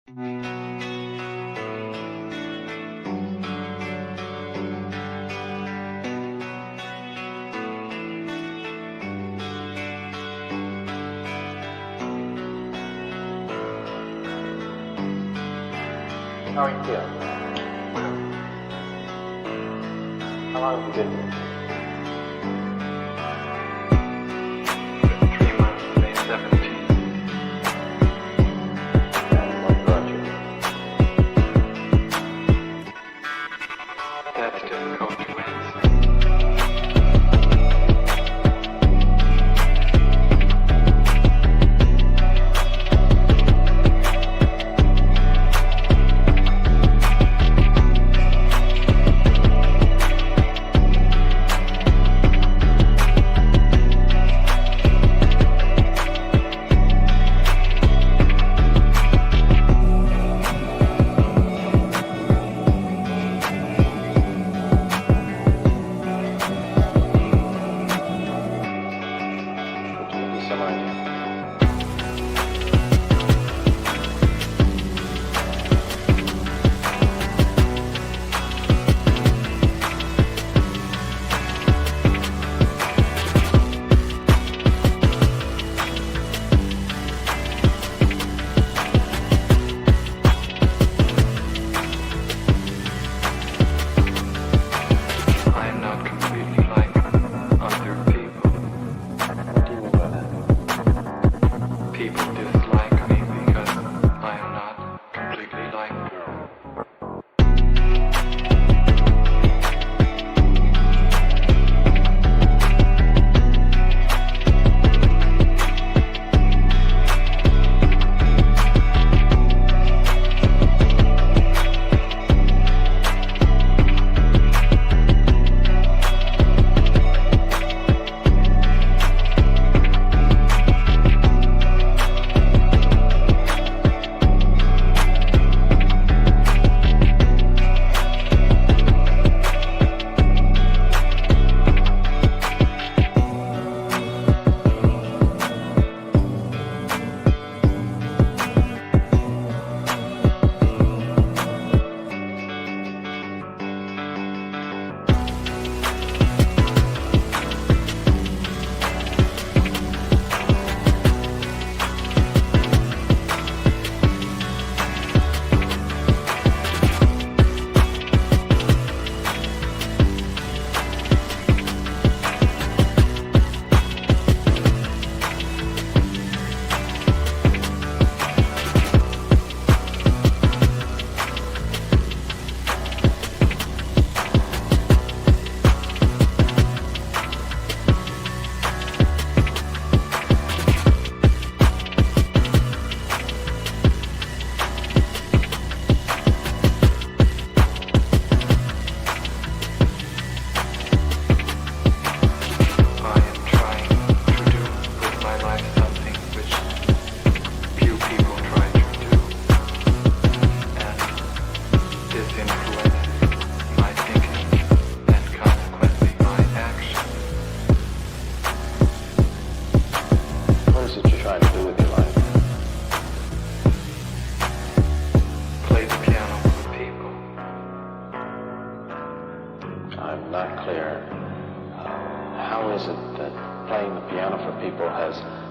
How are you feeling? How long have you been here? 3 months, May 17th. And what brought you here? That's difficult to answer.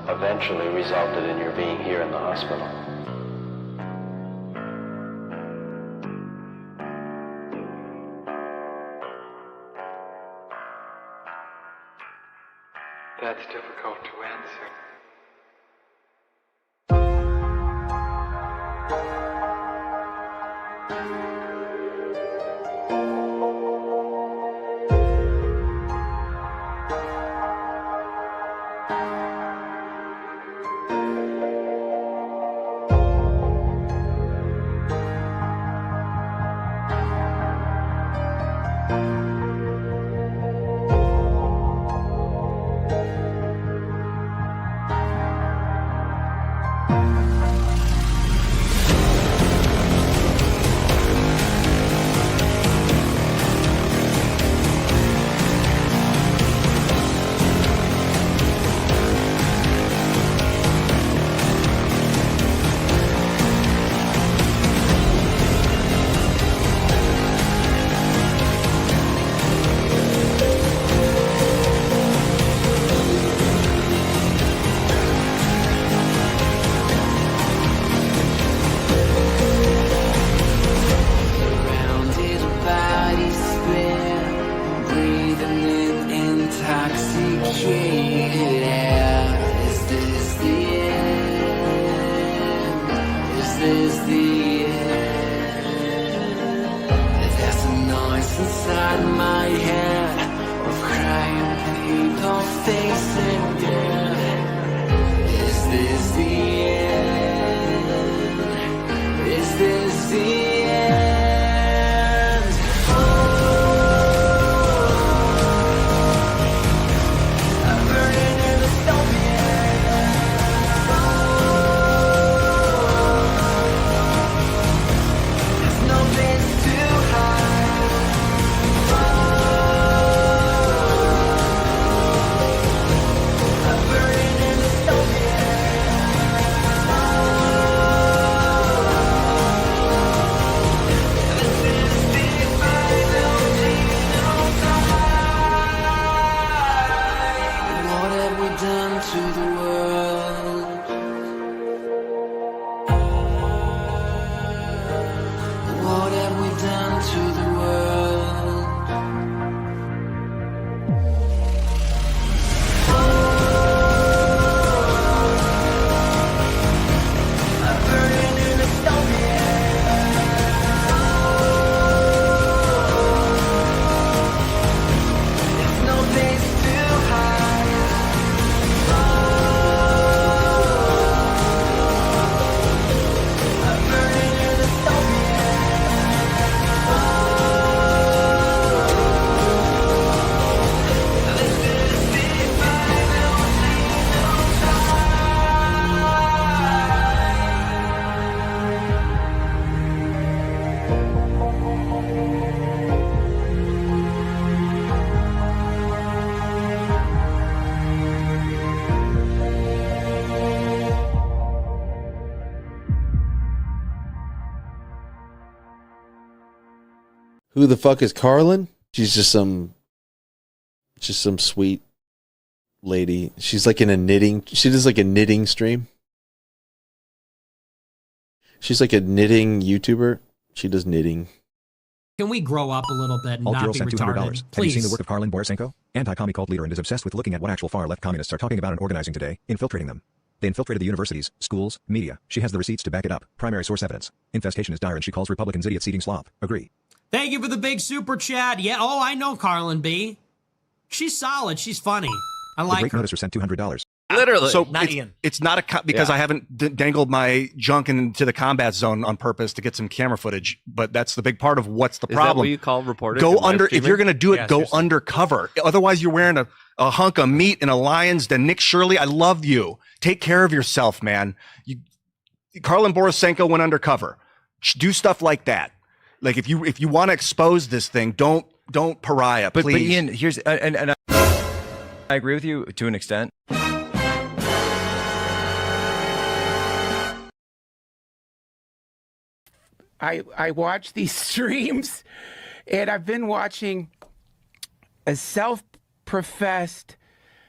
Eventually resulted in your being here in the hospital. That's difficult to answer. is the end? There's a noise inside my head of crying people facing death. Is this the end? Is this the end? Oh, I'm burning in the stone pit. There's no place to hide. I'm burning in the stone pit. This is the final genocide. What have we done to the world? What have we done to the world? I'm burning in the stone pit. There's no place to hide. I'm burning in the stone pit. This is the final Who the fuck is Karlyn? She's just some sweet lady. She's like in a knitting. She does like a knitting stream. She's like a knitting YouTuber. She does knitting. Can we grow up a little bit and Alt not Girl be sent $200. retarded? Have you seen the Please. work of Karlyn Borysenko? Anti-commie cult leader and is obsessed with looking at what actual far-left communists are talking about and organizing today, infiltrating them. They infiltrated the universities, schools, media. She has the receipts to back it up. Primary source evidence. Infestation is dire and she calls Republicans idiots eating slop. Agree. Thank you for the big super chat. Yeah, oh, I know Karlyn B. She's solid. She's funny. I The like Great her. Noticer sent $200. Literally. So not it's, Ian. it's not a because I haven't dangled my junk into the combat zone on purpose to get some camera footage, but that's the big part of what's the Is problem. that what you call reporting? Go and live under if streaming? you're going to do it. Yeah, go seriously. undercover. Otherwise, you're wearing a hunk of meat in a lion's den. Nick Shirley, I love you. Take care of yourself, man. Karlyn Borysenko went undercover. Do stuff like that. Like if you want to expose this thing, don't pariah, please. But Ian, here's and I agree with you to an extent. I watch these streams, and I've been watching a self-professed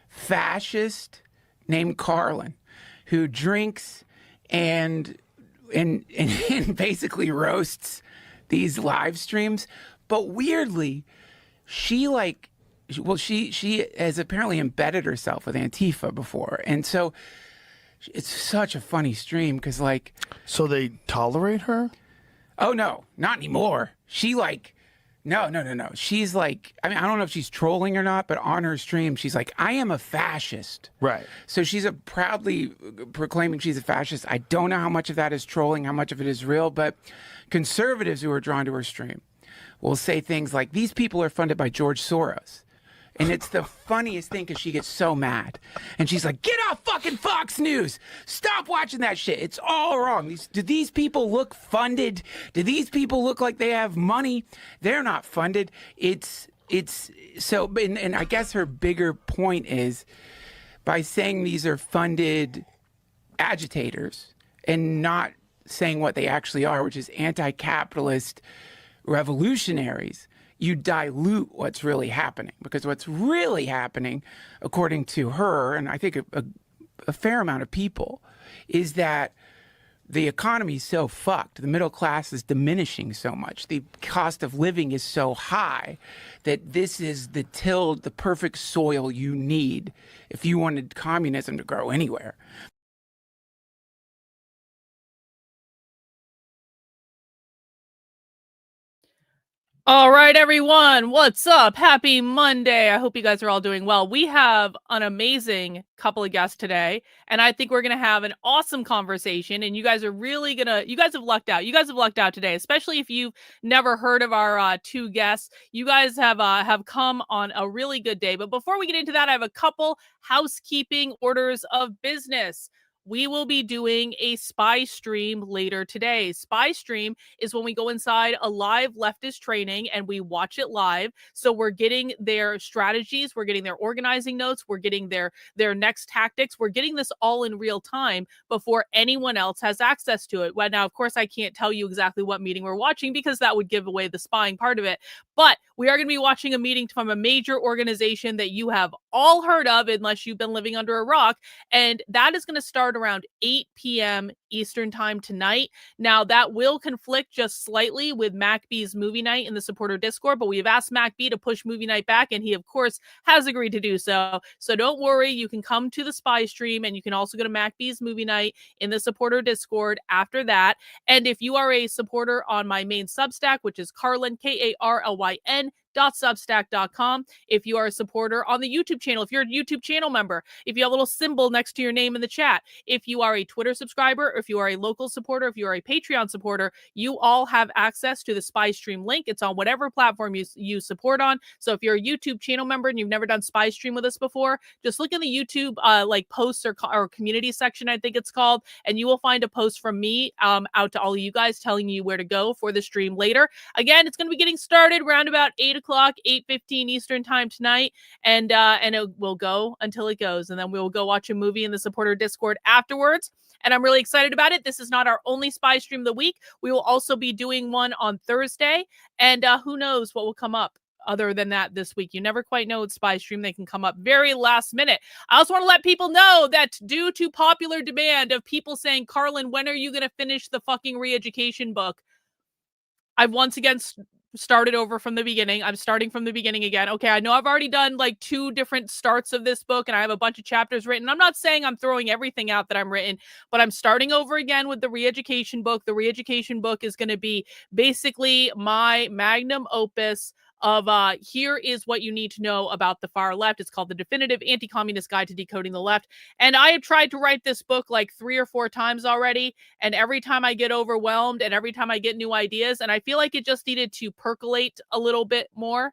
fascist named Karlyn who drinks and basically roasts these live streams. But weirdly, she has apparently embedded herself with Antifa before, and so it's such a funny stream because like, So they tolerate her? oh no, not anymore. She like, no. She's like, I mean, I don't know if she's trolling or not, but on her stream, she's like, I am a fascist. Right. So she's proudly proclaiming she's a fascist. I don't know how much of that is trolling, how much of it is real, but conservatives who are drawn to her stream will say things like, these people are funded by George Soros. And it's the funniest thing because she gets so mad. And she's like, get off fucking Fox News. Stop watching that shit. It's all wrong. Do these people look funded? Do these people look like they have money? They're not funded. It's so, and I guess her bigger point is by saying these are funded agitators and not saying what they actually are, which is anti-capitalist revolutionaries, you dilute what's really happening. Because what's really happening, according to her, and I think a fair amount of people, is that the economy is so fucked. The middle class is diminishing so much. The cost of living is so high that this is the perfect soil you need if you wanted communism to grow anywhere. All right, everyone. What's up? Happy Monday. I hope you guys are all doing well. We have an amazing couple of guests today, and I think we're going to have an awesome conversation, and you guys are really going to, you guys have lucked out. You guys have lucked out today, especially if you've never heard of our two guests. You guys have come on a really good day. But before we get into that, I have a couple housekeeping orders of business. We will be doing a spy stream later today. Spy stream is when we go inside a live leftist training and we watch it live. So we're getting their strategies, we're getting their organizing notes, we're getting their next tactics. We're getting this all in real time before anyone else has access to it. Well, now, of course, I can't tell you exactly what meeting we're watching because that would give away the spying part of it. But we are going to be watching a meeting from a major organization that you have all heard of unless you've been living under a rock. And that is going to start around 8 p.m. Eastern time tonight. Now, that will conflict just slightly with MacB's movie night in the supporter Discord, but we have asked MacB to push movie night back, and he, of course, has agreed to do so. So don't worry. You can come to the spy stream, and you can also go to MacB's movie night in the supporter Discord after that. And if you are a supporter on my main Substack, which is Karlyn, Karlyn, .substack.com. If you are a supporter on the YouTube channel, if you're a YouTube channel member, if you have a little symbol next to your name in the chat, if you are a Twitter subscriber, if you are a local supporter, if you are a Patreon supporter, you all have access to the spy stream link. It's on whatever platform you support on. So if you're a YouTube channel member and you've never done spy stream with us before, just look in the YouTube like posts or community section, I think it's called, and you will find a post from me out to all of you guys telling you where to go for the stream later. Again, it's going to be getting started around about 8 o'clock, 8:15 Eastern time tonight, and it will go until it goes, and then we will go watch a movie in the supporter Discord afterwards. And I'm really excited about it. This is not our only spy stream of the week. We will also be doing one on Thursday, and who knows what will come up other than that this week. You never quite know with spy stream. They can come up very last minute. I also want to let people know that due to popular demand of people saying, Karlyn, when are you going to finish the fucking re-education book? I've once again started over from the beginning. I'm starting from the beginning again. Okay, I know I've already done like 2 different starts of this book and I have a bunch of chapters written. I'm not saying I'm throwing everything out that I'm written, but I'm starting over again with the re-education book. The re-education book is going to be basically my magnum opus of here is what you need to know about the far left. It's called The Definitive Anti-Communist Guide to Decoding the Left. And I have tried to write this book like 3 or 4 times already. And every time I get overwhelmed and every time I get new ideas, and I feel like it just needed to percolate a little bit more.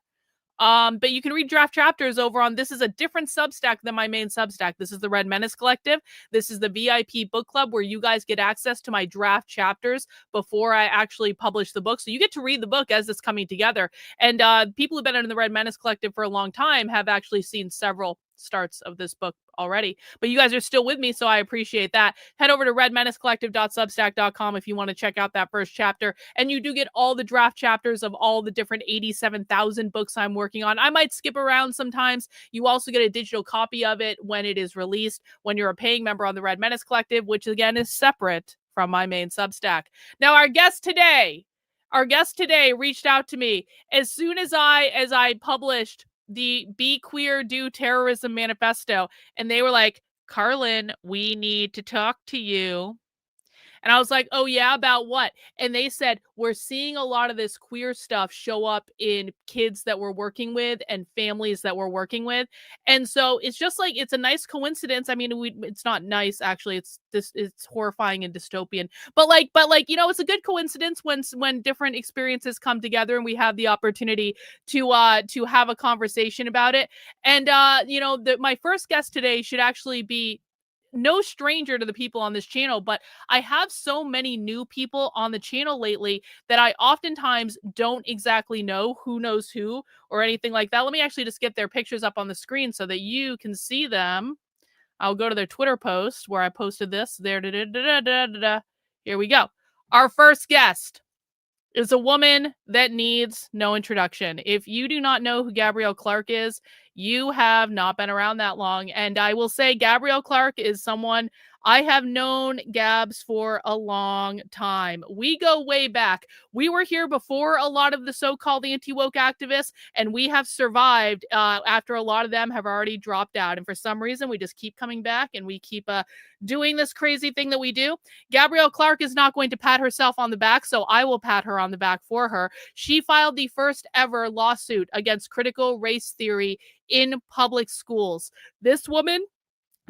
But you can read draft chapters over on, this is a different Substack than my main Substack. This is the Red Menace Collective. This is the VIP book club where you guys get access to my draft chapters before I actually publish the book. So you get to read the book as it's coming together. And people who've been in the Red Menace Collective for a long time have actually seen several starts of this book already, but you guys are still with me, so I appreciate that. Head over to redmenacecollective.substack.com if you want to check out that first chapter, and you do get all the draft chapters of all the different 87,000 books I'm working on. I might skip around sometimes. You also get a digital copy of it when it is released when you're a paying member on the Red Menace Collective, which again is separate from my main Substack. Now, our guest today reached out to me as soon as I published the Be Queer, Do Terrorism manifesto, and they were like, Karlyn, we need to talk to you. And I was like, oh yeah, about what? And they said, we're seeing a lot of this queer stuff show up in kids that we're working with and families that we're working with. And so it's just like, it's a nice coincidence. I mean, it's not nice, actually. It's horrifying and dystopian, but like, you know, it's a good coincidence when different experiences come together and we have the opportunity to have a conversation about it. And, you know, my first guest today should actually be no stranger to the people on this channel, but I have so many new people on the channel lately that I oftentimes don't exactly know who knows who or anything like that. Let me actually just get their pictures up on the screen so that you can see them. I'll go to their Twitter post where I posted this. There, here we go. Our first guest is a woman that needs no introduction. If you do not know who Gabrielle Clark is, You have not been around that long. And I will say Gabrielle Clark is someone I have known Gabs for a long time. We go way back. We were here before a lot of the so-called anti-woke activists, and we have survived after a lot of them have already dropped out. And for some reason, we just keep coming back and we keep doing this crazy thing that we do. Gabrielle Clark is not going to pat herself on the back, so I will pat her on the back for her. She filed the first ever lawsuit against critical race theory in public schools. This woman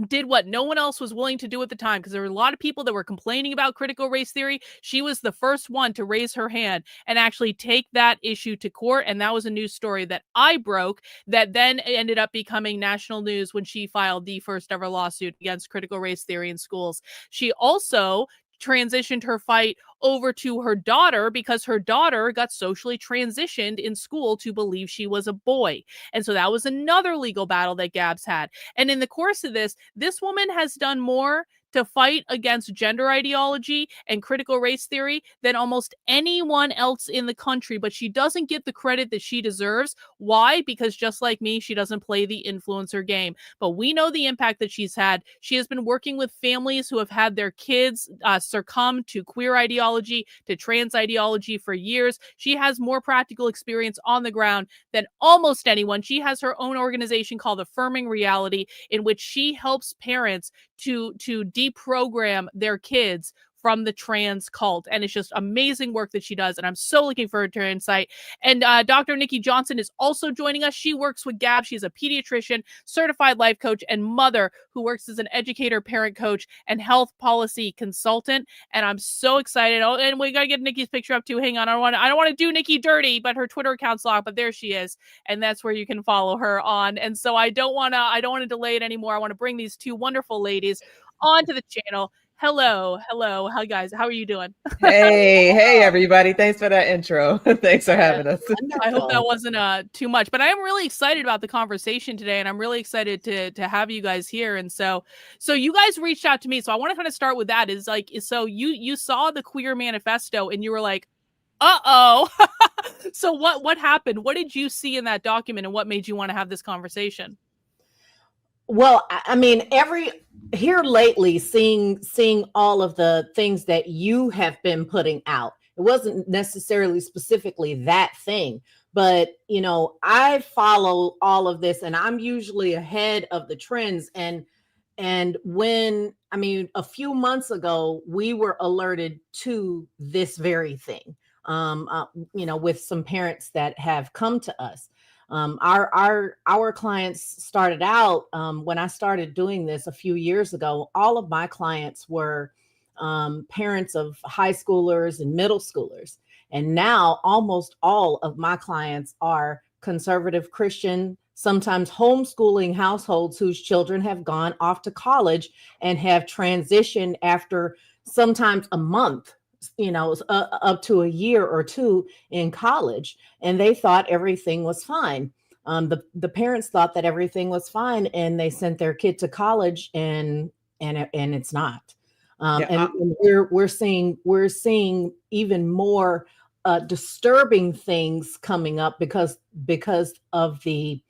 did what no one else was willing to do at the time, because there were a lot of people that were complaining about critical race theory. She was the first one to raise her hand and actually take that issue to court. And that was a news story that I broke that then ended up becoming national news when she filed the first ever lawsuit against critical race theory in schools. She also transitioned her fight over to her daughter because her daughter got socially transitioned in school to believe she was a boy. And so that was another legal battle that Gabs had. And in the course of this woman has done more to fight against gender ideology and critical race theory than almost anyone else in the country, but she doesn't get the credit that she deserves. Why? Because just like me, she doesn't play the influencer game. But we know the impact that she's had. She has been working with families who have had their kids succumb to queer ideology, to trans ideology for years. She has more practical experience on the ground than almost anyone. She has her own organization called Affirming Reality, in which she helps parents to deprogram their kids from the trans cult. And it's just amazing work that she does. And I'm so looking forward to her insight. And Dr. Nikki Johnson is also joining us. She works with Gab. She's a pediatrician, certified life coach, and mother who works as an educator, parent coach, and health policy consultant. And I'm so excited. Oh, and we got to get Nikki's picture up too. Hang on. I don't want to do Nikki dirty, but her Twitter account's locked, but there she is. And that's where you can follow her on. And so I don't want to delay it anymore. I want to bring these two wonderful ladies onto the channel. Hello. Hi guys. How are you doing? Hey, everybody. Thanks for that intro. Thanks for having us. I hope that wasn't too much, but I am really excited about the conversation today, and I'm really excited to have you guys here. And so you guys reached out to me. So I want to kind of start with that so you saw the Queer Manifesto and you were like, uh-oh. So what happened? What did you see in that document and what made you want to have this conversation? Well, I mean, here lately, seeing all of the things that you have been putting out, it wasn't necessarily specifically that thing, but I follow all of this, and I'm usually ahead of the trends. And when a few months ago, we were alerted to this very thing, with some parents that have come to us. Our clients started out when I started doing this a few years ago. All of my clients were parents of high schoolers and middle schoolers. And now almost all of my clients are conservative Christian, sometimes homeschooling households whose children have gone off to college and have transitioned after sometimes a month, up to a year or two in college, and they thought everything was fine. The parents thought that everything was fine, and they sent their kid to college, and it's not. And we're seeing even more disturbing things coming up because of the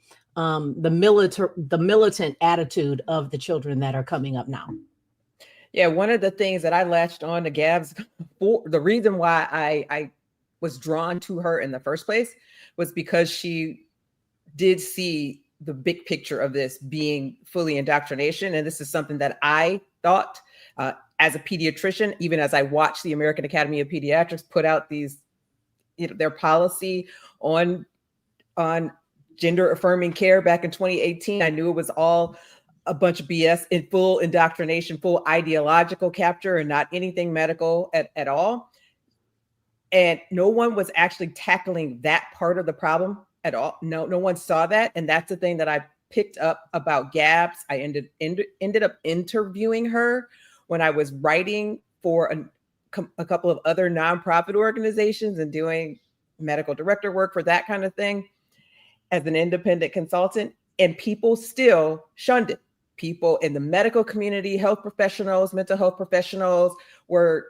militant attitude of the children that are coming up now. Yeah, one of the things that I latched on to Gabs for, the reason why I was drawn to her in the first place was because she did see the big picture of this being fully indoctrination. And this is something that I thought as a pediatrician, even as I watched the American Academy of Pediatrics put out these, their policy on gender affirming care back in 2018, I knew it was all a bunch of BS in full indoctrination, full ideological capture, and not anything medical at all. And no one was actually tackling that part of the problem at all. No one saw that. And that's the thing that I picked up about Gabs. I ended up interviewing her when I was writing for a couple of other nonprofit organizations and doing medical director work for that kind of thing as an independent consultant. And people still shunned it. People in the medical community, health professionals, mental health professionals were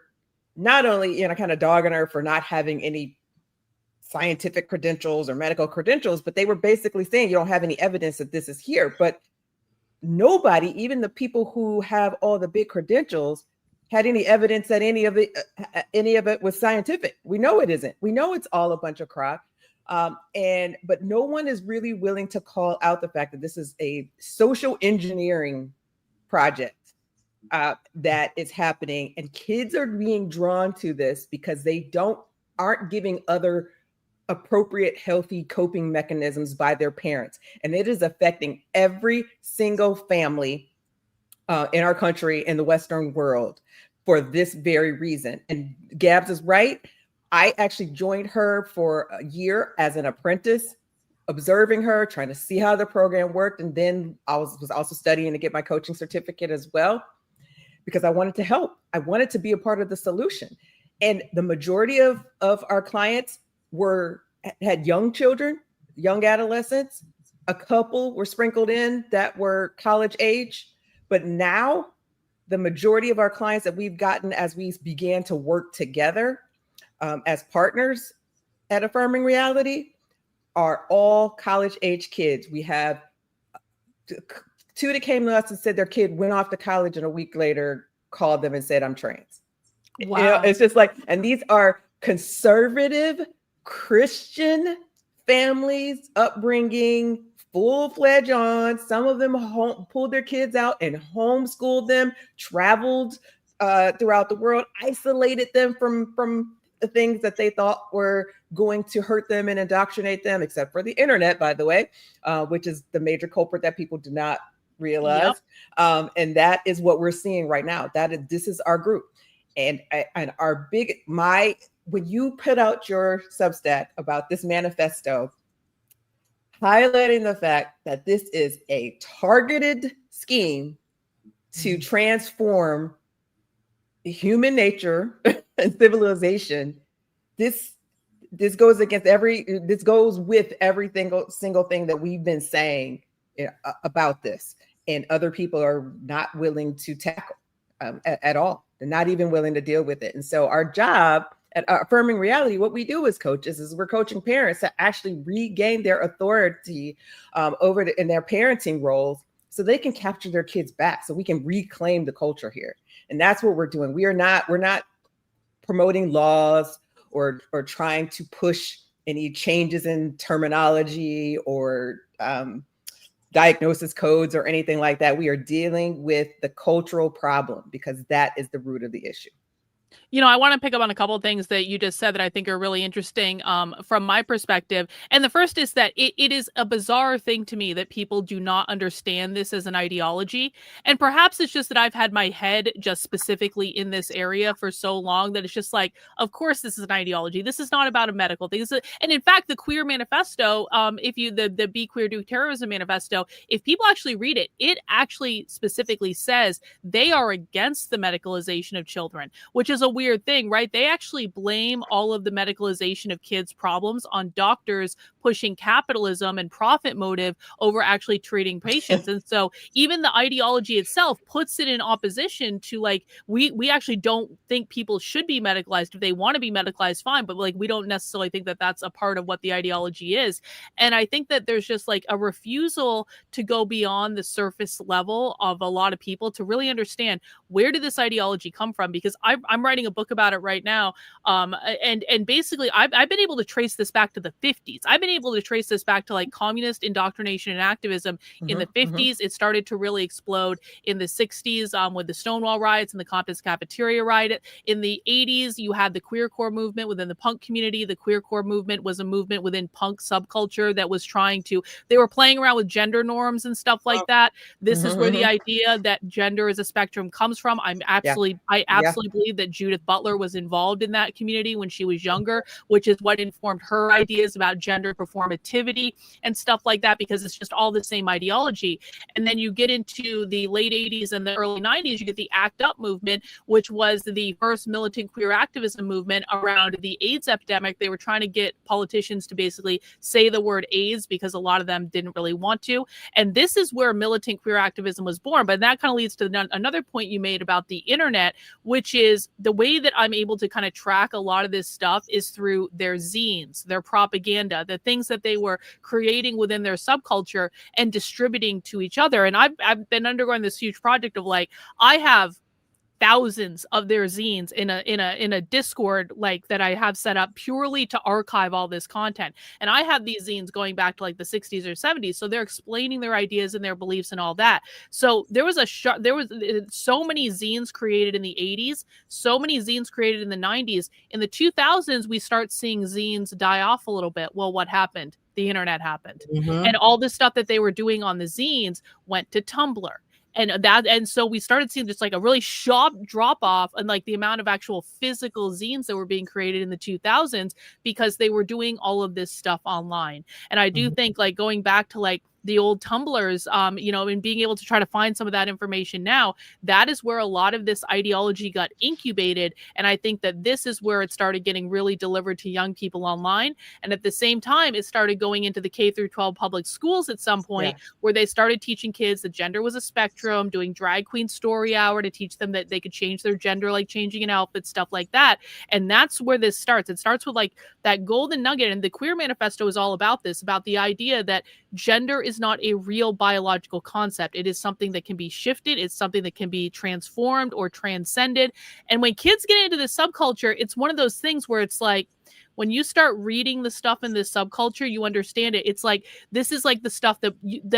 not only, kind of dogging her for not having any scientific credentials or medical credentials, but they were basically saying you don't have any evidence that this is here. But nobody, even the people who have all the big credentials, had any evidence that any of it was scientific. We know it isn't. We know it's all a bunch of crap. But no one is really willing to call out the fact that this is a social engineering project that is happening, and kids are being drawn to this because they aren't giving other appropriate, healthy coping mechanisms by their parents. And it is affecting every single family in our country, in the Western world, for this very reason. And Gabs is right. I actually joined her for a year as an apprentice, observing her, trying to see how the program worked. And then I was also studying to get my coaching certificate as well, because I wanted to help. I wanted to be a part of the solution. And the majority of our clients had young children, young adolescents. A couple were sprinkled in that were college age. But now the majority of our clients that we've gotten as we began to work together as partners at Affirming Reality are all college age kids. We have two that came to us and said their kid went off to college and a week later called them and said, I'm trans. Wow. You know, it's just like, and these are conservative Christian families, upbringing, full-fledged on. Some of them pulled their kids out and homeschooled them, traveled throughout the world, isolated them from the things that they thought were going to hurt them and indoctrinate them, except for the internet, by the way, which is the major culprit that people do not realize. Yep. And that is what we're seeing right now. This is our group. And our when you put out your Substack about this manifesto, highlighting the fact that this is a targeted scheme to transform human nature and civilization, this goes with every single thing that we've been saying about this, and other people are not willing to tackle at all. They're not even willing to deal with it. And so our job at Affirming Reality, what we do as coaches is we're coaching parents to actually regain their authority in their parenting roles, so they can capture their kids back, so we can reclaim the culture here. And that's what we're doing. We're not promoting laws or trying to push any changes in terminology or diagnosis codes or anything like that. We are dealing with the cultural problem, because that is the root of the issue. You know, I want to pick up on a couple of things that you just said that I think are really interesting from my perspective. And the first is that it is a bizarre thing to me that people do not understand this as an ideology. And perhaps it's just that I've had my head just specifically in this area for so long that it's just like, of course, this is an ideology. This is not about a medical thing. And in fact, the Queer Manifesto, the Be Queer, Do Terrorism Manifesto, if people actually read it, it actually specifically says they are against the medicalization of children, which is a weird thing, right? They actually blame all of the medicalization of kids' problems on doctors pushing capitalism and profit motive over actually treating patients. And so even the ideology itself puts it in opposition to, like, we actually don't think people should be medicalized. If they want to be medicalized, fine, but like we don't necessarily think that that's a part of what the ideology is. And I think that there's just like a refusal to go beyond the surface level of a lot of people to really understand, where did this ideology come from? Because I'm writing a book about it right now. And basically I've been able to trace this back to the 50s. I've been able to trace this back to like communist indoctrination and activism in the 50s. It started to really explode in the 60s with the Stonewall riots and the Compton's cafeteria riot. In the 80s, you had the queercore movement within the punk community. The queercore movement was a movement within punk subculture that was they were playing around with gender norms and stuff like that. This is where the idea that gender is a spectrum comes from. I absolutely believe that Judith Butler was involved in that community when she was younger, which is what informed her ideas about gender performativity and stuff like that, because it's just all the same ideology. And then you get into the late 80s and the early 90s, you get the ACT UP movement, which was the first militant queer activism movement around the AIDS epidemic. They were trying to get politicians to basically say the word AIDS because a lot of them didn't really want to. And this is where militant queer activism was born. But that kind of leads to another point you made about the internet, which is the way that I'm able to kind of track a lot of this stuff is through their zines, their propaganda, the things that they were creating within their subculture and distributing to each other. And I've been undergoing this huge project of like, I have thousands of their zines in a Discord like that I have set up purely to archive all this content. And I have these zines going back to like the 60s or 70s. So they're explaining their ideas and their beliefs and all that. So there was so many zines created in the 80s, so many zines created in the 90s. In the 2000s, we start seeing zines die off a little bit. Well, what happened? The internet happened. And all the stuff that they were doing on the zines went to Tumblr. And so we started seeing just like a really sharp drop off and like the amount of actual physical zines that were being created in the 2000s because they were doing all of this stuff online. And I do think like going back to like the old Tumblrs, and being able to try to find some of that information now, that is where a lot of this ideology got incubated. And I think that this is where it started getting really delivered to young people online. And at the same time, it started going into the K through 12 public schools at some point where they started teaching kids that gender was a spectrum, doing drag queen story hour to teach them that they could change their gender, like changing an outfit, stuff like that. And that's where this starts. It starts with like that golden nugget. And the Queer Manifesto is all about this, about the idea that gender is not a real biological concept. It is something that can be shifted. It's something that can be transformed or transcended. And when kids get into this subculture, it's one of those things where it's like, when you start reading the stuff in this subculture, you understand it. It's like, this is like the stuff that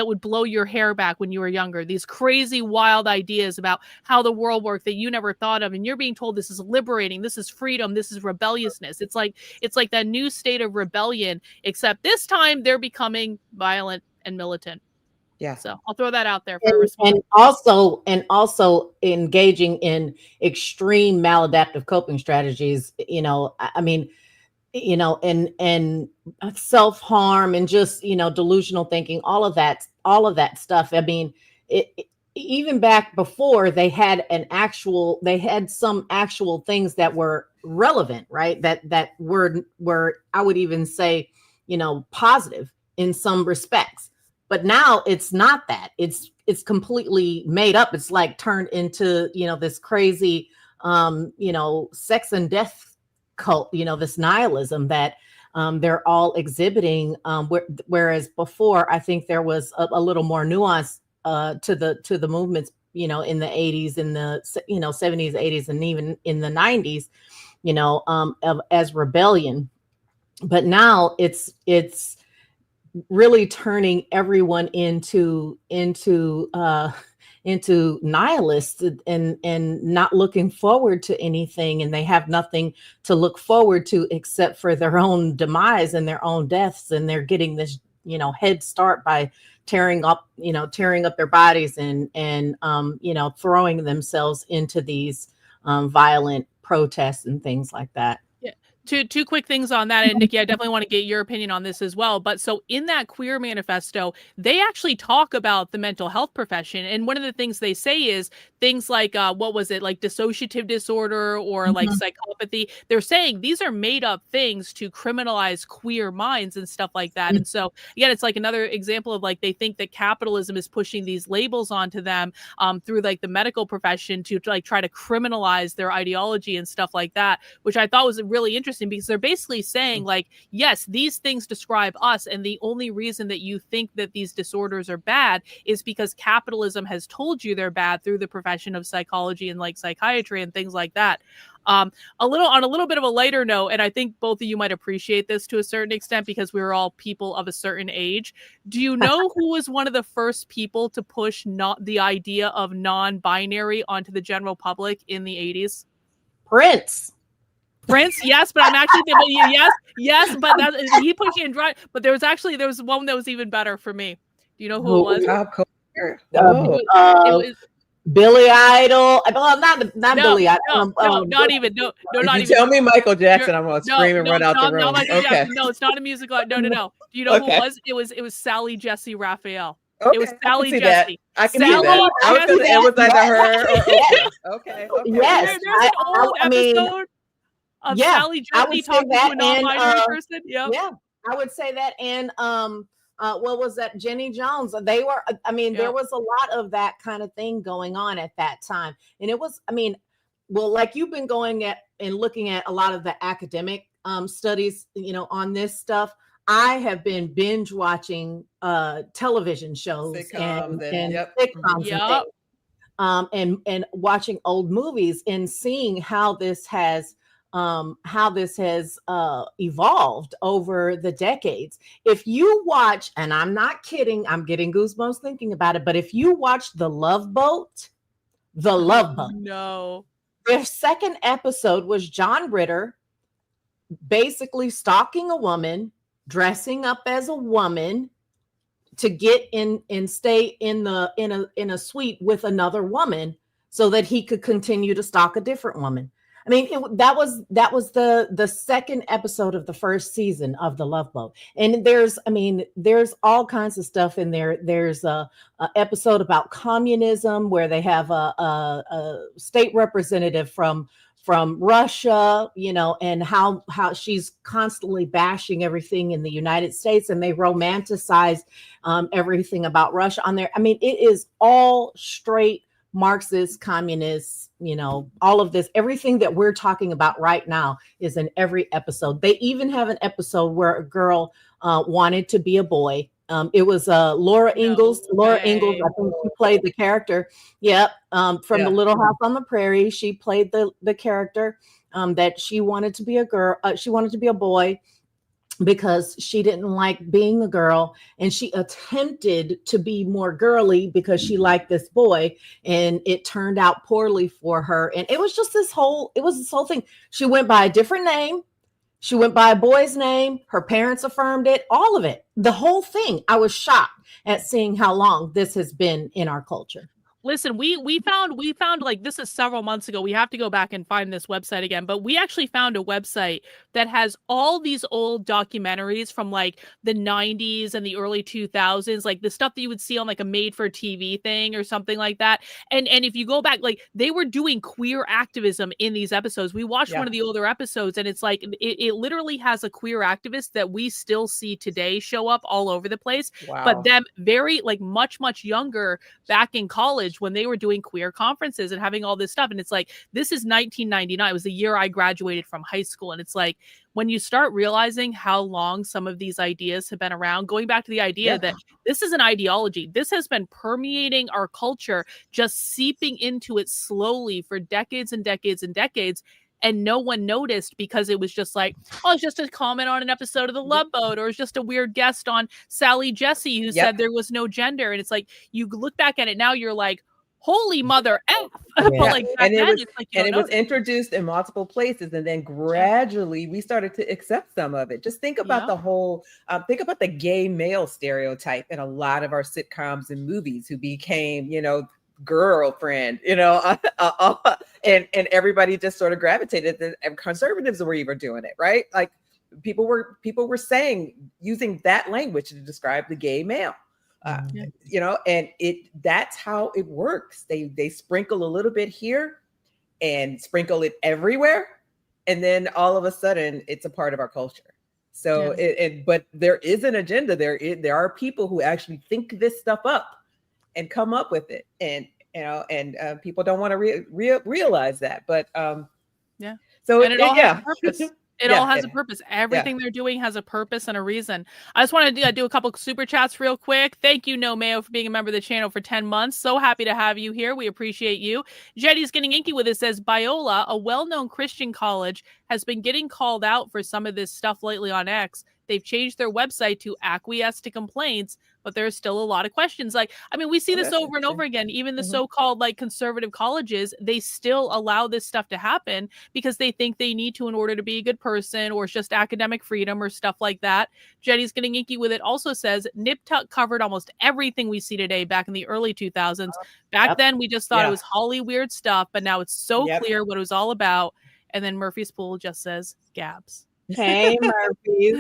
would blow your hair back when you were younger. These crazy, wild ideas about how the world worked that you never thought of. And you're being told this is liberating, this is freedom, this is rebelliousness. It's like that new state of rebellion, except this time they're becoming violent and militant. Yeah. So I'll throw that out there for a response. And also engaging in extreme maladaptive coping strategies, and self-harm and just, delusional thinking, all of that stuff. I mean, even back before they had some actual things that were relevant, right? That were, I would even say, positive in some respects. But now it's not that. It's completely made up. It's like turned into, this crazy, sex and death cult, this nihilism that they're all exhibiting, whereas before I think there was a little more nuance to the movements, in the 80s, in the 70s, 80s, and even in the 90s, as rebellion. But now it's really turning everyone into nihilists and not looking forward to anything, and they have nothing to look forward to except for their own demise and their own deaths, and they're getting this head start by tearing up their bodies and throwing themselves into these violent protests and things like that. Two quick things on that. And Nikki, I definitely want to get your opinion on this as well. But so in that Queer Manifesto, they actually talk about the mental health profession. And one of the things they say is things like, what was it, like dissociative disorder or like psychopathy. They're saying these are made up things to criminalize queer minds and stuff like that. And so again, it's like another example of like, they think that capitalism is pushing these labels onto them through like the medical profession to like try to criminalize their ideology and stuff like that, which I thought was really interesting. Because they're basically saying like, yes, these things describe us. And the only reason that you think that these disorders are bad is because capitalism has told you they're bad through the profession of psychology and like psychiatry and things like that. On a little bit of a lighter note, and I think both of you might appreciate this to a certain extent because we were all people of a certain age. Do you know who was one of the first people to push not the idea of non-binary onto the general public in the 80s? Prince, yes, but I'm actually yes, but he pushed it and drive. But there was one that was even better for me. Do you know who it was? It was Billy Idol. Well, not Billy Idol. Not even. If you tell me Michael Jackson, I'm gonna scream and run out the room. Okay. No, it's not a musical. No. Do you know who it was? It was Sally Jesse Raphael. Okay, it was Sally Jesse. I can see that. I was gonna say it was either her or okay. Yes. There's an old episode of Sally Jesse talking to a non-binary person. Yeah, I would say that. And what was that? Jenny Jones. They were. I mean, there was a lot of that kind of thing going on at that time, and it was. I mean, well, like you've been going at and looking at a lot of the academic studies, on this stuff. I have been binge watching television shows Sitcoms and yep. sitcoms Yep. and things, and watching old movies and seeing how this has evolved over the decades. If you watch, and I'm not kidding, I'm getting goosebumps thinking about it, but if you watch The Love Boat, No. their second episode was John Ritter basically stalking a woman, dressing up as a woman to get in and stay in a suite with another woman so that he could continue to stalk a different woman. I mean, that was the second episode of the first season of The Love Boat. And there's all kinds of stuff in there. There's a episode about communism where they have a state representative from Russia, and how she's constantly bashing everything in the United States, and they romanticize everything about Russia on there. I mean, it is all straight Marxist, communist, all of this, everything that we're talking about right now is in every episode. They even have an episode where a girl wanted to be a boy. It was Laura Ingalls. Laura Ingalls, I think she played the character. Yep. From The Little House on the Prairie. She played the character that she wanted to be a girl. She wanted to be a boy because she didn't like being a girl, and she attempted to be more girly because she liked this boy, and it turned out poorly for her. And it was just this whole thing. She went by a different name. She went by a boy's name. Her parents affirmed it, all of it, the whole thing. I was shocked at seeing how long this has been in our culture. Listen, we found like, this is several months ago. We have to go back and find this website again, but we actually found a website that has all these old documentaries from like the 90s and the early 2000s, like the stuff that you would see on like a made for TV thing or something like that. And if you go back, like they were doing queer activism in these episodes. We watched one of the older episodes, and it's like it literally has a queer activist that we still see today show up all over the place. Wow. But them very like much younger back in college when they were doing queer conferences and having all this stuff. And it's like, this is 1999. It was the year I graduated from high school. And it's like, when you start realizing how long some of these ideas have been around, going back to the idea that this is an ideology, this has been permeating our culture, just seeping into it slowly for decades and decades and decades. And no one noticed because it was just like, oh, it's just a comment on an episode of The Love Boat, or it's just a weird guest on Sally Jesse who said there was no gender. And it's like, you look back at it now, you're like, holy mother F. But like back then, it was introduced in multiple places, and then gradually we started to accept some of it. Just think about the whole, think about the gay male stereotype in a lot of our sitcoms and movies who became, girlfriend, and everybody just sort of gravitated. And conservatives were even doing it, right? Like people were using that language to describe the gay male. And that's how it works. They sprinkle a little bit here and sprinkle it everywhere, and then all of a sudden it's a part of our culture. So but there is an agenda. There are people who actually think this stuff up and come up with it, and people don't want to realize that. But so it all has a purpose. It all has a purpose. Everything they're doing has a purpose and a reason. I just want to do a couple super chats real quick. Thank you, No Mayo, for being a member of the channel for 10 months. So happy to have you here. We appreciate you. Jetty's getting inky with it. Says, Biola, a well-known Christian college, has been getting called out for some of this stuff lately on X. They've changed their website to acquiesce to complaints, but there's still a lot of questions. Like, I mean, we see this over and over again. Even the so-called like conservative colleges, they still allow this stuff to happen because they think they need to in order to be a good person, or it's just academic freedom or stuff like that. Jenny's getting inky with it. Also says Nip Tuck covered almost everything we see today back in the early 2000s. Back then, we just thought it was Holly weird stuff, but now it's so clear what it was all about. And then Murphy's Pool just says Gabs. Hey, Murphy.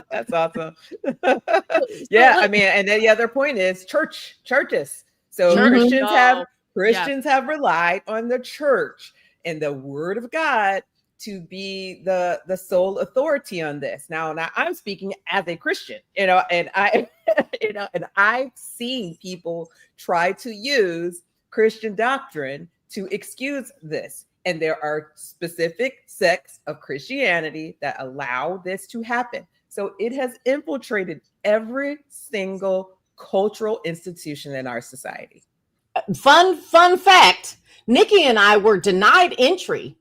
That's awesome. I mean, and then the other point is churches. So Christians have relied on the church and the word of God to be the sole authority on this. Now I'm speaking as a Christian, and I, and I've seen people try to use Christian doctrine to excuse this. And there are specific sects of Christianity that allow this to happen. So it has infiltrated every single cultural institution in our society. Fun fact, Nikki and I were denied entry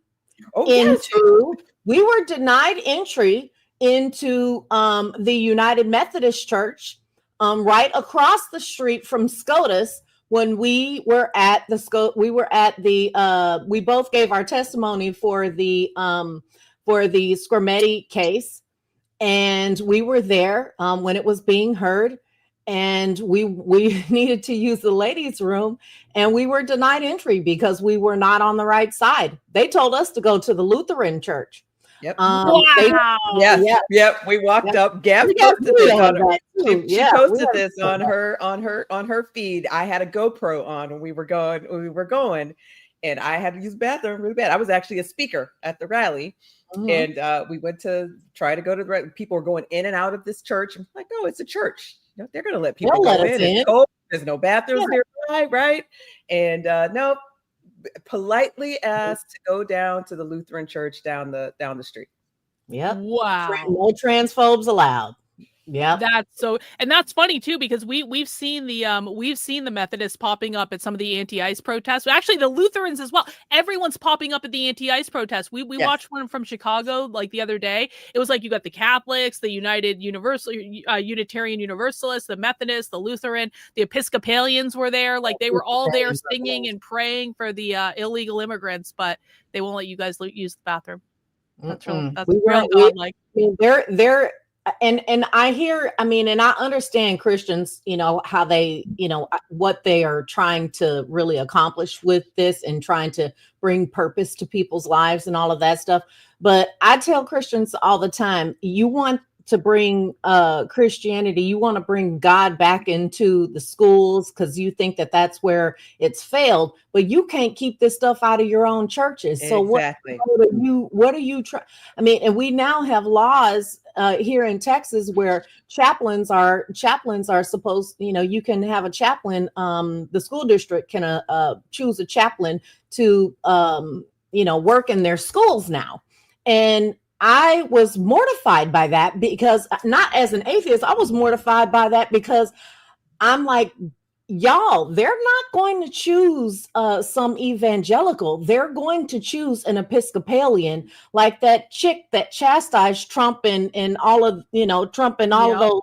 we were denied entry into the United Methodist Church right across the street from SCOTUS when we were at the we both gave our testimony for the Scormetti case, and we were there when it was being heard, and we needed to use the ladies' room, and we were denied entry because we were not on the right side. They told us to go to the Lutheran church. Yep. Wow. Yep. We walked up. Gab posted this on her. She posted this on her feed. I had a GoPro on when we were going, and I had to use the bathroom really bad. I was actually a speaker at the rally. And we went to try to go to the people were going in and out of this church. I'm like, oh, it's a church. You know, they're going to let people go in. It's cold. There's no bathrooms nearby, right? And no, politely asked to go down to the Lutheran church down the street. Yep. Wow. No transphobes allowed. Yeah, that's funny too, because we've seen the Methodists popping up at some of the anti-ICE protests. Actually, the Lutherans as well. Everyone's popping up at the anti-ICE protests. We watched one from Chicago like the other day. It was like you got the Catholics, the Unitarian Universalists, the Methodists, the Lutheran, the Episcopalians were there. Like they were all there singing and praying for the illegal immigrants, but they won't let you guys use the bathroom. That's really godlike. They're and I hear, and I understand Christians, how they, what they are trying to really accomplish with this and trying to bring purpose to people's lives and all of that stuff. But I tell Christians all the time, you want to bring Christianity, you want to bring God back into the schools because you think that that's where it's failed, but you can't keep this stuff out of your own churches. So exactly. what are you trying? And we now have laws here in Texas where chaplains are supposed, you can have a chaplain. The school district can choose a chaplain to, work in their schools now. And I was mortified by that because, not as an atheist, I was mortified by that because I'm like, y'all, they're not going to choose some evangelical. They're going to choose an Episcopalian, like that chick that chastised Trump and all of, Trump and all of those.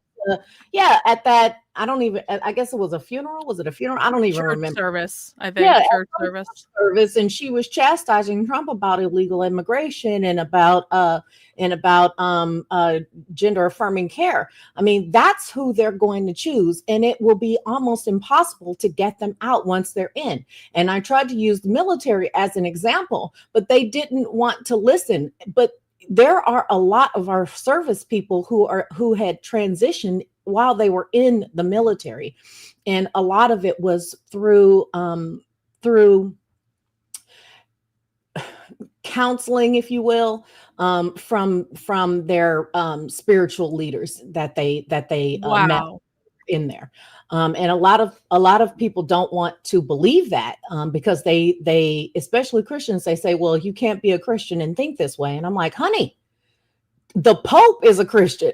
At that, I guess it was a funeral. Was it a funeral? I don't even remember. Service, I think. Yeah, church service. And she was chastising Trump about illegal immigration and about gender affirming care. That's who they're going to choose. And it will be almost impossible to get them out once they're in. And I tried to use the military as an example, but they didn't want to listen. But there are a lot of our service people who had transitioned while they were in the military, and a lot of it was through counseling, if you will, from their spiritual leaders that they met in there. And a lot of people don't want to believe that because they especially Christians, they say, well, you can't be a Christian and think this way. And I'm like, honey, the Pope is a Christian.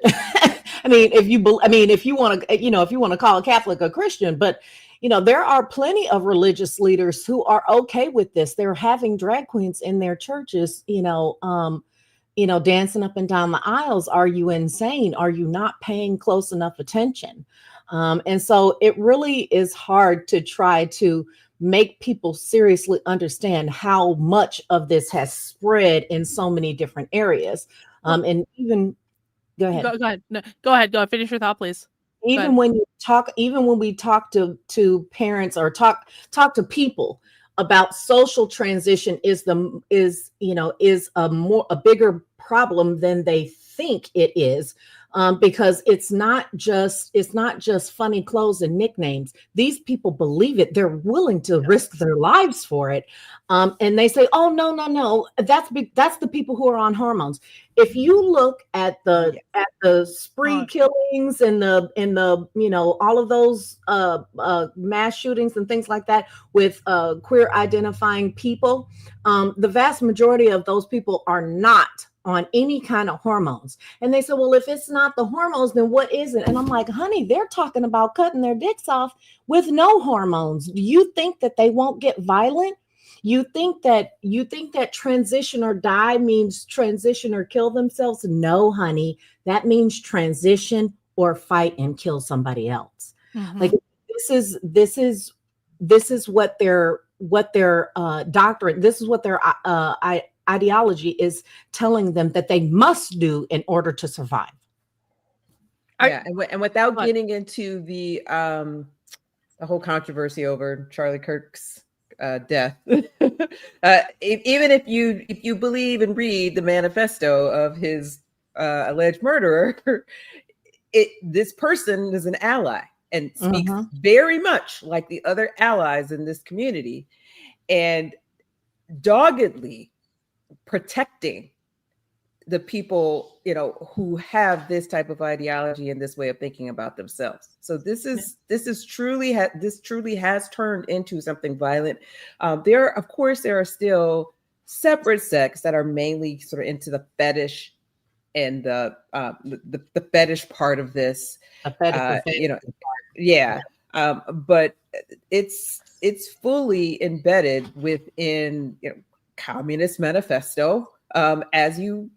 If you want to call a Catholic a Christian, but there are plenty of religious leaders who are okay with this. They're having drag queens in their churches, dancing up and down the aisles. Are you insane? Are you not paying close enough attention? And so it really is hard to try to make people seriously understand how much of this has spread in so many different areas. And even go ahead. Go ahead. No, go ahead. Go finish your thought, please. Even when we talk to parents or talk to people about social transition is a bigger problem than they think it is. Because it's not just funny clothes and nicknames. These people believe it. They're willing to risk their lives for it. And they say, oh, no. That's the people who are on hormones. If you look at the the spree killings and the you know, all of those mass shootings and things like that with queer identifying people, the vast majority of those people are not on any kind of hormones. And they said, well, if it's not the hormones, then what is it? And I'm like, honey, they're talking about cutting their dicks off with no hormones. Do you think that they won't get violent? You think that transition or die means transition or kill themselves? No, honey, that means transition or fight and kill somebody else. Like this is what their doctrine, this is what their ideology is telling them that they must do in order to survive. Yeah, and without getting into the whole controversy over Charlie Kirk's death, even if you believe and read the manifesto of his alleged murderer, this person is an ally and speaks very much like the other allies in this community, and doggedly protecting the people, you know, who have this type of ideology and this way of thinking about themselves. So this truly has turned into something violent. There are still separate sects that are mainly sort of into the fetish and the fetish part of this. You know, yeah. But it's fully embedded within, you know, Communist Manifesto, as you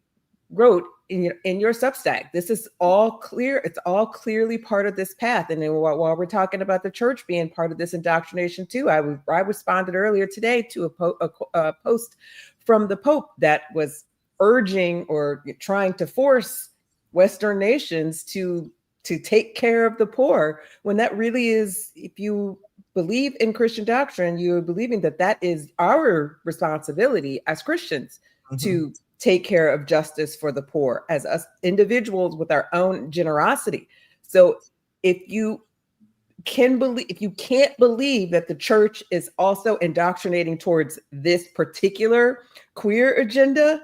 wrote in your Substack. This is all clear. It's all clearly part of this path. And then while we're talking about the church being part of this indoctrination too, I responded earlier today to a post from the Pope that was urging or trying to force Western nations to take care of the poor, when that really is, if you believe in Christian doctrine, you're believing that is our responsibility as Christians to take care of justice for the poor as us individuals with our own generosity. So if you can't believe that the church is also indoctrinating towards this particular queer agenda,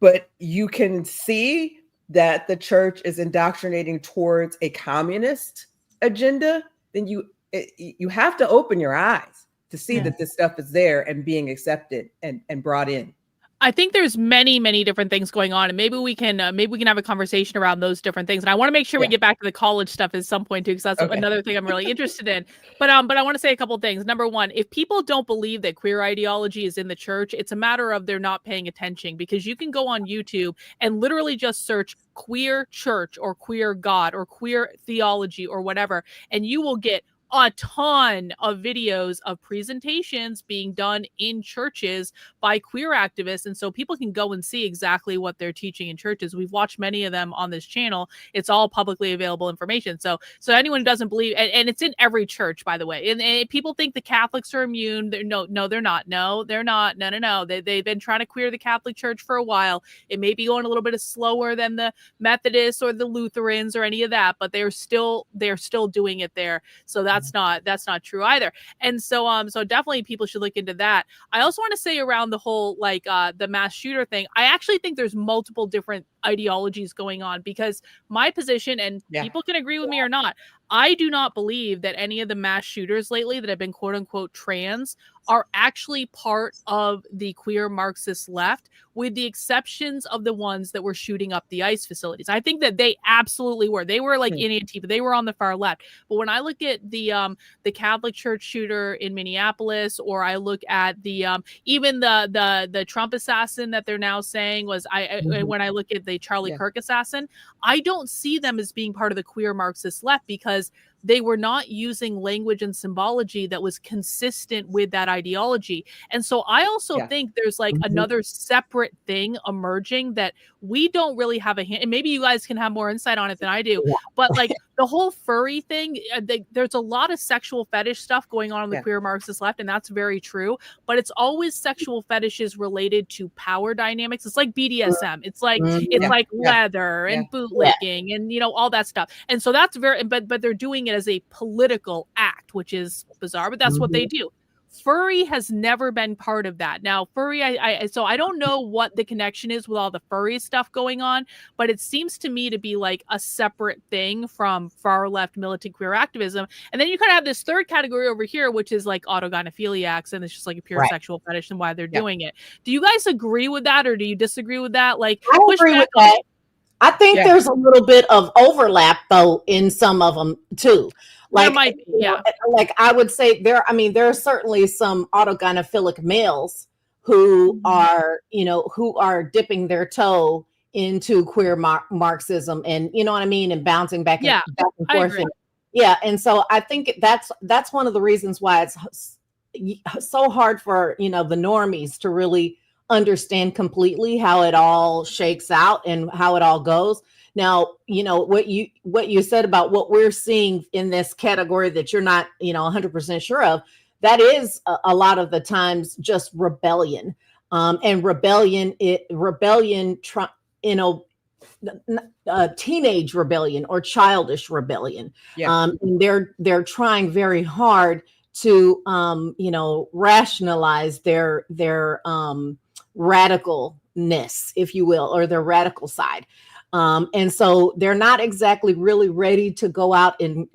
but you can see that the church is indoctrinating towards a communist agenda, then you have to open your eyes to see that this stuff is there and being accepted and brought in. I think there's many, many different things going on, and maybe we can have a conversation around those different things. And I want to make sure we get back to the college stuff at some point too, because that's another thing I'm really interested in. But I want to say a couple of things. Number one, if people don't believe that queer ideology is in the church, it's a matter of they're not paying attention, because you can go on YouTube and literally just search queer church or queer God or queer theology or whatever, and you will get a ton of videos of presentations being done in churches by queer activists. And so people can go and see exactly what they're teaching in churches. We've watched many of them on this channel. It's all publicly available information. So anyone who doesn't believe, and it's in every church, by the way, and people think the Catholics are immune. No, they're not. No, they're not. No. They've been trying to queer the Catholic Church for a while. It may be going a little bit slower than the Methodists or the Lutherans or any of that, but they're still doing it there. So that's not true either. And so definitely people should look into that. I also want to say around the whole the mass shooter thing, I actually think there's multiple different ideologies going on, because my position, and people can agree with me or not, I do not believe that any of the mass shooters lately that have been quote unquote trans are actually part of the queer Marxist left, with the exceptions of the ones that were shooting up the ICE facilities. I think that they absolutely were. They were like in Antifa. They were on the far left. But when I look at the Catholic Church shooter in Minneapolis, or I look at the even the Trump assassin that they're now saying was when I look at the Charlie Kirk assassin, I don't see them as being part of the queer Marxist left, because they were not using language and symbology that was consistent with that ideology. And so I also think there's another separate thing emerging that we don't really have a hand, and maybe you guys can have more insight on it than I do, but the whole furry thing, there's a lot of sexual fetish stuff going on the queer Marxist left, and that's very true, but it's always sexual fetishes related to power dynamics. It's like BDSM. It's like leather and bootlicking and all that stuff. And so that's but they're doing it as a political act, which is bizarre, but that's what they do. Furry has never been part of that. Now, furry, so I don't know what the connection is with all the furry stuff going on, but it seems to me to be like a separate thing from far left militant queer activism. And then you kind of have this third category over here, which is like autogynephiliacs, and it's just like a pure sexual fetish and why they're doing it. Do you guys agree with that, or do you disagree with that? Like, I agree with that. I think there's a little bit of overlap though in some of them too. Like, like I would say there are certainly some autogynephilic males who are, who are dipping their toe into queer Marxism and, you know what I mean? And bouncing back and forth. And so I think that's one of the reasons why it's so hard for, the normies to really understand completely how it all shakes out and how it all goes. Now, what you said about what we're seeing in this category that you're not, 100% sure of, that is a lot of the times just rebellion, and teenage rebellion or childish rebellion. And they're trying very hard to, rationalize their radicalness, if you will, or their radical side. And so they're not exactly really ready to go out and,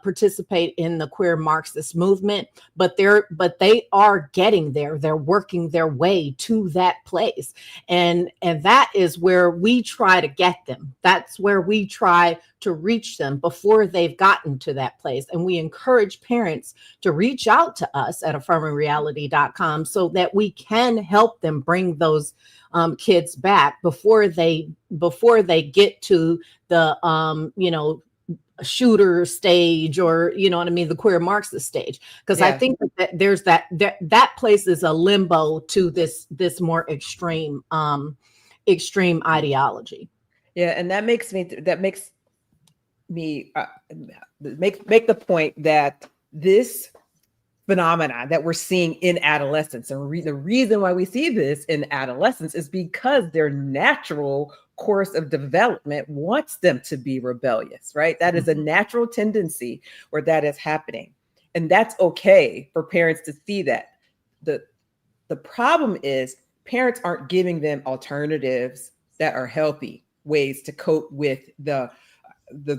participate in the queer Marxist movement, but they are getting there. They're working their way to that place. And that is where we try to get them. That's where we try to reach them before they've gotten to that place. And we encourage parents to reach out to us at affirmingreality.com so that we can help them bring those kids back before they get to the shooter stage, or the queer Marxist stage, because I think that there's that place is a limbo to this more extreme ideology. And that makes me make the point that this phenomena that we're seeing in adolescence, and the reason why we see this in adolescence is because their natural course of development wants them to be rebellious, right? That is a natural tendency where that is happening, and that's okay for parents to see that. The problem is parents aren't giving them alternatives that are healthy ways to cope with the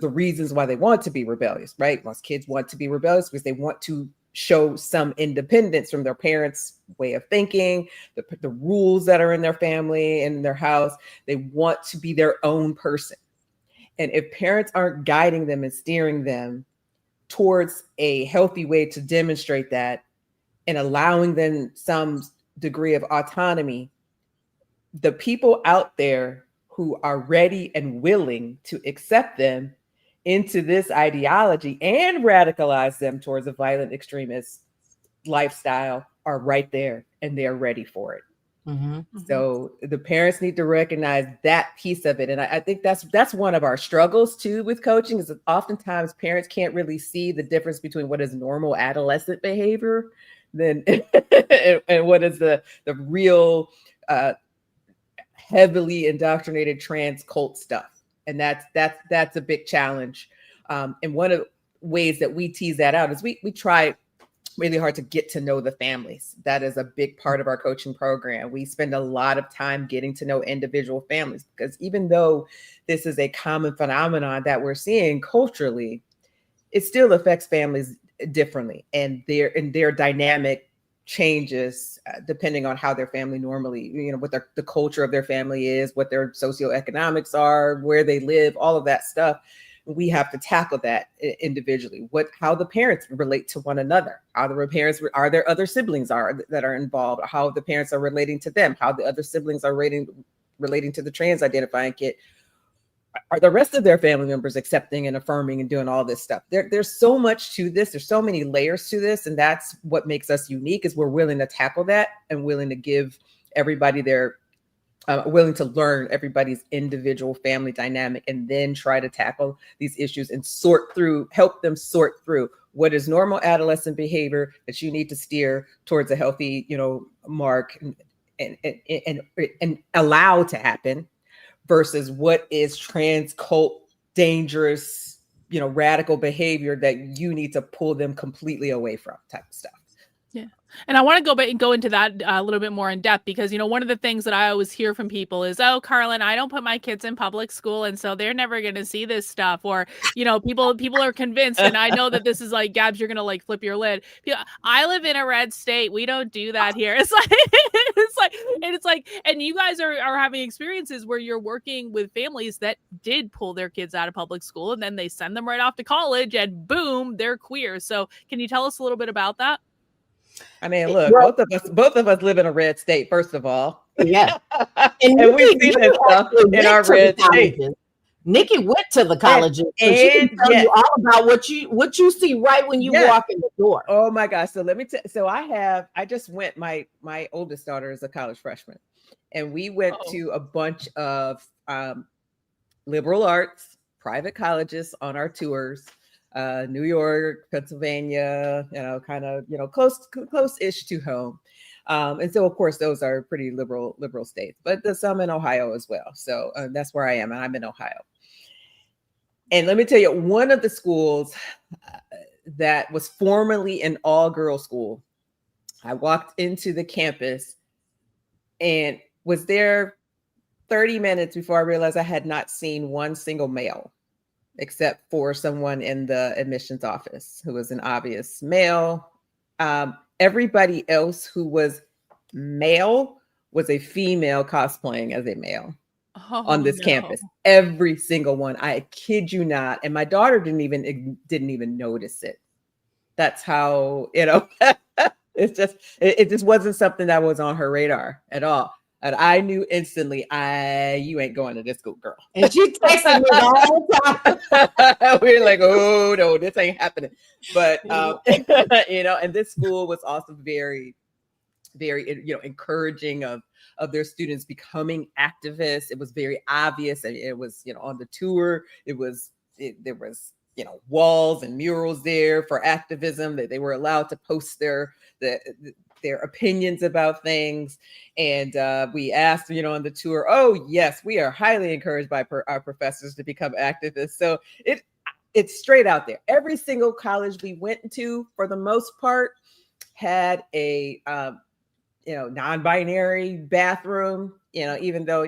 reasons why they want to be rebellious, right? Most kids want to be rebellious because they want to show some independence from their parents' way of thinking, the rules that are in their family and their house. They want to be their own person. And if parents aren't guiding them and steering them towards a healthy way to demonstrate that and allowing them some degree of autonomy, the people out there who are ready and willing to accept them into this ideology and radicalize them towards a violent extremist lifestyle are right there, and they're ready for it. So the parents need to recognize that piece of it. And I think that's one of our struggles too with coaching, is that oftentimes parents can't really see the difference between what is normal adolescent behavior and what is the real heavily indoctrinated trans cult stuff. And that's a big challenge. And one of the ways that we tease that out is we try really hard to get to know the families. That is a big part of our coaching program. We spend a lot of time getting to know individual families, because even though this is a common phenomenon that we're seeing culturally, it still affects families differently, and their dynamic changes depending on how their family normally, what the culture of their family is, what their socioeconomics are, where they live, all of that stuff. We have to tackle that individually. How the parents relate to one another, how the parents are, their other siblings that are involved, how the parents are relating to them, how the other siblings are relating to the trans identifying kid. Are the rest of their family members accepting and affirming and doing all this stuff? There's so much to this. There's so many layers to this. And that's what makes us unique, is we're willing to tackle that and willing to give everybody willing to learn everybody's individual family dynamic, and then try to tackle these issues and help them sort through what is normal adolescent behavior that you need to steer towards a healthy, mark and allow to happen, versus what is trans cult dangerous, radical behavior that you need to pull them completely away from, type of stuff. Yeah. And I want to go into that a little bit more in depth because, one of the things that I always hear from people is, oh, Karlyn, I don't put my kids in public school. And so they're never going to see this stuff. Or, people are convinced. And I know that this is like, Gabs, you're going to like flip your lid. I live in a red state. We don't do that here. It's like, and you guys are having experiences where you're working with families that did pull their kids out of public school and then they send them right off to college and boom, they're queer. So can you tell us a little bit about that? I mean, look, both of us live in a red state, first of all. Yeah. And we see this stuff in our red state. Nikki went to the colleges, so she can tell you all about what you see right when you walk in the door. Oh my gosh! So let me tell. So I just went. My oldest daughter is a college freshman, and we went to a bunch of liberal arts private colleges on our tours. New York, Pennsylvania, kind of, close-ish to home. And so, of course, those are pretty liberal states, but there's some in Ohio as well. So that's where I am, and I'm in Ohio. And let me tell you, one of the schools that was formerly an all-girls school, I walked into the campus and was there 30 minutes before I realized I had not seen one single male, except for someone in the admissions office who was an obvious male. Everybody else who was male was a female cosplaying as a male on this campus. Every single one. I kid you not. And my daughter didn't even notice it. That's how, it just wasn't something that was on her radar at all. And I knew instantly, you ain't going to this school, girl. And she texted me all the time. We were like, oh no, this ain't happening. But and this school was also very, very, encouraging of their students becoming activists. It was very obvious, and it was, on the tour, there was walls and murals there for activism that they were allowed to post their opinions about things. And we asked, on the tour, oh yes, we are highly encouraged by our professors to become activists. So it's straight out there. Every single college we went to, for the most part, had a non-binary bathroom, even though,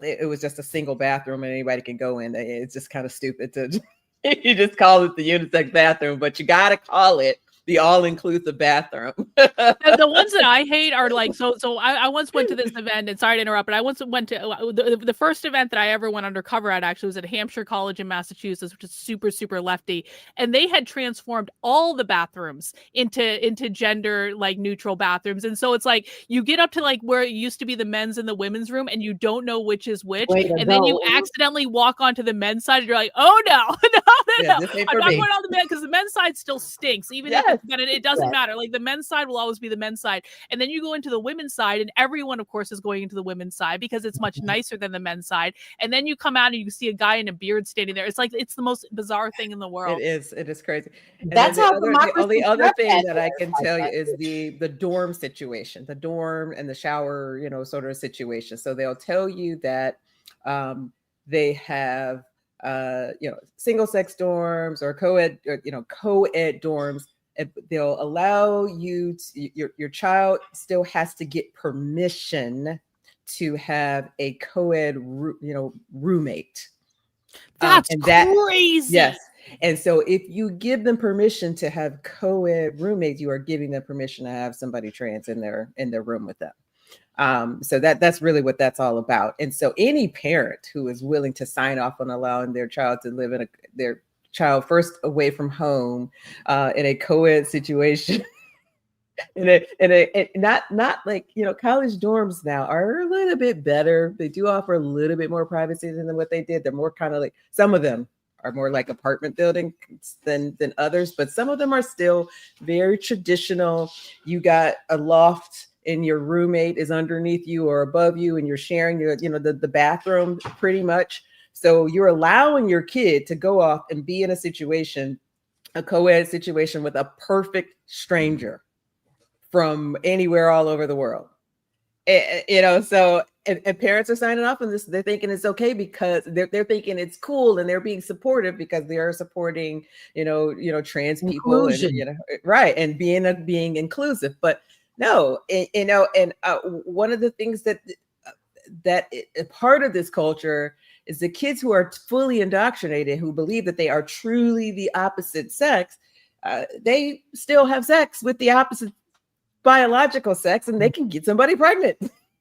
it was just a single bathroom and anybody can go in. It's just kind of stupid to you just call it the unisex bathroom, but you got to call it the all-inclusive bathroom. The ones that I hate are like, so I once went to this event, and sorry to interrupt, but I once went to the first event that I ever went undercover at actually was at Hampshire College in Massachusetts, which is super, super lefty. And they had transformed all the bathrooms into gender like neutral bathrooms. And so it's like, you get up to like where it used to be the men's and the women's room and you don't know which is which. And then you accidentally walk onto the men's side and you're like, oh no, no. I'm not going on the men, because the men's side still stinks. Even if it doesn't matter. Like the men's side will always be the men's side. And then you go into the women's side, and everyone, of course, is going into the women's side because it's much nicer than the men's side. And then you come out and you see a guy in a beard standing there. It's like, it's the most bizarre thing in the world. It is crazy. And that's how the only other thing that I can tell you is the dorm situation, the dorm and the shower, sort of situation. So they'll tell you that they have single sex dorms or co-ed dorms. They'll allow you to, your child still has to get permission to have a co-ed roommate. That's crazy. Yes. And so if you give them permission to have co-ed roommates, you are giving them permission to have somebody trans in their room with them. So that's really what that's all about. And so any parent who is willing to sign off on allowing their child to live in their child first away from home in a co-ed situation, not like, college dorms now are a little bit better. They do offer a little bit more privacy than what they did. They're more kind of like, some of them are more like apartment buildings than others, but some of them are still very traditional. You got a loft and your roommate is underneath you or above you, and you're sharing the bathroom pretty much. So you're allowing your kid to go off and be in a co-ed situation with a perfect stranger from anywhere all over the world. So and parents are signing off on this. They're thinking it's okay because they're thinking it's cool, and they're being supportive because they are supporting, trans people, and right, and being inclusive. But no, one of the things that part of this culture is the kids who are fully indoctrinated, who believe that they are truly the opposite sex. They still have sex with the opposite biological sex, and they can get somebody pregnant,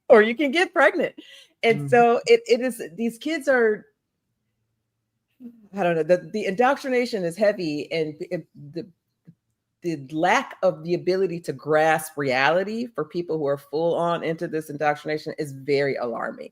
or you can get pregnant. And so it is, these kids are, I don't know, the indoctrination is heavy, and the lack of the ability to grasp reality for people who are full on into this indoctrination is very alarming.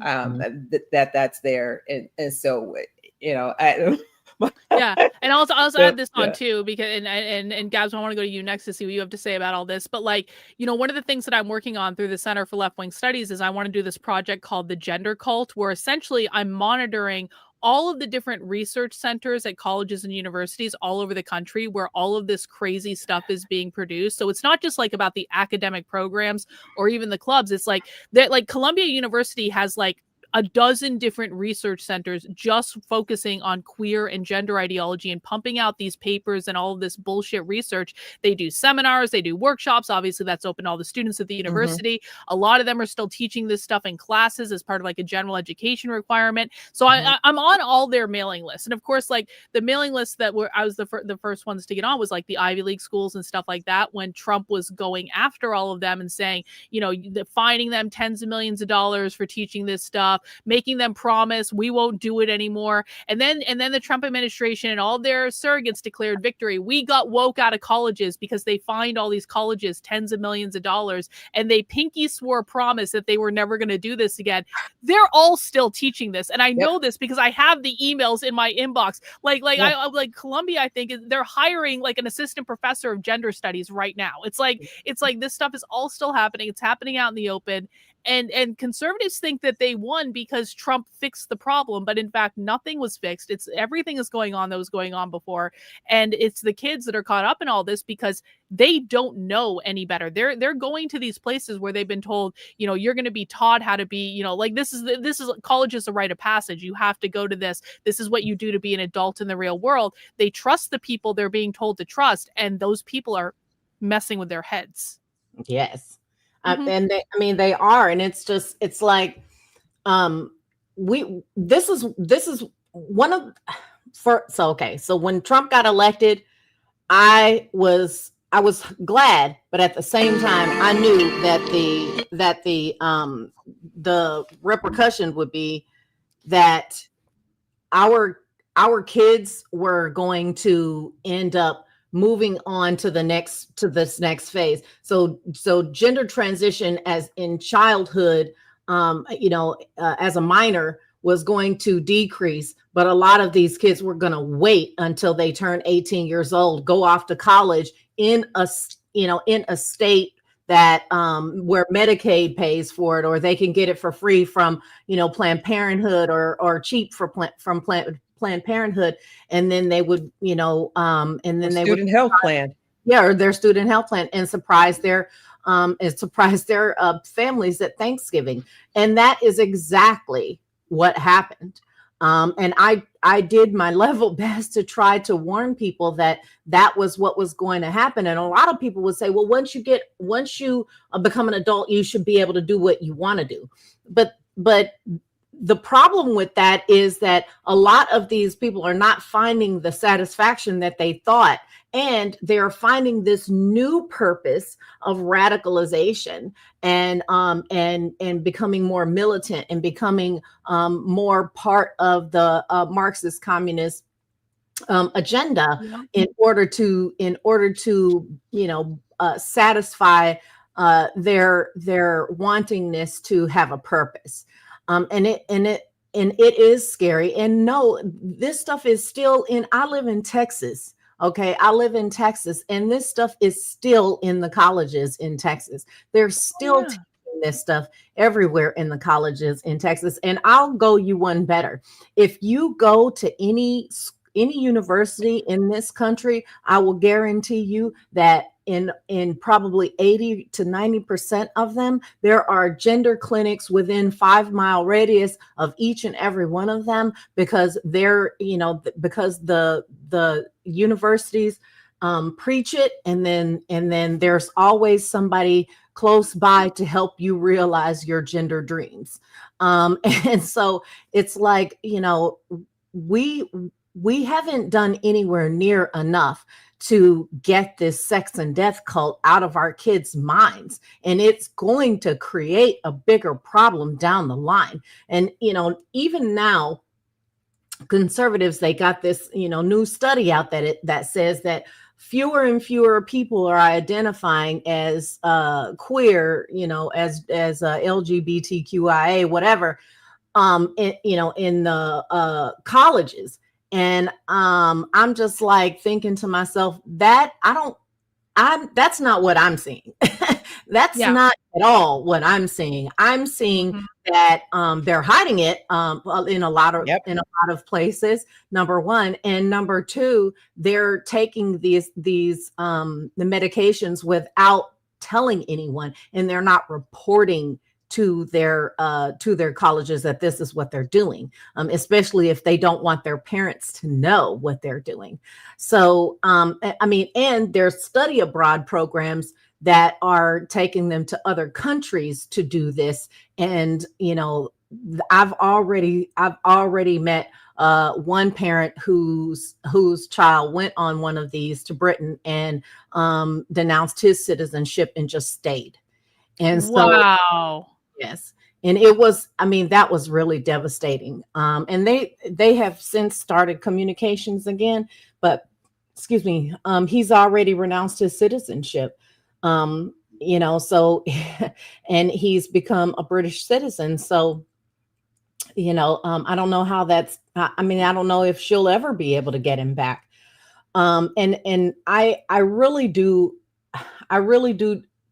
That's there. And so, yeah, and also add this on too, because and Gabs, I want to go to you next to see what you have to say about all this. But one of the things that I'm working on through the Center for Left Wing Studies is I want to do this project called the Gender Cult, where essentially I'm monitoring all of the different research centers at colleges and universities all over the country where all of this crazy stuff is being produced. So it's not just about the academic programs or even the clubs. It's that Columbia University has a dozen different research centers just focusing on queer and gender ideology and pumping out these papers and all of this bullshit research. They do seminars, they do workshops. Obviously, that's open to all the students at the university. A lot of them are still teaching this stuff in classes as part of a general education requirement. So I'm on all their mailing lists. And of course, the mailing list that I was the first ones to get on was the Ivy League schools and stuff like that, when Trump was going after all of them and saying, fining them tens of millions of dollars for teaching this stuff, making them promise we won't do it anymore. And then the Trump administration and all their surrogates declared victory. We got woke out of colleges because they fined all these colleges tens of millions of dollars, and they pinky swore a promise that they were never going to do this again. They're all still teaching this, and I know this because I have the emails in my inbox. Columbia, I think they're hiring an assistant professor of gender studies right now. It's like this stuff is all still happening. It's happening out in the open. And conservatives think that they won because Trump fixed the problem, but in fact, nothing was fixed. It's everything is going on that was going on before, and it's the kids that are caught up in all this because they don't know any better. They're going to these places where they've been told, you're going to be taught how to be, this is college is a rite of passage. You have to go to this. This is what you do to be an adult in the real world. They trust the people they're being told to trust, and those people are messing with their heads. Yes. And they are, and it's like, this is one of, so when Trump got elected, I was glad, but at the same time, I knew that the repercussion would be that our kids were going to end up moving on to this next phase. So gender transition as in childhood, as a minor was going to decrease, but a lot of these kids were going to wait until they turn 18 years old, go off to college in a state that where Medicaid pays for it, or they can get it for free from Planned Parenthood or cheap from Planned Parenthood, and then they would, and then they would health plan, or their student health plan, and surprise their families at Thanksgiving, and that is exactly what happened. And I did my level best to try to warn people that was what was going to happen. And a lot of people would say, well, once you become an adult, you should be able to do what you want to do, but the problem with that is that a lot of these people are not finding the satisfaction that they thought, and they're finding this new purpose of radicalization and becoming more militant and becoming more part of the Marxist communist agenda in order to satisfy their wantingness to have a purpose. And it is scary. And no, this stuff is still I live in Texas. Okay. I live in Texas, and this stuff is still in the colleges in Texas. They're still teaching this stuff everywhere in the colleges in Texas. And I'll go you one better. If you go to any university in this country, I will guarantee you that in probably 80 to 90% of them, there are gender clinics within 5-mile radius of each and every one of them, because because the universities preach it, and then there's always somebody close by to help you realize your gender dreams. And so it's like, we haven't done anywhere near enough to get this sex and death cult out of our kids' minds. And it's going to create a bigger problem down the line. And, even now, conservatives, they got this, new study out that says that fewer and fewer people are identifying as queer, as LGBTQIA, whatever, in the colleges. And I'm just like thinking to myself that's not what I'm seeing. That's not at all what I'm seeing. I'm seeing that they're hiding it in a lot of places. Number one, and number two, they're taking the medications without telling anyone, and they're not reporting to their colleges that this is what they're doing, especially if they don't want their parents to know what they're doing. So, and there's study abroad programs that are taking them to other countries to do this. And, I've already met one parent whose child went on one of these to Britain and denounced his citizenship and just stayed. And so, wow. Yes. And it was, that was really devastating. And they have since started communications again, but he's already renounced his citizenship. So, and he's become a British citizen. So, I don't know how that's, I don't know if she'll ever be able to get him back. And I really do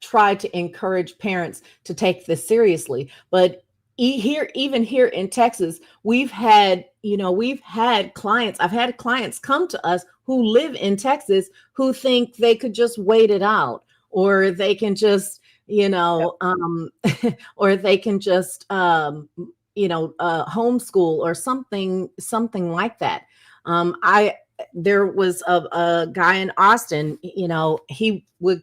try to encourage parents to take this seriously. But even here in Texas, we've had clients. I've had clients come to us who live in Texas who think they could just wait it out, or they can just, or they can just, homeschool or something like that. There was a guy in Austin, he would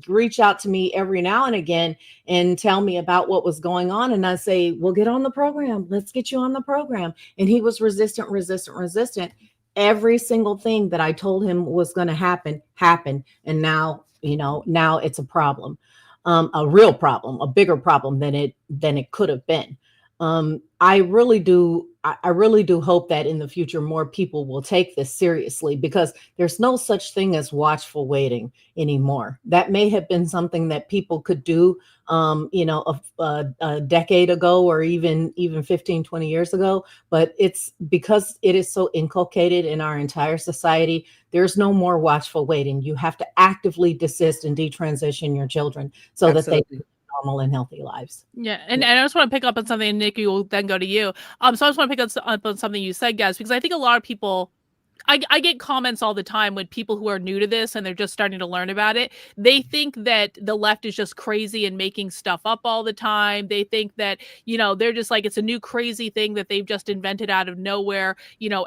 reach out to me every now and again and tell me about what was going on. And I say, well, get on the program. Let's get you on the program. And he was resistant. Every single thing that I told him was going to happen happened. And now it's a problem, a real problem, a bigger problem than it could have been. I really do hope that in the future more people will take this seriously, because there's no such thing as watchful waiting anymore. That may have been something that people could do, a decade ago, or even 15, 20 years ago. But it's because it is so inculcated in our entire society. There's no more watchful waiting. You have to actively desist and detransition your children so Absolutely. that they normal and healthy lives. Yeah, and I just want to pick up on something, and Nikki will then go to you. So I just want to pick up on something you said, guys, because I think a lot of people, I get comments all the time with people who are new to this and they're just starting to learn about it. They think that the left is just crazy and making stuff up all the time. They think that, they're just like, it's a new crazy thing that they've just invented out of nowhere,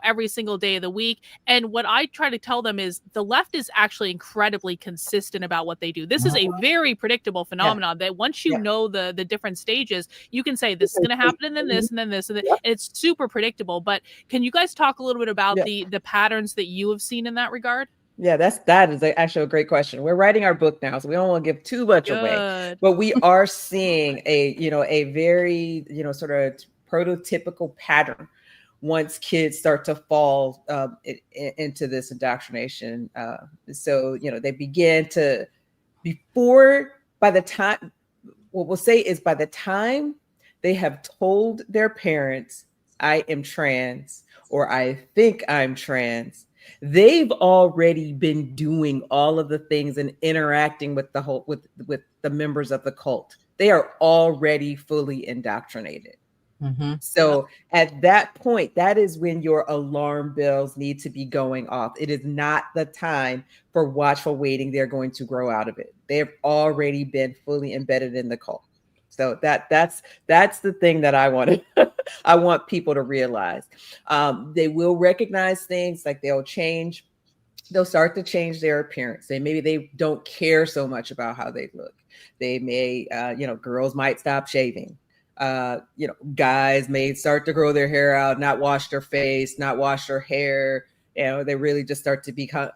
every single day of the week. And what I try to tell them is the left is actually incredibly consistent about what they do. This is a very predictable phenomenon that once you know the different stages, you can say this is going to happen and then this and then this. And it's super predictable. But can you guys talk a little bit about the patterns that you have seen in that regard? Yeah, that is actually a great question. We're writing our book now, so we don't want to give too much away. But we are seeing a very sort of prototypical pattern once kids start to fall into this indoctrination. So they begin to by the time they have told their parents, I am trans, or I think I'm trans, they've already been doing all of the things and interacting with the members of the cult. They are already fully indoctrinated. So at that point, that is when your alarm bells need to be going off. It is not the time for watchful waiting. They're going to grow out of it. They've already been fully embedded in the cult. So that's the thing that I want I want people to realize. They will recognize things, like they'll change. They'll start to change their appearance. Maybe they don't care so much about how they look. They may, girls might stop shaving. Guys may start to grow their hair out, not wash their face, not wash their hair. They really just start to become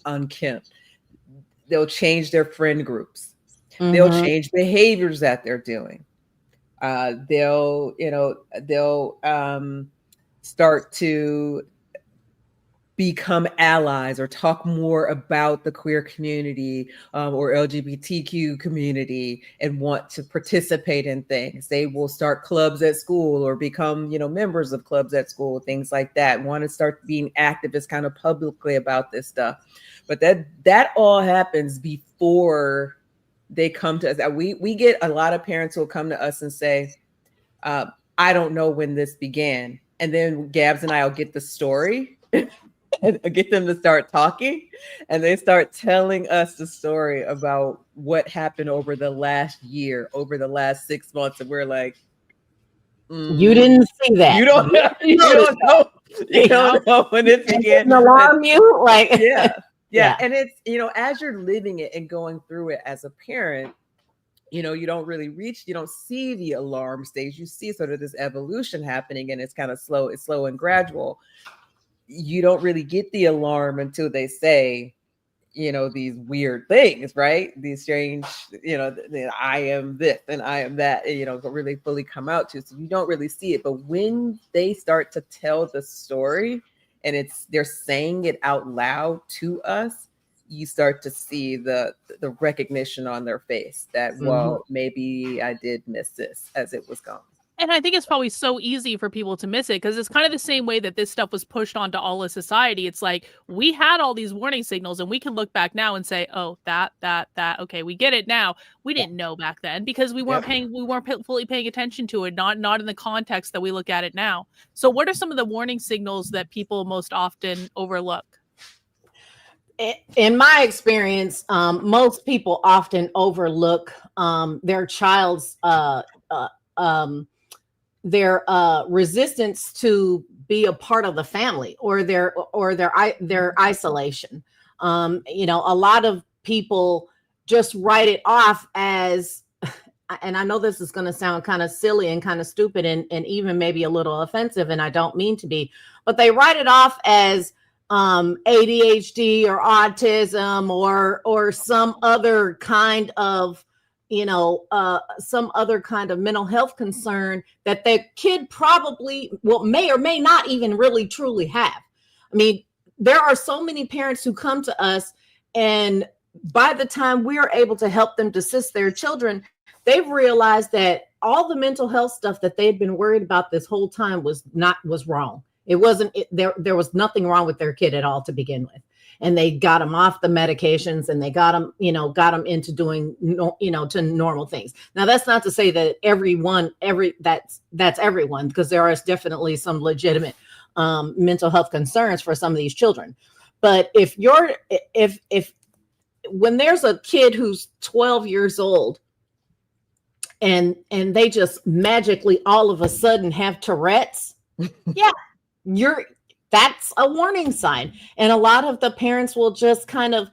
unkempt. They'll change their friend groups. They'll change behaviors that they're doing. They'll start to become allies or talk more about the queer community or LGBTQ community and want to participate in things. They will start clubs at school or become, members of clubs at school, things like that, want to start being activists kind of publicly about this stuff. But that all happens before they come to us. We get a lot of parents who will come to us and say, I don't know when this began. And then Gabs and I will get the story and get them to start talking, and they start telling us the story about what happened over the last year, over the last 6 months. And we're like, you didn't see that. You don't know. You don't know when it began. Alarm you? Like, yeah. And it's, as you're living it and going through it as a parent, you don't really you don't see the alarm stage. You see sort of this evolution happening, and it's kind of slow. It's slow and gradual. You don't really get the alarm until they say, these weird things, right? These strange, I am this and I am that, really fully come out to. So you don't really see it. But when they start to tell the story and they're saying it out loud to us, you start to see the recognition on their face that, well, maybe I did miss this as it was going. And I think it's probably so easy for people to miss it because it's kind of the same way that this stuff was pushed onto all of society. It's like we had all these warning signals and we can look back now and say, oh, that. Okay, we get it now. We didn't know back then because we weren't fully paying attention to it, not in the context that we look at it now. So what are some of the warning signals that people most often overlook? In my experience, most people often overlook their child's their resistance to be a part of the family or their isolation. A lot of people just write it off as, and I know this is going to sound kind of silly and kind of stupid and even maybe a little offensive, and I don't mean to be, but they write it off as ADHD or autism or some other kind of some other kind of mental health concern that the kid probably may or may not even really truly have. I mean, there are so many parents who come to us, and by the time we are able to help them desist their children, they've realized that all the mental health stuff that they had been worried about this whole time was wrong. It wasn't there was nothing wrong with their kid at all to begin with. And they got them off the medications and they got them into doing, to normal things. Now, that's not to say that that's everyone, because there are definitely some legitimate mental health concerns for some of these children. But if when there's a kid who's 12 years old and they just magically all of a sudden have Tourette's, that's a warning sign. And a lot of the parents will just kind of,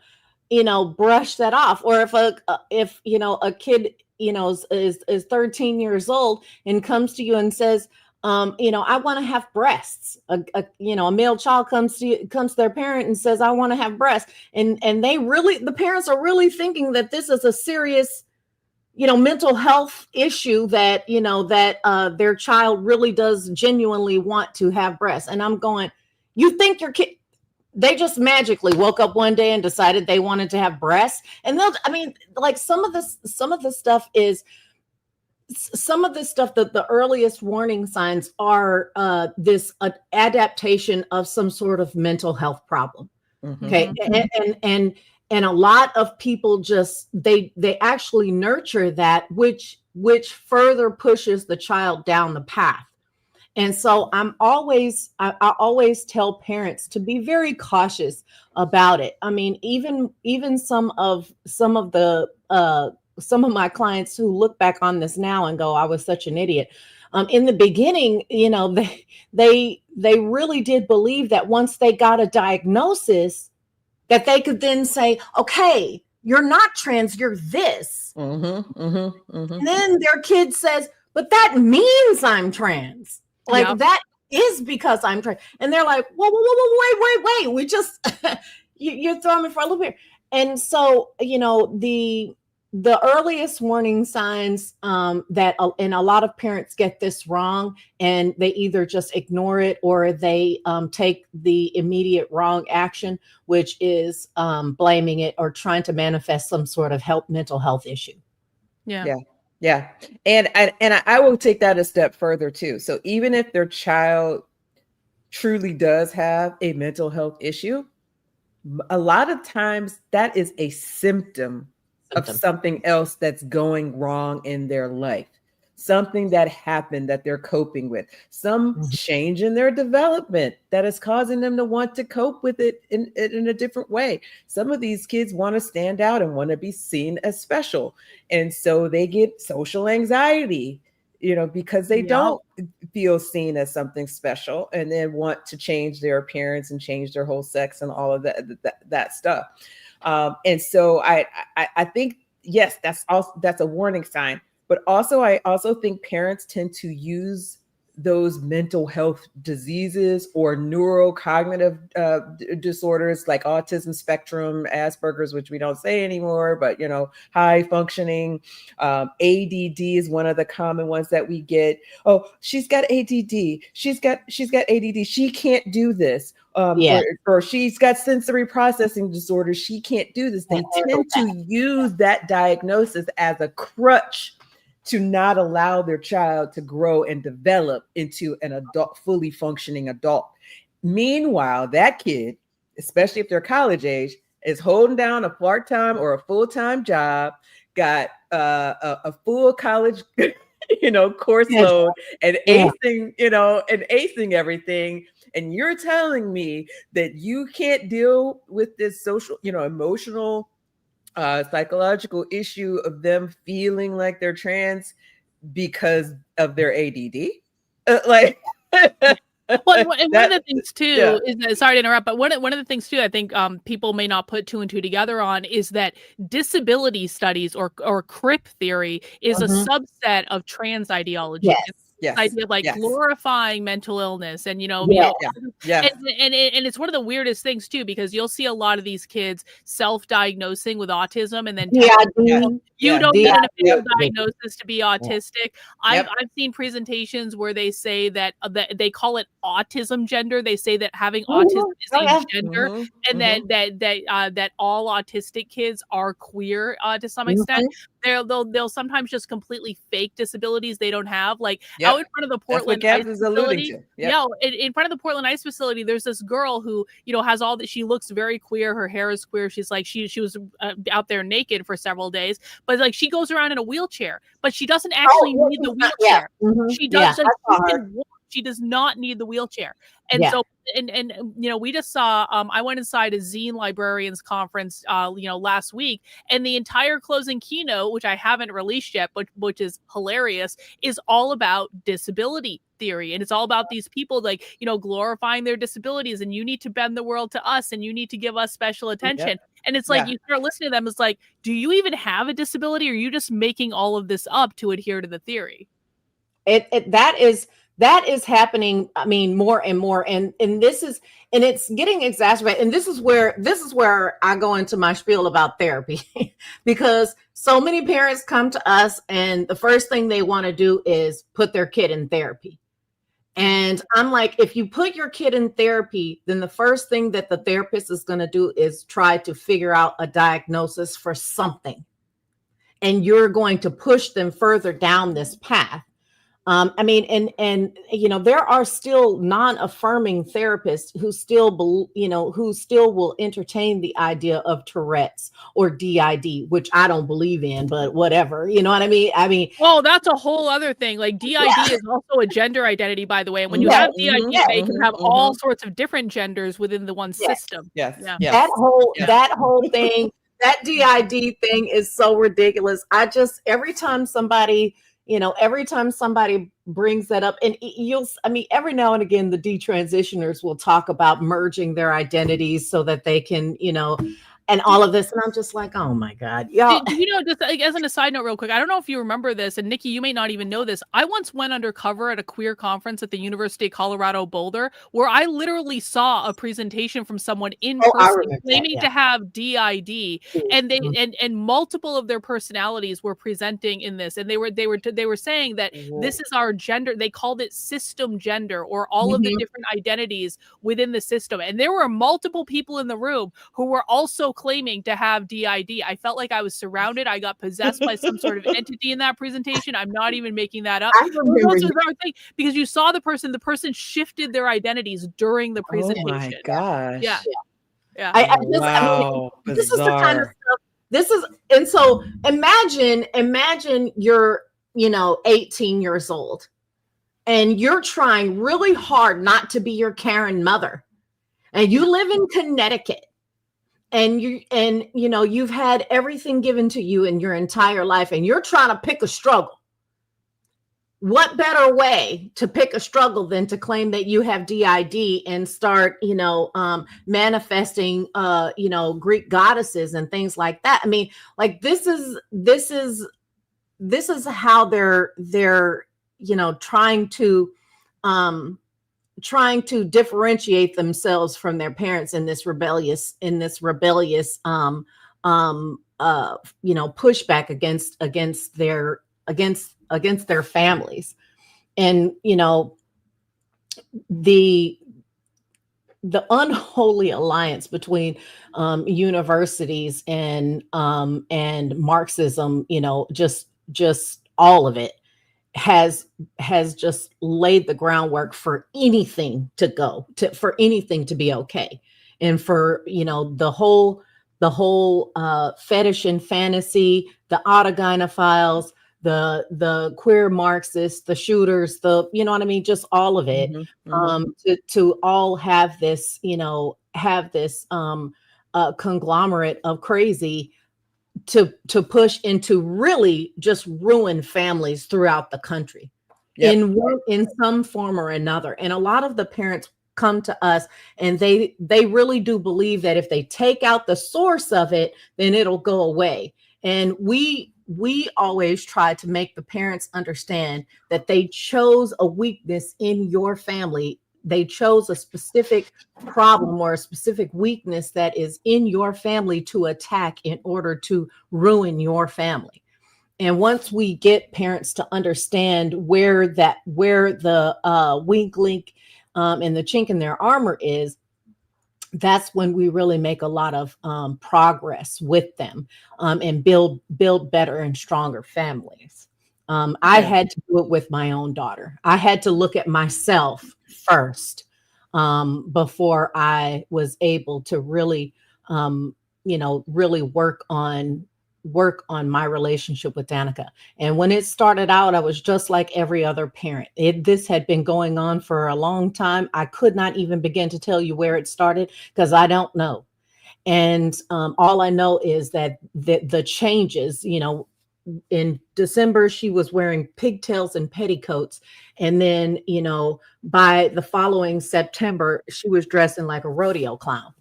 brush that off. Or if a kid, is 13 years old and comes to you and says, I want to have breasts. A male child comes to their parent and says, I want to have breasts. And the parents are really thinking that this is a serious, mental health issue that their child really does genuinely want to have breasts. And I'm going, you think your kid, they just magically woke up one day and decided they wanted to have breasts? And some of this stuff, that the earliest warning signs are this adaptation of some sort of mental health problem. Okay. a lot of people just they actually nurture that, which further pushes the child down the path. And so I always tell parents to be very cautious about it. I mean, even some of my clients who look back on this now and go, I was such an idiot. In the beginning, you know, they really did believe that once they got a diagnosis, that they could then say, okay, you're not trans, you're this. And then their kid says, but that means I'm trans. Like that is because I'm trans. And they're like, whoa, wait. We just, you're throwing me for a loop here. And so, you know, the earliest warning signs that, and a lot of parents get this wrong, and they either just ignore it or they take the immediate wrong action, which is blaming it or trying to manifest some sort of mental health issue. Yeah. And I will take that a step further too. So even if their child truly does have a mental health issue, a lot of times that is a symptom of something else that's going wrong in their life, something that happened that they're coping with, some change in their development that is causing them to want to cope with it in a different way. Some of these kids want to stand out and want to be seen as special. And so they get social anxiety, you know, because they don't feel seen as something special, and then want to change their appearance and change their whole sex and all of that stuff. And so I think, yes, that's a warning sign, but also I also think parents tend to use those mental health diseases or neurocognitive disorders like autism spectrum, Asperger's, which we don't say anymore, but, you know, high functioning, ADD is one of the common ones that we get. Oh, she's got ADD. She's got ADD. She can't do this. Or she's got sensory processing disorder. She can't do this. They tend to use that diagnosis as a crutch to not allow their child to grow and develop into an adult, fully functioning adult. Meanwhile, that kid, especially if they're college age, is holding down a part-time or a full-time job, got a full college, you know, course load, and acing everything. And you're telling me that you can't deal with this social, you know, emotional, psychological issue of them feeling like they're trans because of their ADD? Well, and one of the things too is that, sorry to interrupt, but one of the things too, I think people may not put two and two together on, is that disability studies or crip theory is a subset of trans ideology. Yes. Idea of like glorifying mental illness, and and it's one of the weirdest things too, because you'll see a lot of these kids self-diagnosing with autism and then you don't need an official diagnosis to be autistic. I've seen presentations where they say that they call it autism gender. They say that having autism is a gender, and that all autistic kids are queer to some extent. They'll sometimes just completely fake disabilities they don't have, like out in front of the Portland ICE facility. In front of the Portland ICE facility, there's this girl who, you know, has all that. She looks very queer. Her hair is queer. She's like, she was out there naked for several days, but like she goes around in a wheelchair, but she doesn't actually need the wheelchair. She does. She does not need the wheelchair. And so, and you know, we just saw, I went inside a zine librarians conference, last week, and the entire closing keynote, which I haven't released yet, but which is hilarious, is all about disability theory. And it's all about these people, like, you know, glorifying their disabilities, and you need to bend the world to us, and you need to give us special attention. And it's like, you start listening to them, it's like, do you even have a disability, or are you just making all of this up to adhere to the theory? That is happening. I mean, more and more, and it's getting exacerbated. And this is where I go into my spiel about therapy, because so many parents come to us, and the first thing they want to do is put their kid in therapy. And I'm like, if you put your kid in therapy, then the first thing that the therapist is going to do is try to figure out a diagnosis for something, and you're going to push them further down this path. I mean, and you know, there are still non-affirming therapists who still, who still will entertain the idea of Tourette's or DID, which I don't believe in, but whatever. You know what I mean? Oh, that's a whole other thing. Like DID is also a gender identity, by the way. And when you Yeah, have DID, you can have all sorts of different genders within the one system. Yes. Yeah. Yes. That whole thing, that DID thing is so ridiculous. Every time somebody brings that up, and every now and again, the detransitioners will talk about merging their identities so that they can, and all of this. And I'm just like, oh my God, y'all. Do you know, just like, as an aside note real quick, I don't know if you remember this, and Nikki, you may not even know this. I once went undercover at a queer conference at the University of Colorado Boulder, where I literally saw a presentation from someone in person claiming to have DID, and they and multiple of their personalities were presenting in this, and they were saying that this is our gender. They called it system gender, or all of the different identities within the system. And there were multiple people in the room who were also claiming to have DID. I felt like I was surrounded. I got possessed by some sort of entity in that presentation. I'm not even making that up. It was also a bizarre thing because you saw the person shifted their identities during the presentation. Oh my gosh. Yeah. Yeah. This is the kind of stuff. And so imagine you're, 18 years old and you're trying really hard not to be your Karen mother, and you live in Connecticut. And you've had everything given to you in your entire life, and you're trying to pick a struggle. What better way to pick a struggle than to claim that you have DID and start, manifesting, Greek goddesses and things like that? I mean, like this is how they're trying to differentiate themselves from their parents in this rebellious pushback against their families. And the unholy alliance between universities and Marxism, just all of it has just laid the groundwork for anything for anything to be okay. And for, the whole fetish and fantasy, the autogynephiles, the queer Marxists, the shooters, just all of it, to all have this, conglomerate of crazy to push into really just ruin families throughout the country in some form or another. And a lot of the parents come to us and they really do believe that if they take out the source of it, then it'll go away. And we always try to make the parents understand that they chose a weakness in your family. They chose a specific problem or a specific weakness that is in your family to attack in order to ruin your family. And once we get parents to understand where the weak link and the chink in their armor is, that's when we really make a lot of progress with them and build better and stronger families. I had to do it with my own daughter. I had to look at myself first before I was able to really, really work on my relationship with Danica. And when it started out, I was just like every other parent. This had been going on for a long time. I could not even begin to tell you where it started because I don't know. And all I know is that the changes, in December, she was wearing pigtails and petticoats. And then, by the following September, she was dressing like a rodeo clown.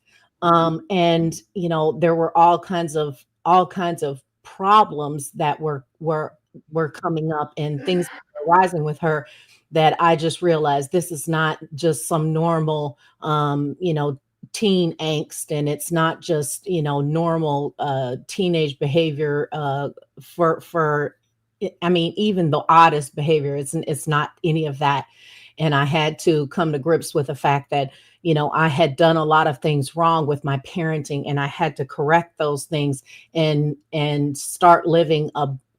And, there were all kinds of problems that were coming up and things arising with her that I just realized this is not just some normal, teen angst, and it's not just normal teenage behavior for even the oddest behavior. It's not any of that. And I had to come to grips with the fact that I had done a lot of things wrong with my parenting, and I had to correct those things and start living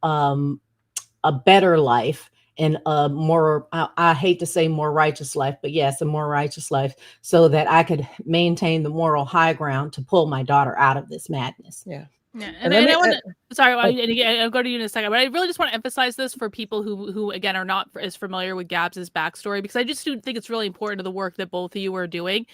a better life in a more, I hate to say more righteous life, but yes, a more righteous life, so that I could maintain the moral high ground to pull my daughter out of this madness. Yeah. Yeah, and I want to. Sorry, I'll go to you in a second, but I really just want to emphasize this for people who again are not as familiar with Gabs's backstory, because I just do think it's really important to the work that both of you are doing.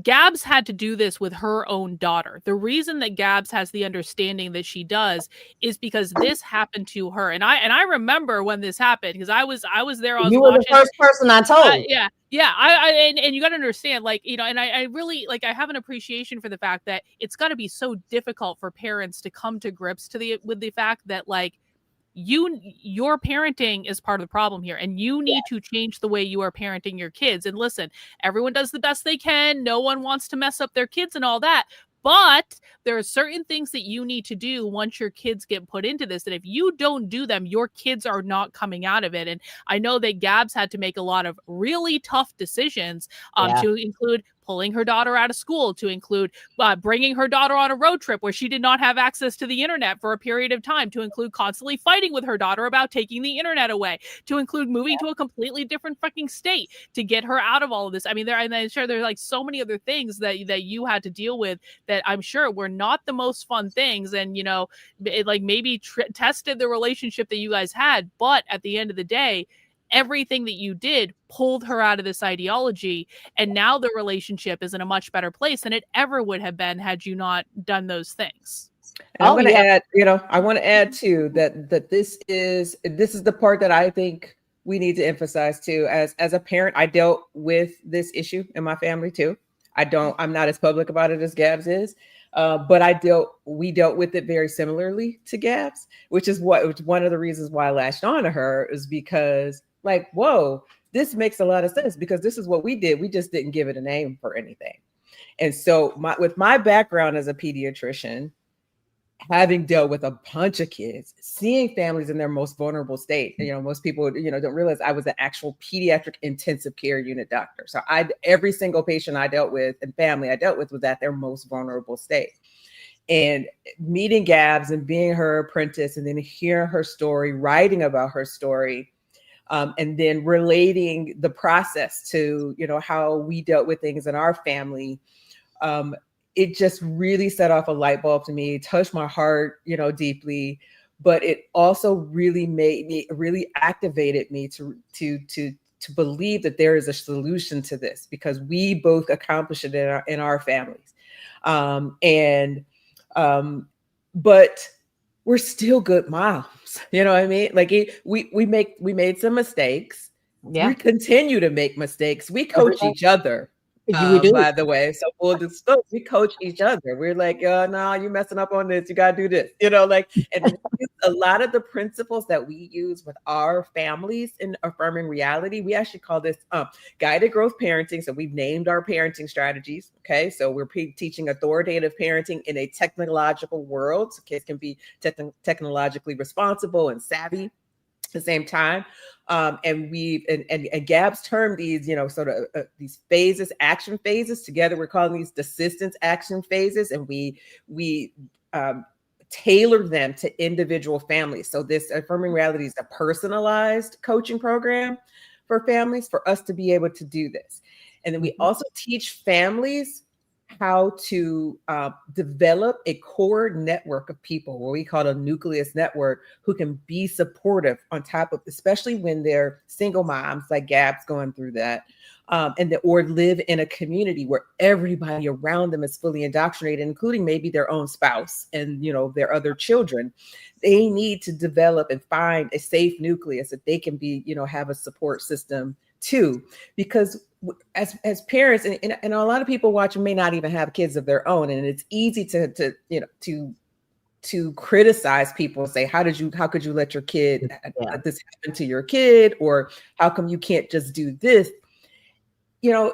Gabs had to do this with her own daughter. The reason that Gabs has the understanding that she does is because this happened to her. And I remember when this happened, because I was there. I was You were watching. the first person I told. Yeah. And you got to understand, like, you know, and I really, like, I have an appreciation for the fact that it's got to be so difficult for parents to come to grips with the fact that, like, your parenting is part of the problem here, and you need to change the way you are parenting your kids. And listen, everyone does the best they can. No one wants to mess up their kids and all that. But there are certain things that you need to do once your kids get put into this, that if you don't do them, your kids are not coming out of it. And I know that Gabs had to make a lot of really tough decisions to include pulling her daughter out of school, to include bringing her daughter on a road trip where she did not have access to the internet for a period of time, to include constantly fighting with her daughter about taking the internet away, to include moving to a completely different fucking state to get her out of all of this. I mean, I'm sure there's like so many other things that you had to deal with that I'm sure were not the most fun things. And, you know, it like maybe tested the relationship that you guys had. But at the end of the day, everything that you did pulled her out of this ideology. And now the relationship is in a much better place than it ever would have been had you not done those things. And I'm going to add, you know, I want to add too that this is the part that I think we need to emphasize too. As a parent, I dealt with this issue in my family too. I'm not as public about it as Gabs is. But we dealt with it very similarly to Gabs, which is one of the reasons why I latched on to her, is because, like, whoa, this makes a lot of sense, because this is what we did. We just didn't give it a name for anything. And so with my background as a pediatrician, having dealt with a bunch of kids, seeing families in their most vulnerable state, you know, most people, you know, don't realize I was an actual pediatric intensive care unit doctor. So every single patient I dealt with and family I dealt with was at their most vulnerable state. And meeting Gabs and being her apprentice, and then hearing her story, writing about her story, and then relating the process to, you know, how we dealt with things in our family, it just really set off a light bulb to me, touched my heart, you know, deeply. But it also really activated me to believe that there is a solution to this, because we both accomplished it in our families. But we're still good moms. You know what I mean? Like, we made some mistakes. Yeah. We continue to make mistakes. We coach each other. By the way, so we coach each other. We're like, no, you're messing up on this. You got to do this, you know, like, and a lot of the principles that we use with our families in Affirming Reality, we actually call this guided growth parenting. So we've named our parenting strategies. Okay. So we're teaching authoritative parenting in a technological world. So kids can be technologically responsible and savvy at the same time. And Gabs termed these, you know, sort of these phases, action phases. Together, we're calling these desistance action phases, and we tailor them to individual families. So this Affirming Reality is a personalized coaching program for families, for us to be able to do this. And then we also teach families how to develop a core network of people, what we call a nucleus network, who can be supportive on top of, especially when they're single moms, like Gab's going through that, or live in a community where everybody around them is fully indoctrinated, including maybe their own spouse and, you know, their other children. They need to develop and find a safe nucleus that they can be, you know, have a support system too, because as parents, and a lot of people watching may not even have kids of their own, and it's easy to criticize people and say, how could you let your kid this happen to your kid, or how come you can't just do this? You know,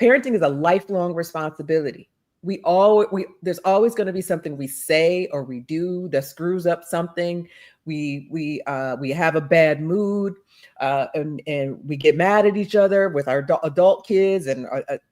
parenting is a lifelong responsibility. There's always going to be something we say or we do that screws up something. We have a bad mood, and we get mad at each other with our adult kids and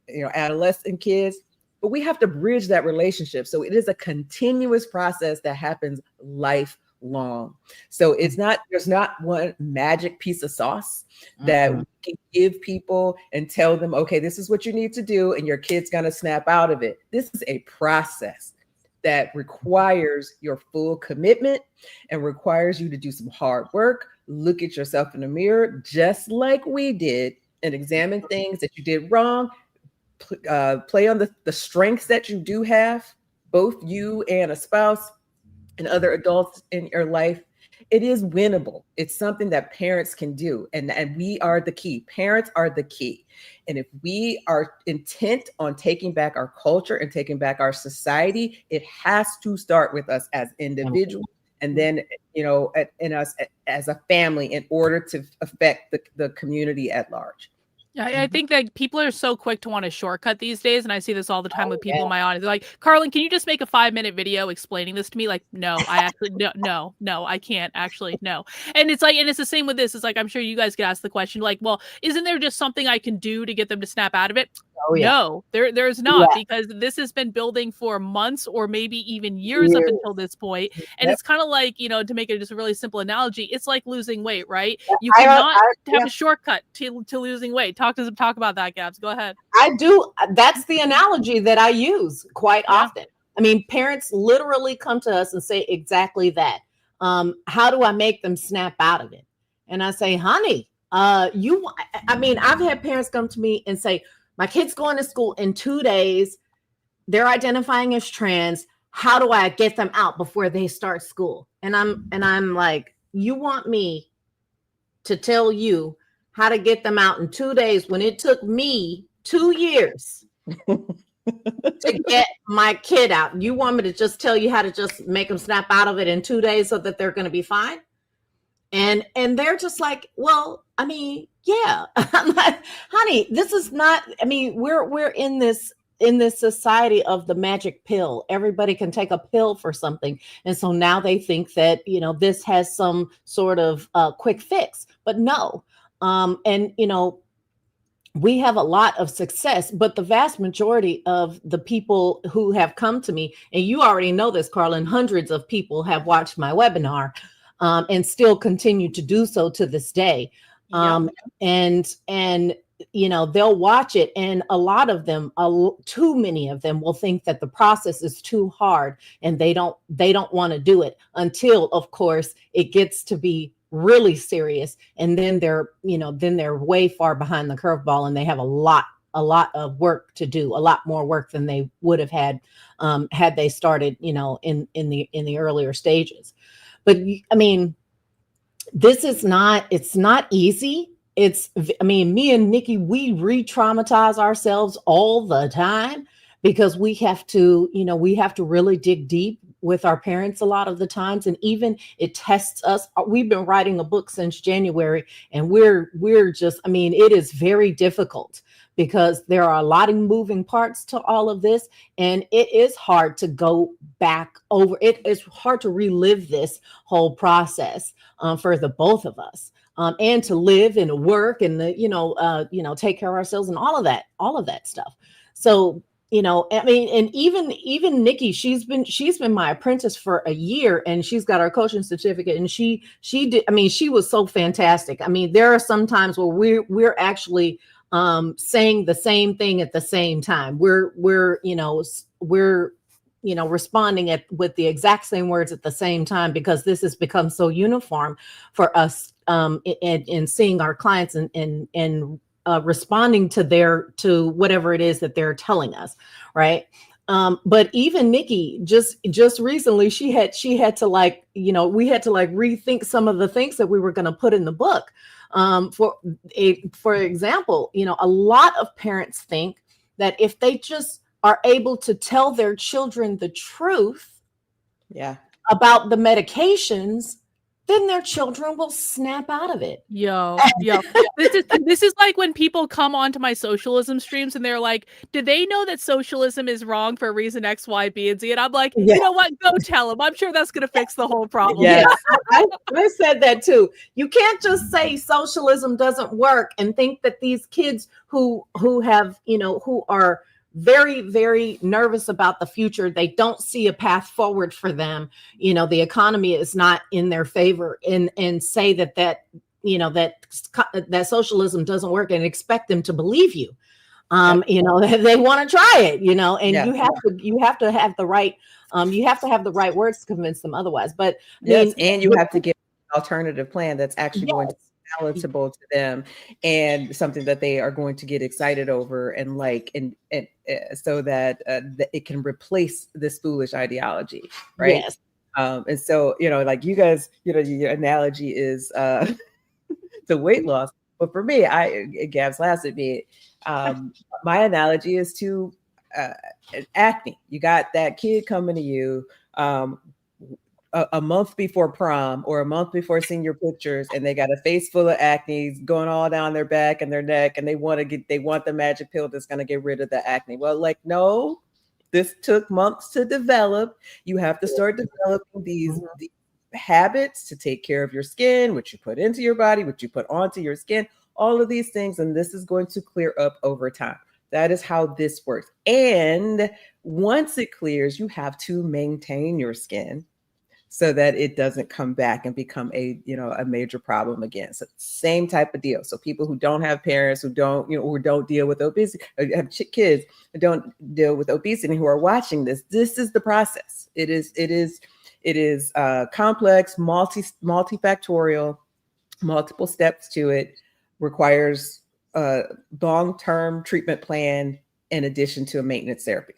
you know, adolescent kids. But we have to bridge that relationship. So it is a continuous process that happens lifelong. long. So there's not one magic piece of sauce that we can give people and tell them, okay, this is what you need to do, and your kid's gonna snap out of it. This is a process that requires your full commitment and requires you to do some hard work, look at yourself in the mirror, just like we did, and examine things that you did wrong, play on the strengths that you do have, both you and a spouse and other adults in your life. It is winnable. It's something that parents can do. And we are the key. Parents are the key. And if we are intent on taking back our culture and taking back our society, it has to start with us as individuals, and then, in us as a family, in order to affect the community at large. I think that people are so quick to want to shortcut these days, and I see this all the time with people in my audience. They're like, Karlyn, can you just make a 5-minute video explaining this to me? Like, no, I actually no, I can't actually, no. And it's the same with this. It's like, I'm sure you guys get asked the question, like, well, isn't there just something I can do to get them to snap out of it? Oh, yeah. No, there's not, because this has been building for months or maybe even years up until this point. And it's kind of like, to make it just a really simple analogy, it's like losing weight, right? You cannot have a shortcut to losing weight. Talk about that, Gabs. Go ahead. I do. That's the analogy that I use quite often. I mean, parents literally come to us and say exactly that. How do I make them snap out of it? And I say, honey, I've had parents come to me and say, my kid's going to school in 2 days. They're identifying as trans. How do I get them out before they start school? And I'm like, you want me to tell you how to get them out in 2 days when it took me 2 years to get my kid out? You want me to just tell you how to just make them snap out of it in 2 days so that they're going to be fine? And they're just like, well, I mean, yeah. I'm like, honey, this is not, I mean, we're in this society of the magic pill. Everybody can take a pill for something. And so now they think that, this has some sort of quick fix, but no. We have a lot of success, but the vast majority of the people who have come to me, and you already know this, Karlyn, hundreds of people have watched my webinar and still continue to do so to this day. They'll watch it, and a lot of them, too many of them, will think that the process is too hard, and they don't want to do it until, of course, it gets to be really serious, and then they're way far behind the curveball, and they have a lot of work to do, a lot more work than they would have had had they started, in the earlier stages. But I mean, it's not easy. Me and Nikki, we re-traumatize ourselves all the time, because we have to really dig deep with our parents a lot of the times. And even it tests us. We've been writing a book since January, and we're just, it is very difficult, because there are a lot of moving parts to all of this. And it is hard to go back over. It is hard to relive this whole process for the both of us. And to live and to work and take care of ourselves and all of that stuff. So, and even Nikki, she's been my apprentice for a year, and she's got her coaching certificate, and she did. she was so fantastic. There are some times where we're actually saying the same thing at the same time. We're responding with the exact same words at the same time, because this has become so uniform for us in seeing our clients and responding to whatever it is that they're telling us, right? But even Nikki, just recently, she had to we had to rethink some of the things that we were going to put in the book. For example, a lot of parents think that if they just are able to tell their children the truth about the medications, then their children will snap out of it. Yo. This is like when people come onto my socialism streams and they're like, do they know that socialism is wrong for reason X, Y, B, and Z? And I'm like, you know what? Go tell them. I'm sure that's going to fix the whole problem. Yes. I said that too. You can't just say socialism doesn't work and think that these kids who have, who are very, very nervous about the future. They don't see a path forward for them. You know, the economy is not in their favor, and say that you know, that socialism doesn't work, and expect them to believe you. You know, they want to try it, you know, and you have to have the right words to convince them otherwise. But and you have to give an alternative plan that's actually going to be palatable to them, and something that they are going to get excited over and like, and so that it can replace this foolish ideology, right? Yes. And so, you know, like you guys, you know, your analogy is the weight loss, but for me, Gab's laughs at me. My analogy is to acne. You got that kid coming to you a month before prom or a month before senior pictures, and they got a face full of acne going all down their back and their neck, and they want the magic pill that's going to get rid of the acne. Well, like, no, this took months to develop. You have to start developing these habits to take care of your skin, what you put into your body, what you put onto your skin, all of these things, and this is going to clear up over time. That is how this works. And once it clears, you have to maintain your skin so that it doesn't come back and become a major problem again. So same type of deal. So people who don't have parents, who don't deal with obesity, have kids who don't deal with obesity, who are watching this is the process. It is complex, multifactorial, multiple steps to it, requires a long-term treatment plan in addition to a maintenance therapy.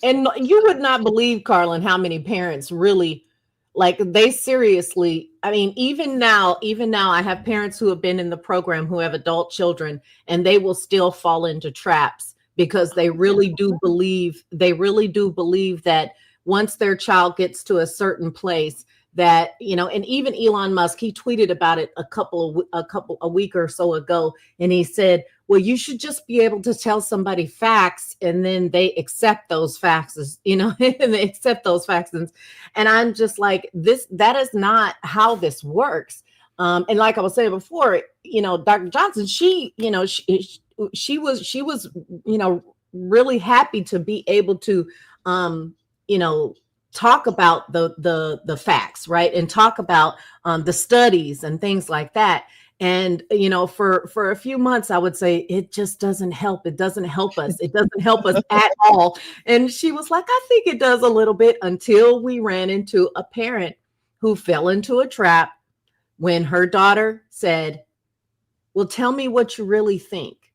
And you would not believe, Karlyn, how many parents really, like, they seriously, I mean, even now, I have parents who have been in the program who have adult children, and they will still fall into traps because they really do believe that once their child gets to a certain place, that, you know, and even Elon Musk, he tweeted about it a week or so ago, and he said, well, you should just be able to tell somebody facts, and then they accept those facts, you know, and they accept those facts. And I'm just like, that is not how this works. And like I was saying before, you know, Dr. Johnson, she was, you know, really happy to be able to, you know, talk about the facts, right? And talk about the studies and things like that. And, you know, for a few months, I would say it just doesn't help. It doesn't help us. It doesn't help us at all. And she was like, I think it does a little bit, until we ran into a parent who fell into a trap when her daughter said, well, tell me what you really think.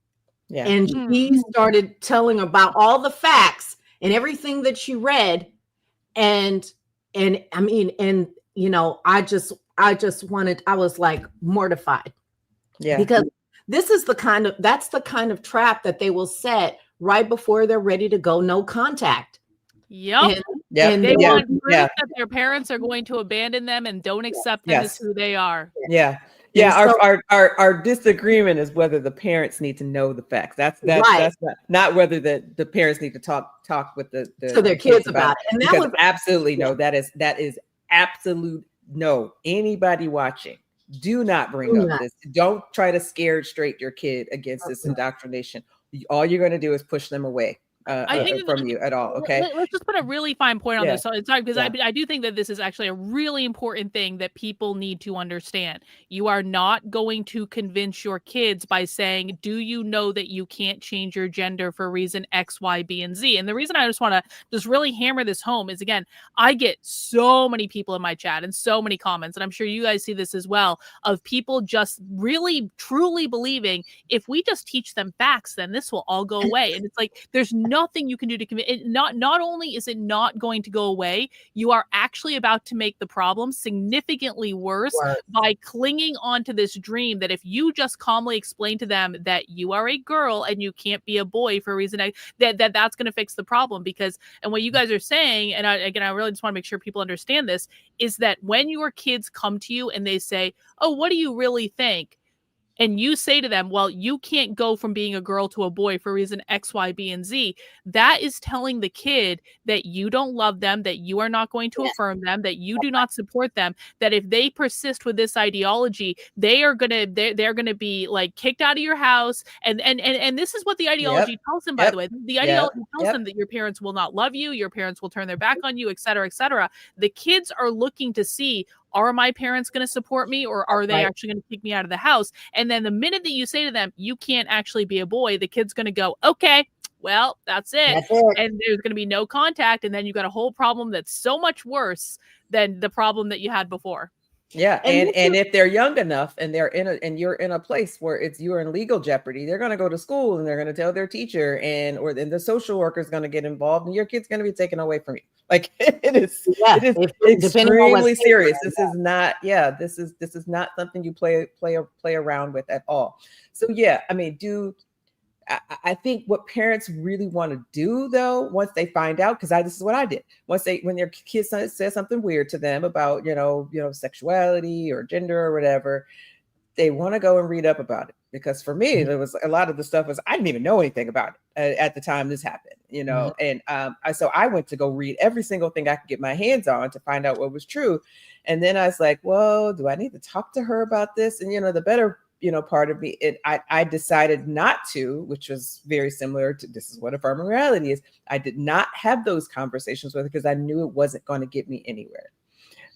Yeah. And she started telling about all the facts and everything that she read. And I mean, and, you know, I was like mortified. Yeah. Because that's the kind of trap that they will set right before they're ready to go no contact. Yep. And they want proof that their parents are going to abandon them and don't accept them as who they are. Yeah. Yeah. So, our disagreement is whether the parents need to know the facts. That's not whether the parents need to talk with to their kids about it. And that was absolutely no. That is absolute no. Anybody watching, do not bring up this. Don't try to scare straight your kid against this indoctrination. All you're going to do is push them away from you at all. Okay. Let's just put a really fine point on this. So it's because I do think that this is actually a really important thing that people need to understand. You are not going to convince your kids by saying, do you know that you can't change your gender for reason X, Y, B, and Z? And the reason I just want to just really hammer this home is, again, I get so many people in my chat and so many comments, and I'm sure you guys see this as well, of people just really truly believing if we just teach them facts, then this will all go away. And it's like, there's nothing you can do to commit it. Not only is it not going to go away, you are actually about to make the problem significantly worse by clinging on to this dream that if you just calmly explain to them that you are a girl and you can't be a boy for a reason that's going to fix the problem. Because, and what you guys are saying, and I really just want to make sure people understand this, is that when your kids come to you and they say, oh, what do you really think? and you say to them, well, you can't go from being a girl to a boy for reason X, Y, B, and Z, that is telling the kid that you don't love them, that you are not going to affirm them, that you do not support them, that if they persist with this ideology, they're gonna be like kicked out of your house. And this is what the ideology tells them, by the way. The ideology tells them that your parents will not love you, your parents will turn their back on you, et cetera, et cetera. The kids are looking to see, are my parents going to support me, or are they actually going to kick me out of the house? And then the minute that you say to them, you can't actually be a boy, the kid's going to go, okay, well, that's it. And there's going to be no contact. And then you've got a whole problem that's so much worse than the problem that you had before. Yeah, and if they're young enough and you're in a place where you're in legal jeopardy, they're going to go to school and they're going to tell their teacher, or then the social worker is going to get involved, and your kid's going to be taken away from you. Like it is extremely serious. This is not, this is not something you play around with at all. So I mean, I think what parents really want to do, though, once they find out, because this is what I did. When their kids says something weird to them about, sexuality or gender or whatever, they want to go and read up about it. Because for me, there was a lot of the stuff I didn't even know anything about it at the time this happened, and so I went to go read every single thing I could get my hands on to find out what was true. And then I was like, well, do I need to talk to her about this? And, the better part of me, I decided not to, which was very similar to, this is what Affirming Reality is. I did not have those conversations with her because I knew it wasn't going to get me anywhere.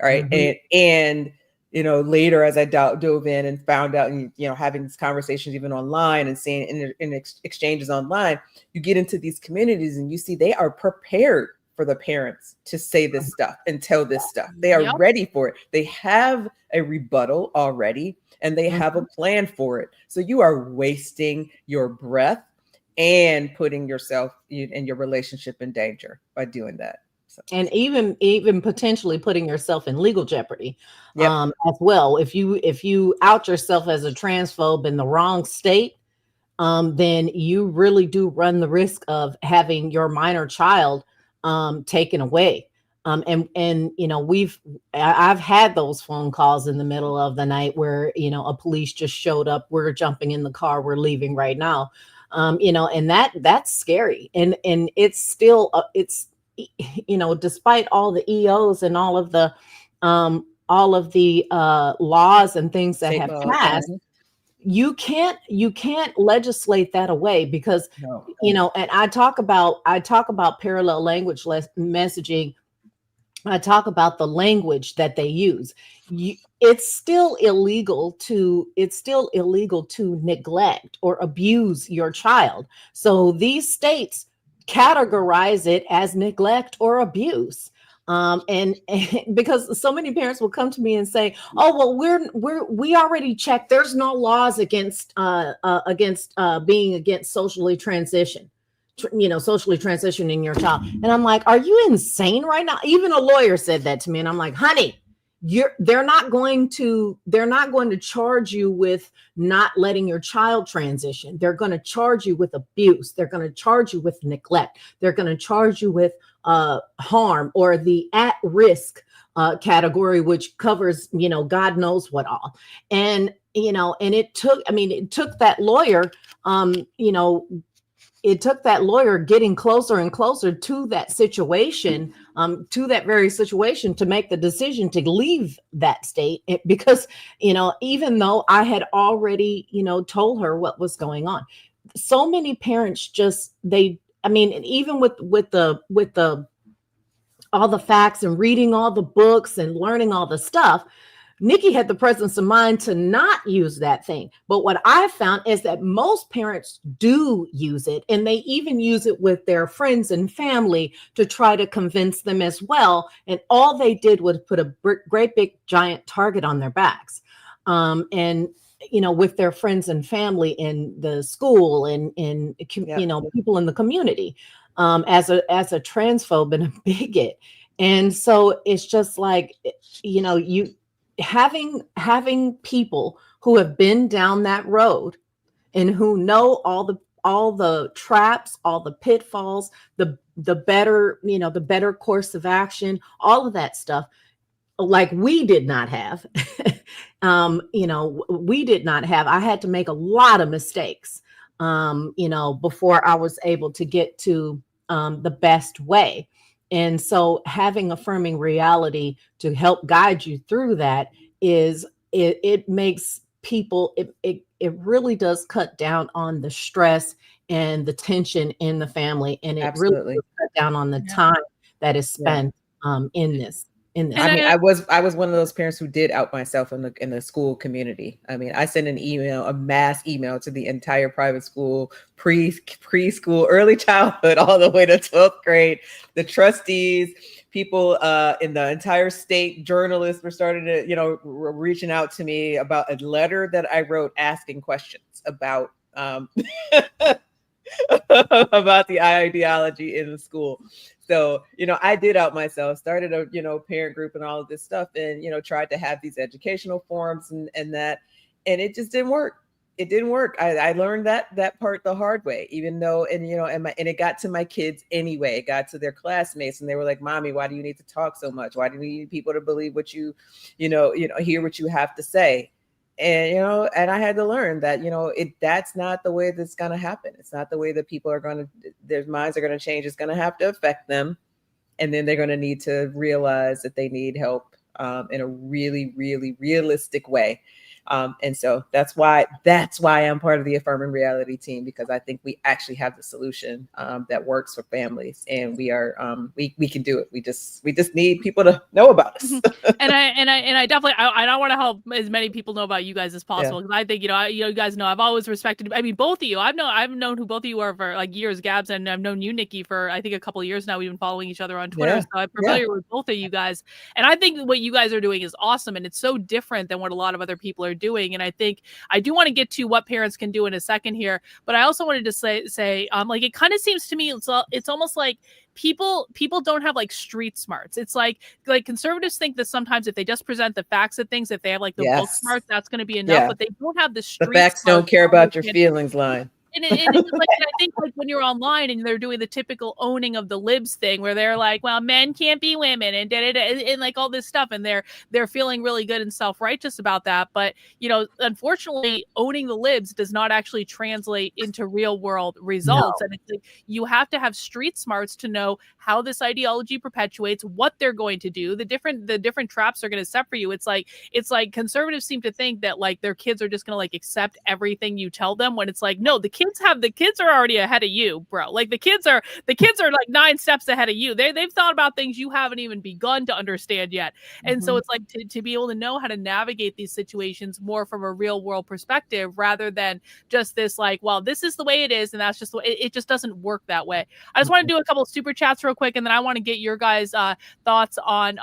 All right. And later, as I dove in and found out, and, having these conversations even online and seeing in exchanges online, you get into these communities and you see they are prepared for the parents to say this stuff and tell this stuff. They are ready for it. They have a rebuttal already, and they have a plan for it. So you are wasting your breath and putting yourself and your relationship in danger by doing that. So. And even potentially putting yourself in legal jeopardy as well. If you out yourself as a transphobe in the wrong state, then you really do run the risk of having your minor child taken away. I've had those phone calls in the middle of the night where, a police just showed up. We're jumping in the car. We're leaving right now. And that's scary. And it's still, despite all the EOs and all of the laws and things that have passed, you can't legislate that away because, and I talk about parallel language messaging. I talk about the language that they use. It's still illegal to neglect or abuse your child. So these states categorize it as neglect or abuse. And because so many parents will come to me and say, "Oh, well, we already checked. There's no laws against being against socially transitioning your child." And I'm like, "Are you insane right now?" Even a lawyer said that to me, and I'm like, "Honey, they're not going to charge you with not letting your child transition. They're going to charge you with abuse. They're going to charge you with neglect. They're going to charge you with harm or the at-risk category, which covers, God knows what all." And, and it took that lawyer, it took that lawyer getting closer and closer to that situation, to that very situation, to make the decision to leave that state. Because, even though I had already, told her what was going on, so many parents even with all the facts and reading all the books and learning all the stuff, Nikki had the presence of mind to not use that thing. But what I found is that most parents do use it, and they even use it with their friends and family to try to convince them as well. And all they did was put a great big giant target on their backs. With their friends and family in the school and people in the community, as a transphobe and a bigot. And so it's just like, having people who have been down that road and who know all the traps, all the pitfalls, the better course of action, all of that stuff. like we did not have. We did not have. I had to make a lot of mistakes, before I was able to get to the best way. And so having Affirming Reality to help guide you through that it makes people, it really does cut down on the stress and the tension in the family. And it really does cut down on the time that is spent in this. I mean, I was one of those parents who did out myself in the school community. I mean, I sent an email, a mass email to the entire private school, preschool, early childhood, all the way to 12th grade. The trustees, people in the entire state, journalists were starting to, reaching out to me about a letter that I wrote asking questions about about the ideology in the school. So, I did out myself, started a, parent group and all of this stuff, and, tried to have these educational forums and that, and it just didn't work. It didn't work. I learned that part the hard way, even though, and it got to my kids anyway. It got to their classmates, and they were like, "Mommy, why do you need to talk so much? Why do you need people to believe what you hear what you have to say?" And, and I had to learn that, that's not the way that's going to happen. It's not the way that people their minds are going to change. It's going to have to affect them. And then they're going to need to realize that they need help in a really, really realistic way. And so that's why I'm part of the Affirming Reality team, because I think we actually have the solution that works for families, and we are we can do it. We just need people to know about us. and I definitely I want to help as many people know about you guys as possible, because I think you guys know I've always respected. I mean, both of you. I've known who both of you are for like years, Gabs, and I've known you, Nikki, for I think a couple of years now. We've been following each other on Twitter, so I'm familiar with both of you guys. And I think what you guys are doing is awesome, and it's so different than what a lot of other people are doing. And I think I do want to get to what parents can do in a second here, but I also wanted to say like, it kind of seems to me it's almost like people don't have like street smarts. It's like conservatives think that sometimes if they just present the facts of things, if they have like the book smarts, that's going to be enough, but they don't have the street. The facts don't care about your feelings line. And it's like, I think like when you're online and they're doing the typical owning of the libs thing, where they're like, well, men can't be women and and like all this stuff, and they're feeling really good and self-righteous about that. But unfortunately, owning the libs does not actually translate into real world results. No. And it's like you have to have street smarts to know how this ideology perpetuates, what they're going to do, the different traps they're going to set for you. It's like conservatives seem to think that like their kids are just going to like accept everything you tell them, when it's like, no, the kids are already ahead of you, bro. Like the kids are like 9 steps ahead of you. They've thought about things you haven't even begun to understand yet. And so it's like to be able to know how to navigate these situations more from a real world perspective, rather than just this like, well, this is the way it is, and that's just the way. It just doesn't work that way. I just want to do a couple of super chats real quick, and then I want to get your guys' thoughts on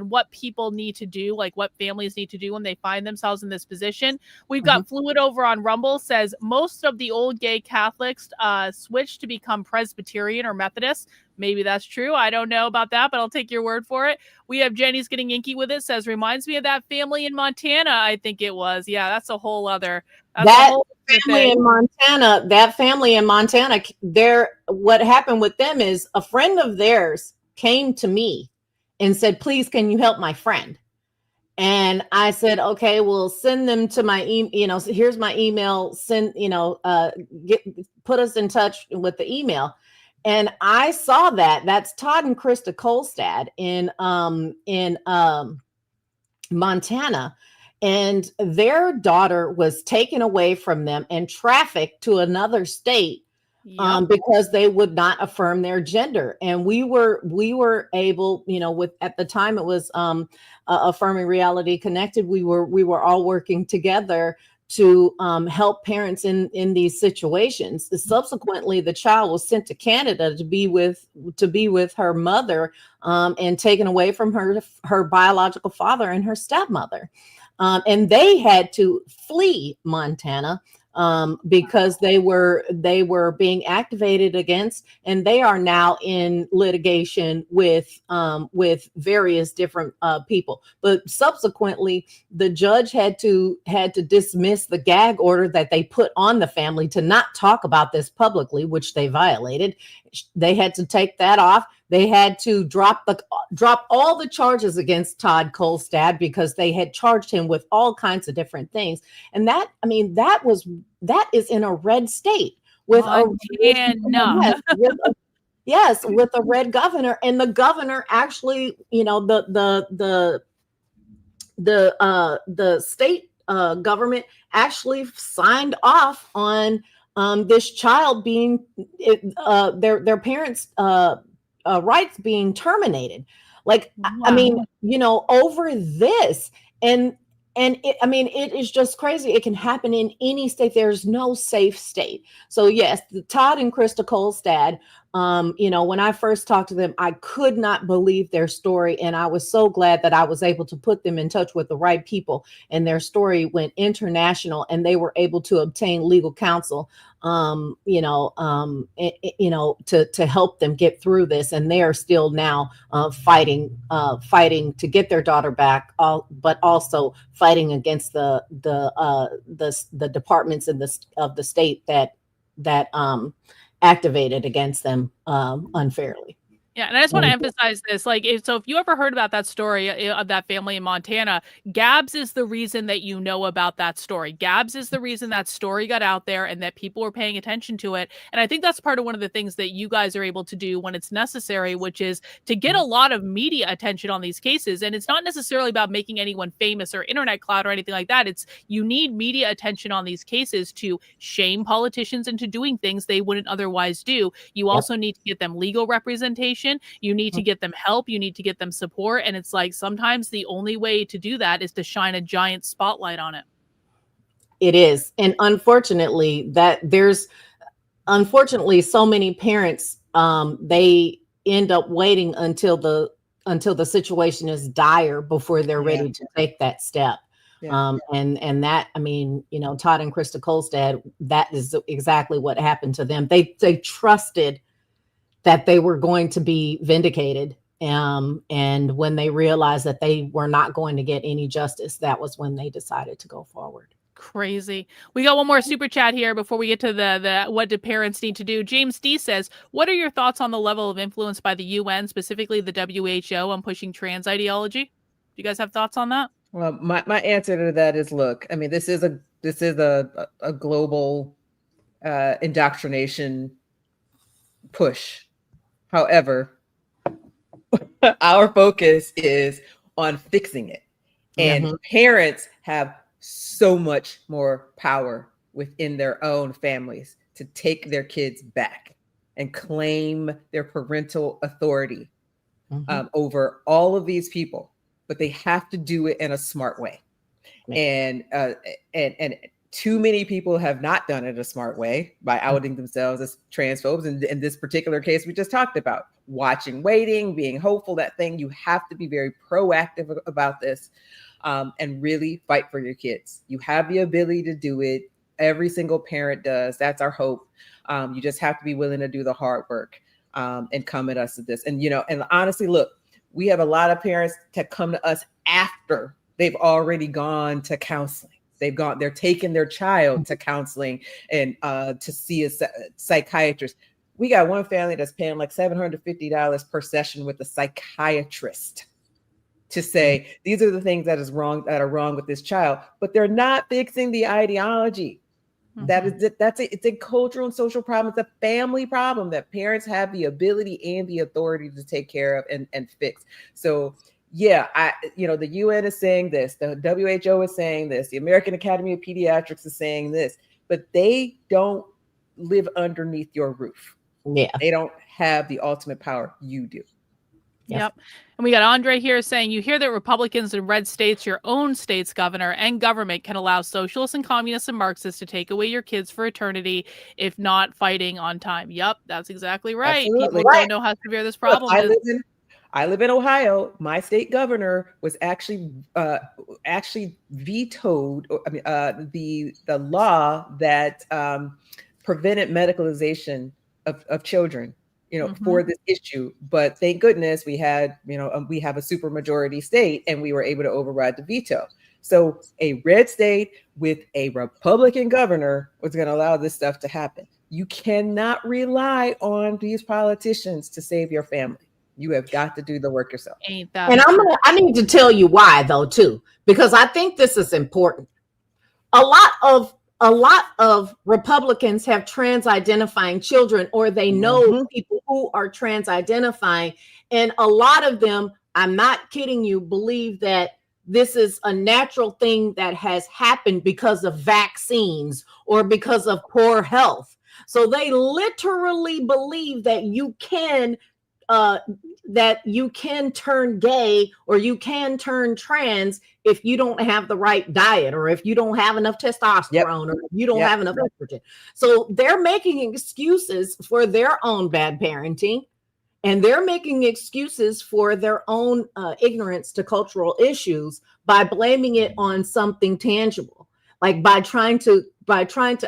what people need to do, like what families need to do when they find themselves in this position. We've got Fluid over on Rumble says most of the old gay Catholics switch to become Presbyterian or Methodist. Maybe that's true. I don't know about that, but I'll take your word for it. We have Jenny's getting inky with it. Says reminds me of that family in Montana. I think it was. Yeah, that's a whole other. That family in Montana. What happened with them is a friend of theirs came to me and said, "Please, can you help my friend?" And I said, okay, well, send them to my email. Here's my email. Send, put us in touch with the email. And I saw that's Todd and Krista Kolstad in Montana. And their daughter was taken away from them and trafficked to another state. Because they would not affirm their gender. And we were able, at the time it was Affirming Reality Connected, we were all working together to help parents in these situations. Subsequently, the child was sent to Canada to be with her mother and taken away from her biological father and her stepmother. And they had to flee Montana because they were being activated against, and they are now in litigation with various different people. But subsequently, the judge had to dismiss the gag order that they put on the family to not talk about this publicly, which they violated. They had to take that off. They had to drop all the charges against Todd Kolstad because they had charged him with all kinds of different things. And that is in a red state with Montana. with a red governor, and the governor actually, the state government actually signed off on this child being their parents' rights being terminated. Like, wow. Over this, and it is just crazy. It can happen in any state. There's no safe state. So yes, Todd and Krista Kolstad, when I first talked to them, I could not believe their story. And I was so glad that I was able to put them in touch with the right people, and their story went international, and they were able to obtain legal counsel, to help them get through this. And they are still now fighting to get their daughter back, but also fighting against the departments of the state that activated against them unfairly. Yeah, and I just want to emphasize this. If you ever heard about that story of that family in Montana, Gabs is the reason that you know about that story. Gabs is the reason that story got out there and that people were paying attention to it. And I think that's part of one of the things that you guys are able to do when it's necessary, which is to get a lot of media attention on these cases. And it's not necessarily about making anyone famous or internet clout or anything like that. It's you need media attention on these cases to shame politicians into doing things they wouldn't otherwise do. You also need to get them legal representation. You need to get them help. You need to get them support. And it's like sometimes the only way to do that is to shine a giant spotlight on it. It is. And unfortunately, so many parents, they end up waiting until the situation is dire before they're ready to take that step. Yeah. And that, Todd and Krista Kolstad, that is exactly what happened to them. They trusted that they were going to be vindicated. And when they realized that they were not going to get any justice, that was when they decided to go forward. Crazy. We got one more super chat here before we get to the what do parents need to do. James D says, what are your thoughts on the level of influence by the UN, specifically the WHO, on pushing trans ideology? Do you guys have thoughts on that? Well, my answer to that is, look, this is a global indoctrination push. However, our focus is on fixing it. And parents have so much more power within their own families to take their kids back and claim their parental authority over all of these people. But they have to do it in a smart way. And too many people have not done it a smart way by outing themselves as transphobes. And in this particular case, we just talked about watching, waiting, being hopeful, that thing. You have to be very proactive about this and really fight for your kids. You have the ability to do it. Every single parent does. That's our hope. You just have to be willing to do the hard work and come at us with this. And, and honestly, look, we have a lot of parents that come to us after they've already gone to counseling. They're taking their child to counseling and to see a psychiatrist. We got one family that's paying like $750 per session with a psychiatrist to say, these are the things that are wrong with this child, but they're not fixing the ideology. It's a cultural and social problem. It's a family problem that parents have the ability and the authority to take care of and fix. So yeah, the UN is saying this, the WHO is saying this, the American Academy of Pediatrics is saying this, but they don't live underneath your roof. Yeah. They don't have the ultimate power. You do. Yep. And we got Andre here saying, you hear that Republicans in red states, your own state's governor and government, can allow socialists and communists and Marxists to take away your kids for eternity if not fighting on time. Yep, that's exactly right. Absolutely. People don't know how severe this problem is. I live in Ohio. My state governor was actually vetoed the law that prevented medicalization of children, for this issue. But thank goodness we have a super majority state and we were able to override the veto. So a red state with a Republican governor was going to allow this stuff to happen. You cannot rely on these politicians to save your family. You have got to do the work yourself. Ain't that? And I need to tell you why though too, because I think this is important. A lot of Republicans have trans-identifying children, or they know people who are trans-identifying, and a lot of them, I'm not kidding you, believe that this is a natural thing that has happened because of vaccines or because of poor health. So they literally believe that you can turn gay or you can turn trans if you don't have the right diet, or if you don't have enough testosterone, or if you don't have enough estrogen. So they're making excuses for their own bad parenting, and they're making excuses for their own ignorance to cultural issues by blaming it on something tangible, like by trying to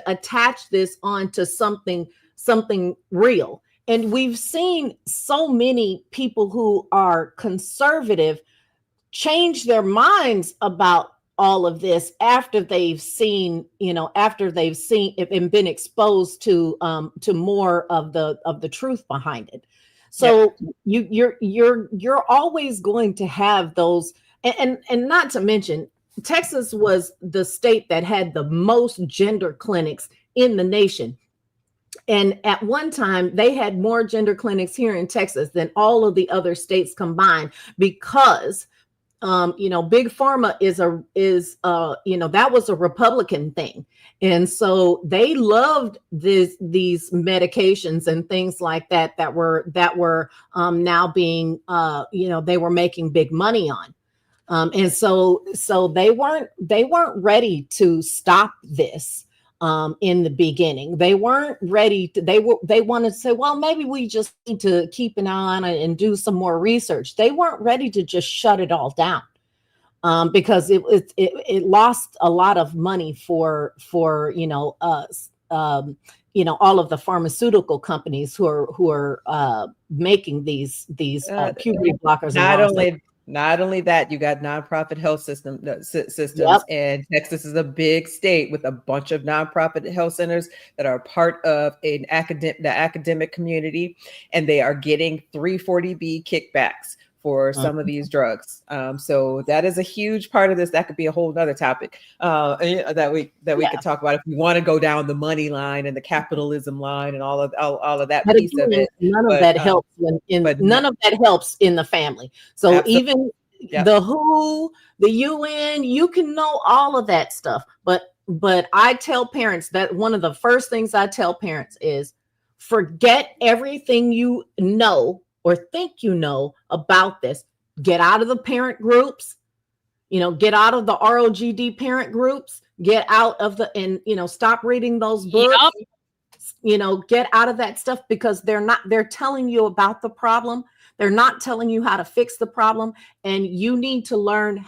attach this onto something real. And we've seen so many people who are conservative change their minds about all of this after they've seen it and been exposed to more of the truth behind it. So you're always going to have those, and not to mention, Texas was the state that had the most gender clinics in the nation. And at one time, they had more gender clinics here in Texas than all of the other states combined, because big pharma that was a Republican thing. And so they loved these medications and things like that were now being, they were making big money on. And so they weren't ready to stop this. In the beginning, they weren't ready to, they wanted to say, well, maybe we just need to keep an eye on it and do some more research. They weren't ready to just shut it all down, because it lost a lot of money for all of the pharmaceutical companies who are making these puberty blockers. Not only that, you got nonprofit health systems, and Texas is a big state with a bunch of nonprofit health centers that are part of the academic community, and they are getting 340B kickbacks for some of these drugs. So that is a huge part of this. That could be a whole other topic that we could talk about if we want to go down the money line and the capitalism line and all of that piece of it. None of that helps none of that helps in the family. So even the WHO, the UN, you can know all of that stuff. But I tell parents that one of the first things I tell parents is forget everything you know or think you know about this. Get out of the parent groups, get out of the ROGD parent groups, get out of stop reading those books, get out of that stuff, because they're telling you about the problem. They're not telling you how to fix the problem. And you need to learn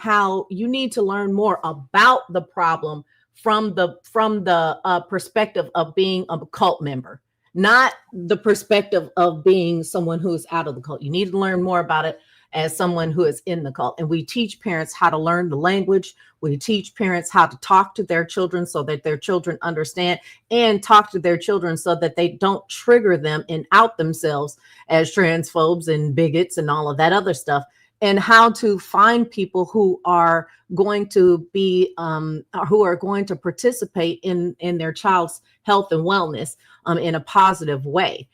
more about the problem from the perspective of being a cult member, not the perspective of being someone who's out of the cult. You need to learn more about it as someone who is in the cult. And we teach parents how to learn the language. We teach parents how to talk to their children so that their children understand, and talk to their children so that they don't trigger them and out themselves as transphobes and bigots and all of that other stuff, and how to find people who are going to be, who are going to participate in their child's health and wellness in a positive way.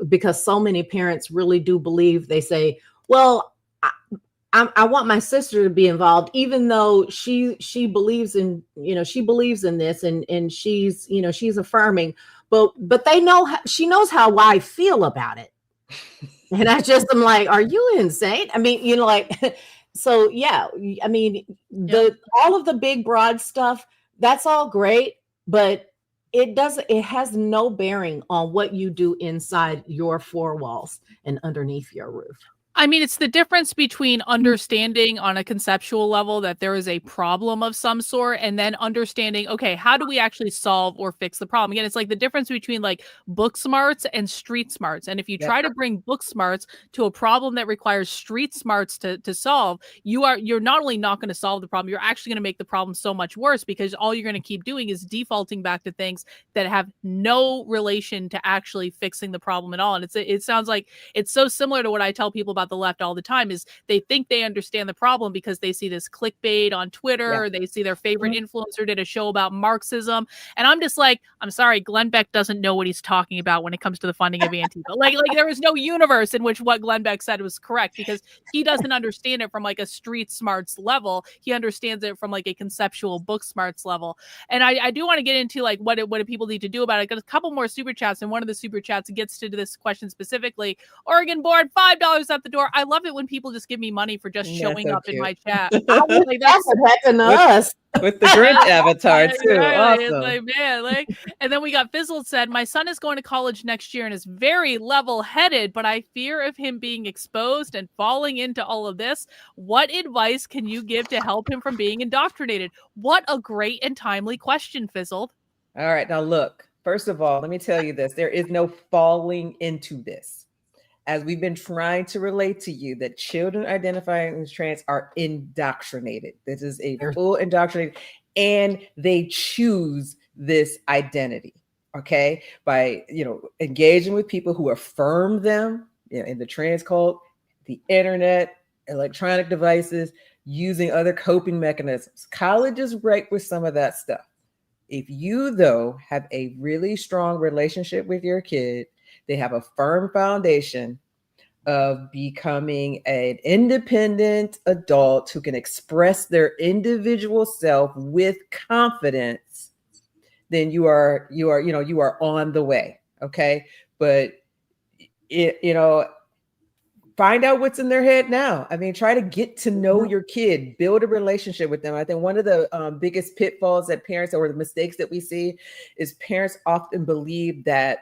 Because so many parents really do believe, they say, well, I want my sister to be involved, even though she believes in, she believes in this, and she's, she's affirming, but they know, she knows how I feel about it. And I'm like, are you insane? I mean, so yeah, I mean, all of the big broad stuff, that's all great, but it has no bearing on what you do inside your four walls and underneath your roof. I mean, it's the difference between understanding on a conceptual level that there is a problem of some sort and then understanding, okay, how do we actually solve or fix the problem? Again, it's like the difference between like book smarts and street smarts. And if you try to bring book smarts to a problem that requires street smarts to solve, you're not only not going to solve the problem, you're actually going to make the problem so much worse, because all you're going to keep doing is defaulting back to things that have no relation to actually fixing the problem at all. And it sounds like it's so similar to what I tell people about the left all the time, is they think they understand the problem because they see this clickbait on Twitter, or they see their favorite influencer did a show about Marxism. And I'm just like, I'm sorry, Glenn Beck doesn't know what he's talking about when it comes to the funding of Antifa. Like there is no universe in which what Glenn Beck said was correct, because he doesn't understand it from like a street smarts level. He understands it from like a conceptual book smarts level. And I do want to get into like what do people need to do about it. Got a couple more super chats, and one of the super chats gets to this question specifically. Oregon board, $5 at the door. I love it when people just give me money for just showing up in my chat. Like, that's what happened to us with the Grinch avatar too. Exactly. Awesome. It's like, man, and then we got Fizzled said, my son is going to college next year and is very level-headed, but I fear of him being exposed and falling into all of this. What advice can you give to help him from being indoctrinated? What a great and timely question, Fizzled. All right, now look, first of all, let me tell you this. There is no falling into this. As we've been trying to relate to you, that children identifying as trans are indoctrinated. This is a full indoctrination, and they choose this identity, okay? By, engaging with people who affirm them, in the trans cult, the internet, electronic devices, using other coping mechanisms. College is right with some of that stuff. If you, though, have a really strong relationship with your kid, they have a firm foundation of becoming an independent adult who can express their individual self with confidence, then you are on the way. Okay. But find out what's in their head now. I mean, try to get to know your kid, build a relationship with them. I think one of the biggest pitfalls that parents, or the mistakes that we see, is parents often believe that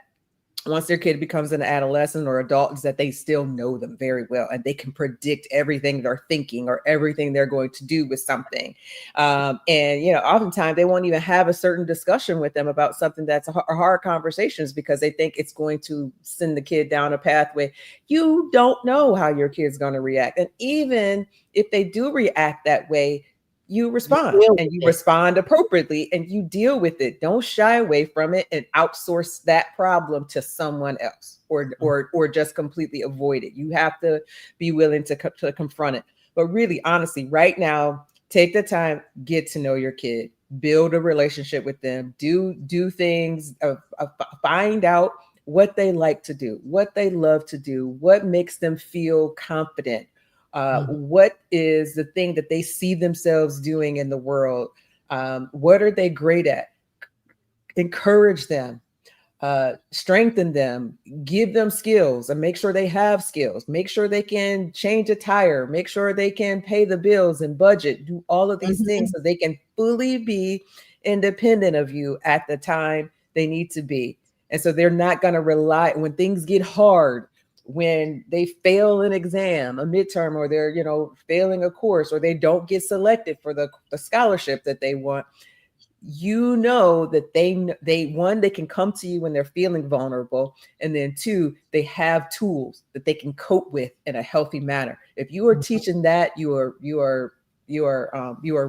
once their kid becomes an adolescent or adult, is that they still know them very well and they can predict everything they're thinking or everything they're going to do with something. Oftentimes they won't even have a certain discussion with them about something that's a hard conversations, because they think it's going to send the kid down a pathway. You don't know how your kid's going to react. And even if they do react that way, you respond, and you respond appropriately, and you deal with it. Don't shy away from it and outsource that problem to someone else, or just completely avoid it. You have to be willing to confront it. But really, honestly, right now, take the time, get to know your kid, build a relationship with them, do things, find out what they like to do, what they love to do, what makes them feel confident. What is the thing that they see themselves doing in the world? What are they great at? Encourage them, strengthen them, give them skills, and make sure they have skills. Make sure they can change a tire, make sure they can pay the bills and budget, do all of these things so they can fully be independent of you at the time they need to be. And so they're not going to rely when things get hard, when they fail an exam, a midterm, or they're, failing a course, or they don't get selected for the scholarship that they want, that they can come to you when they're feeling vulnerable. And then 2, they have tools that they can cope with in a healthy manner. If you are teaching that, you are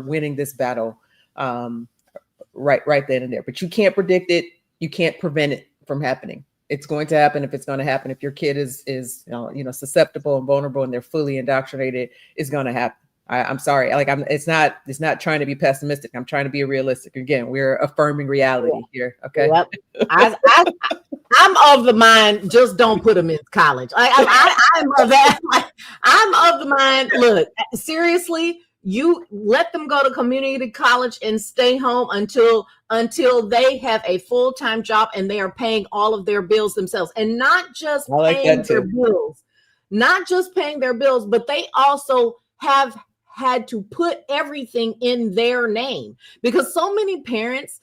winning this battle right then and there. But you can't predict it. You can't prevent it from happening. It's going to happen if it's going to happen. If your kid is susceptible and vulnerable and they're fully indoctrinated, it's going to happen. I'm sorry. It's not trying to be pessimistic. I'm trying to be realistic. Again, we're affirming reality here. Okay. Yep. I'm of the mind, just don't put them in college. I'm of that. I'm of the mind. Look, seriously, you let them go to community college and stay home until they have a full-time job and they are paying all of their bills themselves, and not just paying their bills, but they also have had to put everything in their name, because so many parents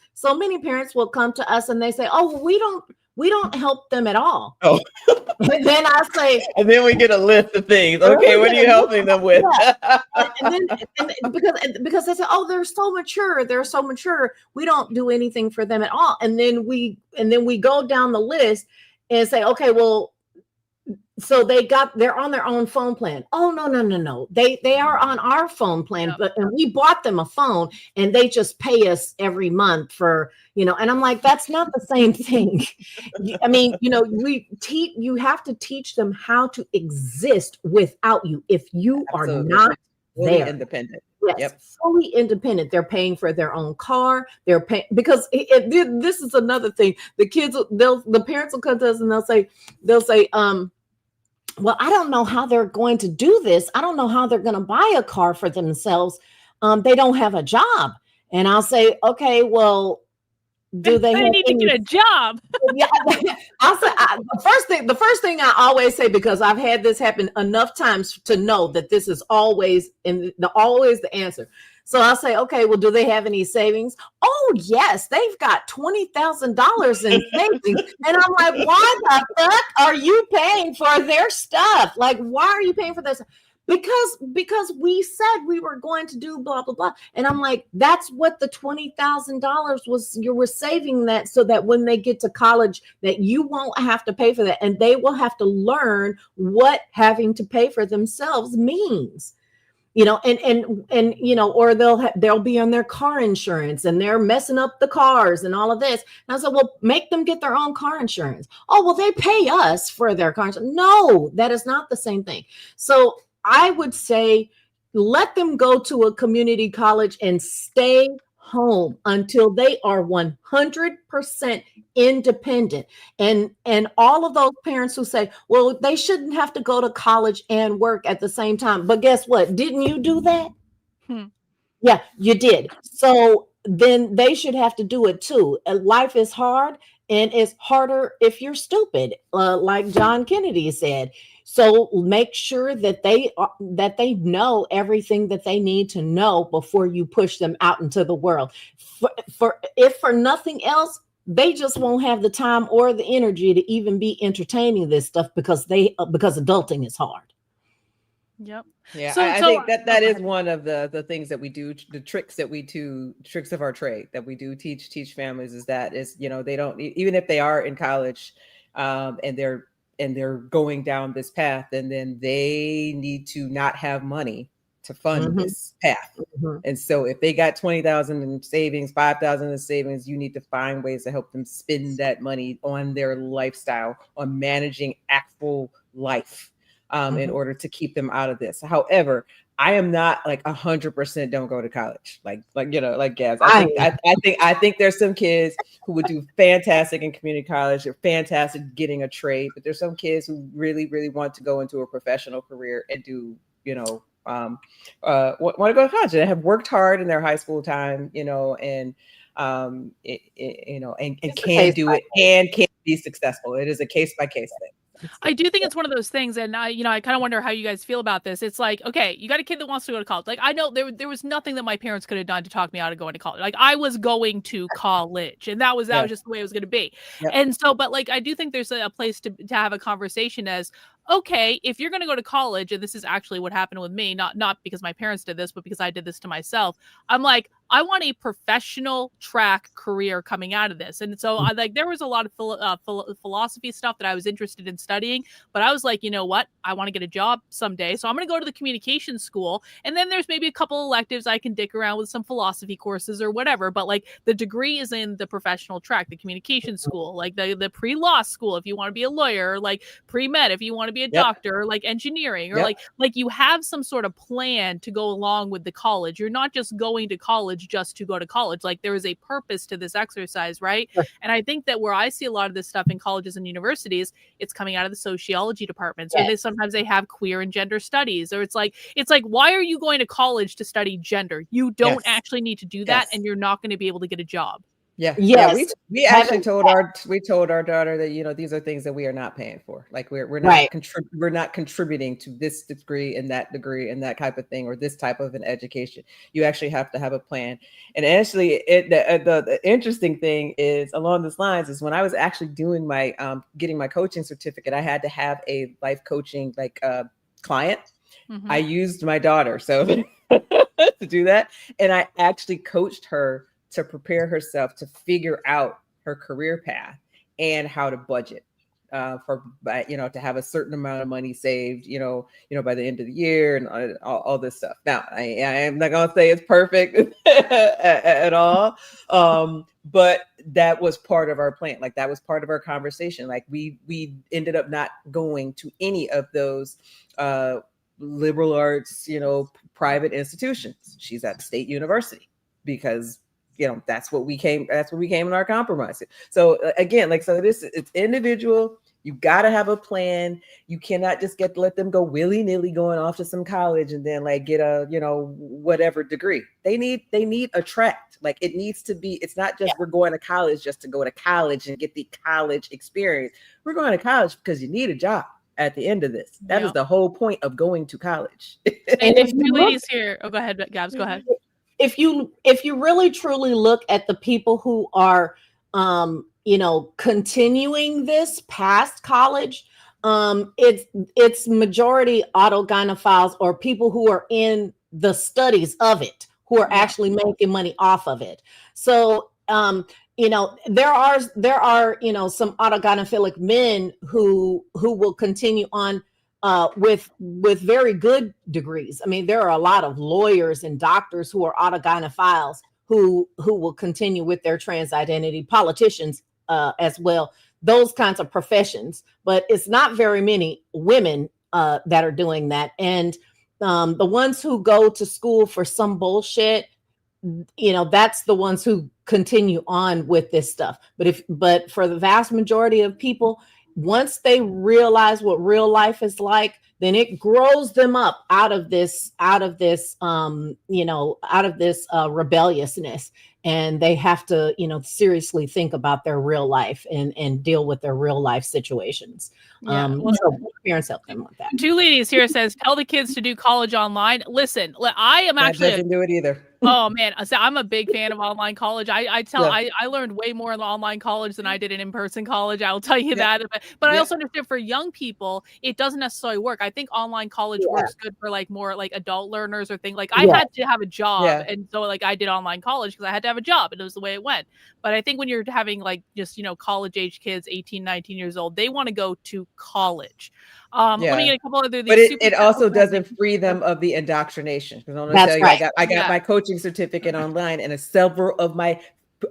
will come to us and they say, oh, We don't help them at all. Oh. And then I say, and then we get a list of things. Okay, what are you helping them with? Yeah. and because they say, oh, they're so mature. We don't do anything for them at all. And then we go down the list and say, okay, well, so they're on their own phone plan. Oh, no. They are on our phone plan, and we bought them a phone and they just pay us every month for, and I'm like, that's not the same thing. I mean, you have to teach them how to exist without you. If you are not fully there. Independent. Yes, fully independent. They're paying for their own car. They're paying because this is another thing. The parents will come to us and they'll say, well, I don't know how they're going to do this. I don't know how they're going to buy a car for themselves. They don't have a job. And I'll say, okay, well, do they need to get a job? Yeah, I'll say the first thing I always say, because I've had this happen enough times to know that this is always the answer. So I'll say, okay, well, do they have any savings? Oh, yes, they've got $20,000 in savings. And I'm like, why the fuck are you paying for their stuff? Like, why are you paying for this? Because we said we were going to do blah, blah, blah. And I'm like, that's what the $20,000 was. You were saving that so that when they get to college, that you won't have to pay for that. And they will have to learn what having to pay for themselves means. Or they'll be on their car insurance and they're messing up the cars and all of this. And I said, well, make them get their own car insurance. Oh, well, they pay us for their car insurance. No, that is not the same thing. So I would say, let them go to a community college and stay home until they are 100% independent. And all of those parents who say, well, they shouldn't have to go to college and work at the same time. But guess what? Didn't you do that? Yeah, you did. So then they should have to do it too. Life is hard, and it's harder if you're stupid, like John Kennedy said. So make sure that they know everything that they need to know before you push them out into the world. If for nothing else, they just won't have the time or the energy to even be entertaining this stuff because adulting is hard. Yep. Yeah, I think that is one of the things that we do, the tricks of our trade that we do teach families is they don't, even if they are in college and they're going down this path, and then they need to not have money to fund this path. And so if they got 20,000 in savings, 5,000 in savings, you need to find ways to help them spend that money on their lifestyle, on managing actual life, in order to keep them out of this. However, I am not like 100% don't go to college. Like Gabs. I think there's some kids who would do fantastic in community college. They're fantastic getting a trade, but there's some kids who really, really want to go into a professional career and do, want to go to college and have worked hard in their high school time, and can do it and can be successful. It is a case by case thing. I do think it's one of those things, and I kind of wonder how you guys feel about this. It's like, okay, you got a kid that wants to go to college. Like, I know there was nothing that my parents could have done to talk me out of going to college. Like, I was going to college, and that was just the way it was going to be. Yep. And so, but like, I do think there's a place to have a conversation as, okay, if you're going to go to college, and this is actually what happened with me, not because my parents did this, but because I did this to myself. I'm like, I want a professional track career coming out of this. And so there was a lot of philosophy stuff that I was interested in studying, but I was like, you know what? I want to get a job someday. So I'm going to go to the communications school. And then there's maybe a couple electives I can dick around with, some philosophy courses or whatever. But like the degree is in the professional track, the communications school, like the pre-law school, if you want to be a lawyer, or like pre-med, if you want to be a doctor, or like engineering, or like you have some sort of plan to go along with the college. You're not just going to college just to go to college. Like there is a purpose to this exercise, right? Sure. And I think that where I see a lot of this stuff in colleges and universities, it's coming out of the sociology departments, or sometimes they have queer and gender studies, or it's like, why are you going to college to study gender? You don't actually need to do that, and you're not going to be able to get a job. Yeah. Yes. We actually told our daughter that, you know, these are things that we are not paying for. Like we're not Right. we're not contributing to this degree and that type of thing, or this type of an education. You actually have to have a plan. And actually, the interesting thing is along these lines is when I was actually doing my getting my coaching certificate, I had to have a life coaching client. I used my daughter to do that, and I actually coached her to prepare herself to figure out her career path and how to budget to have a certain amount of money saved, by the end of the year, and all this stuff. Now, I am not going to say it's perfect at all. But that was part of our plan. Like that was part of our conversation. Like we ended up not going to any of those liberal arts, private institutions. She's at State University because that's what we came in our compromise. So again, it's individual. You got to have a plan. You cannot just let them go willy-nilly going off to some college and then get a, whatever degree. They need a track. Like it needs to be, it's not just we're going to college just to go to college and get the college experience. We're going to college because you need a job at the end of this. That is the whole point of going to college. And if you ladies here, go ahead, Gabs, go ahead. If you really truly look at the people who are continuing this past college, it's majority autogynephiles or people who are in the studies of it, who are actually making money off of it. So there are some autogynephilic men who will continue on with very good degrees. I mean, there are a lot of lawyers and doctors who are autogynephiles who will continue with their trans identity, politicians as well, those kinds of professions. But it's not very many women that are doing that. And the ones who go to school for some bullshit, that's the ones who continue on with this stuff. But for the vast majority of people, once they realize what real life is like, then it grows them up out of this rebelliousness, and they have to, seriously think about their real life and deal with their real life situations. So parents help them with that. Two ladies here says, tell the kids to do college online. Listen, I am actually doesn't do it either. Oh man, so I'm a big fan of online college. I learned way more in online college than I did in in-person college. I will tell you that. But I also understand for young people, it doesn't necessarily work. I think online college works good for more adult learners or things. I had to have a job, and so I did online college because I had to have a job, and it was the way it went. But I think when you're having college age kids, 18, 19 years old, they want to go to college. Let me get a couple other. But it also doesn't free them of the indoctrination. Because I'm tell you, right. I got my coaching certificate online, and several of my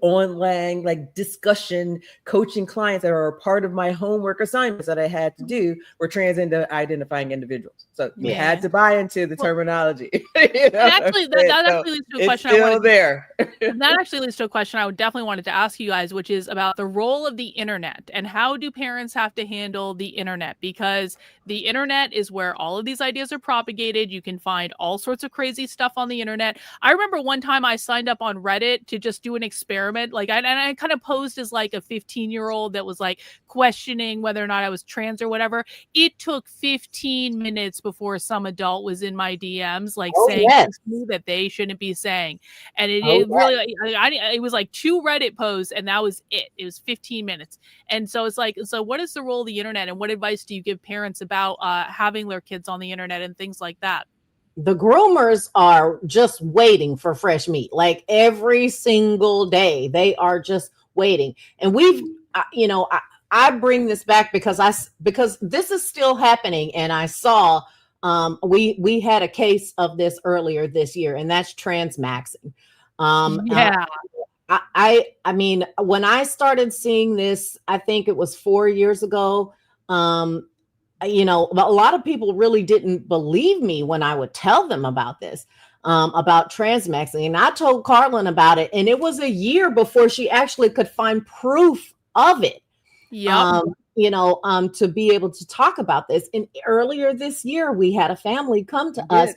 online discussion coaching clients that are a part of my homework assignments that I had to do were trans identifying individuals. So you had to buy into the terminology. That actually leads to a question. That actually leads to a question I would definitely wanted to ask you guys, which is about the role of the internet and how do parents have to handle the internet? Because the internet is where all of these ideas are propagated. You can find all sorts of crazy stuff on the internet. I remember one time I signed up on Reddit to just do an experiment. I kind of posed as a 15-year-old that was questioning whether or not I was trans or whatever. It took 15 minutes before some adult was in my DMs saying things that they shouldn't be saying. And it really, it was 2 Reddit posts, and that was it. It was 15 minutes. And so it's so what is the role of the internet, and what advice do you give parents about having their kids on the internet and things like that? The groomers are just waiting for fresh meat. Every single day, they are just waiting. And I bring this back because this is still happening. And I saw we had a case of this earlier this year, and that's transmaxing. I mean, when I started seeing this, I think it was 4 years ago. A lot of people really didn't believe me when I would tell them about this, about transmaxing. And I told Karlyn about it, and it was a year before she actually could find proof of it. To be able to talk about this. And earlier this year, we had a family come to us,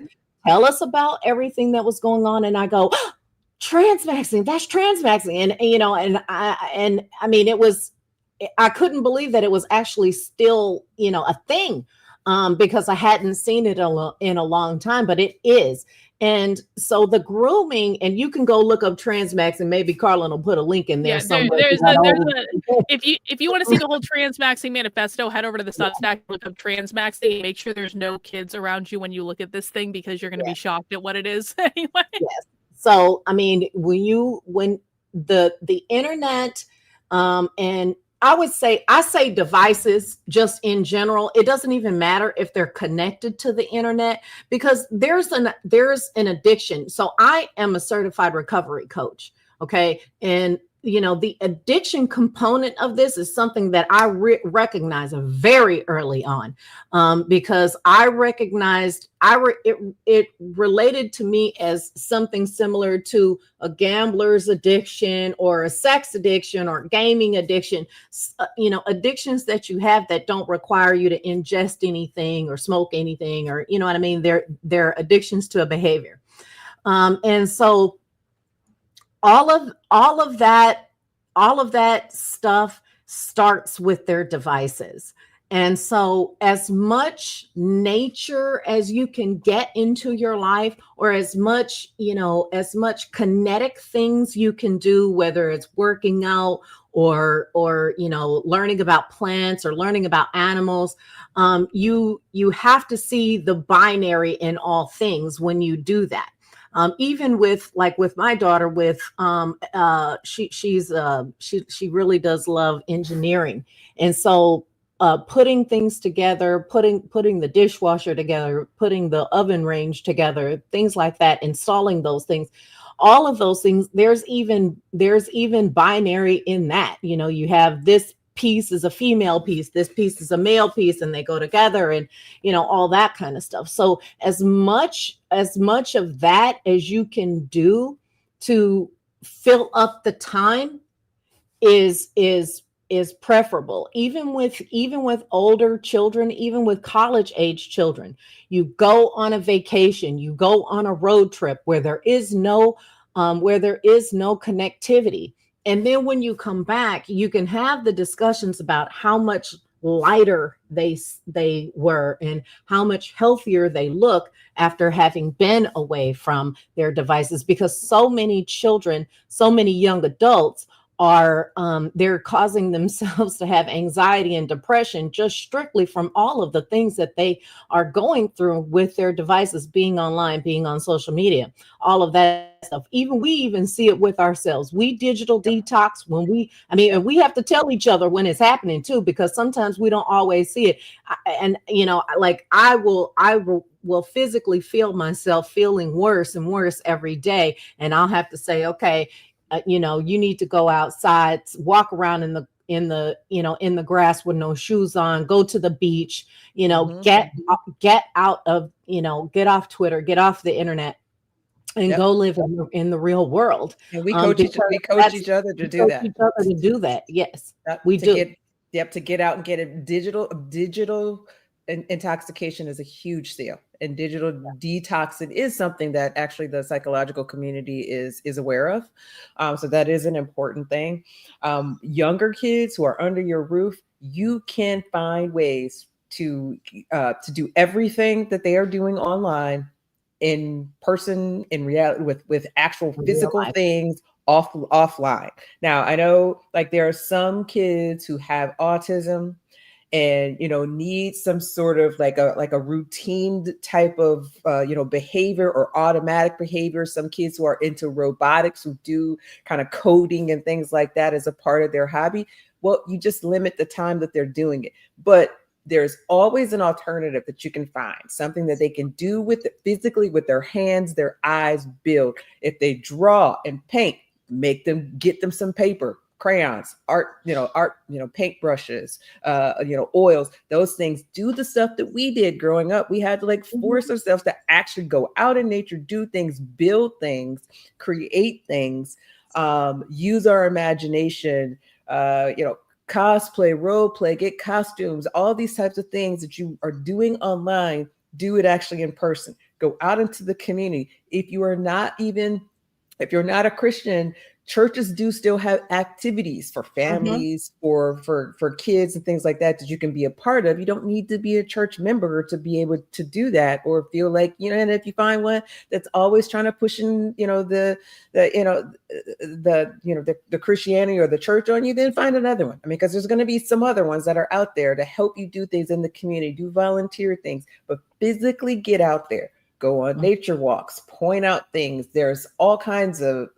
tell us about everything that was going on. And I go, Transvaxxing, that's transvaxxing. And, I mean, I couldn't believe that it was actually still, a thing, because I hadn't seen it in a long time, but it is. And so the grooming, and you can go look up transmax, and maybe Karlyn will put a link in there somewhere. If you want to see the whole transmaxing manifesto, head over to the Substack, look up transmaxing, make sure there's no kids around you when you look at this thing, because you're going to be shocked at what it is anyway. Yes. So, I mean, when the internet, and I say devices just in general, it doesn't even matter if they're connected to the internet, because there's an addiction. So I am a certified recovery coach. Okay. And the addiction component of this is something that I recognized very early on, because I recognized it related to me as something similar to a gambler's addiction or a sex addiction or gaming addiction, addictions that you have that don't require you to ingest anything or smoke anything, or, you know what I mean? They're addictions to a behavior. And so all of that stuff starts with their devices. And so as much nature as you can get into your life, or as much kinetic things you can do, whether it's working out or learning about plants or learning about animals, you have to see the binary in all things when you do that. Even with my daughter, she really does love engineering. And so putting things together, putting the dishwasher together, putting the oven range together, things like that, installing those things, all of those things, there's even binary in that. You have this piece is a female piece, this piece is a male piece, and they go together, and all that kind of stuff. So as much of that as you can do to fill up the time is preferable. Even with older children, even with college age children, you go on a vacation, you go on a road trip where there is no connectivity. And then when you come back, you can have the discussions about how much lighter they were and how much healthier they look after having been away from their devices, because so many children, so many young adults are they're causing themselves to have anxiety and depression just strictly from all of the things that they are going through with their devices, being online, being on social media, all of that stuff. We even see it with ourselves. We digital detox and we have to tell each other when it's happening too, because sometimes we don't always see it. I will physically feel myself feeling worse and worse every day, and I'll have to say, okay, you need to go outside, walk around in the grass with no shoes on, go to the beach, get off Twitter, get off the internet, and go live in the real world. And we coach each other to do that. Yes, we do. To get out and get a digital intoxication is a huge deal, and digital detoxing is something that actually the psychological community is aware of. So that is an important thing. Younger kids who are under your roof, you can find ways to do everything that they are doing online in person, in reality, with actual physical things offline. Now, I know there are some kids who have autism and need some sort of like a routine type of behavior or automatic behavior. Some kids who are into robotics, who do kind of coding and things like that as a part of their hobby. Well, you just limit the time that they're doing it. But there's always an alternative that you can find, something that they can do physically with their hands, their eyes, build. If they draw and paint, get them some paper, crayons, paint brushes, oils, those things. Do the stuff that we did growing up. We had to force ourselves to actually go out in nature, do things, build things, create things, use our imagination, cosplay, role play, get costumes, all these types of things that you are doing online, do it actually in person. Go out into the community. If you are not even if you're not a Christian, churches do still have activities for families, for kids and things like that you can be a part of. You don't need to be a church member to be able to do that, or feel like, and if you find one that's always trying to push in, the Christianity or the church on you, then find another one. I mean, because there's going to be some other ones that are out there to help you do things in the community, do volunteer things, but physically get out there. Go on nature walks, point out things. There's all kinds of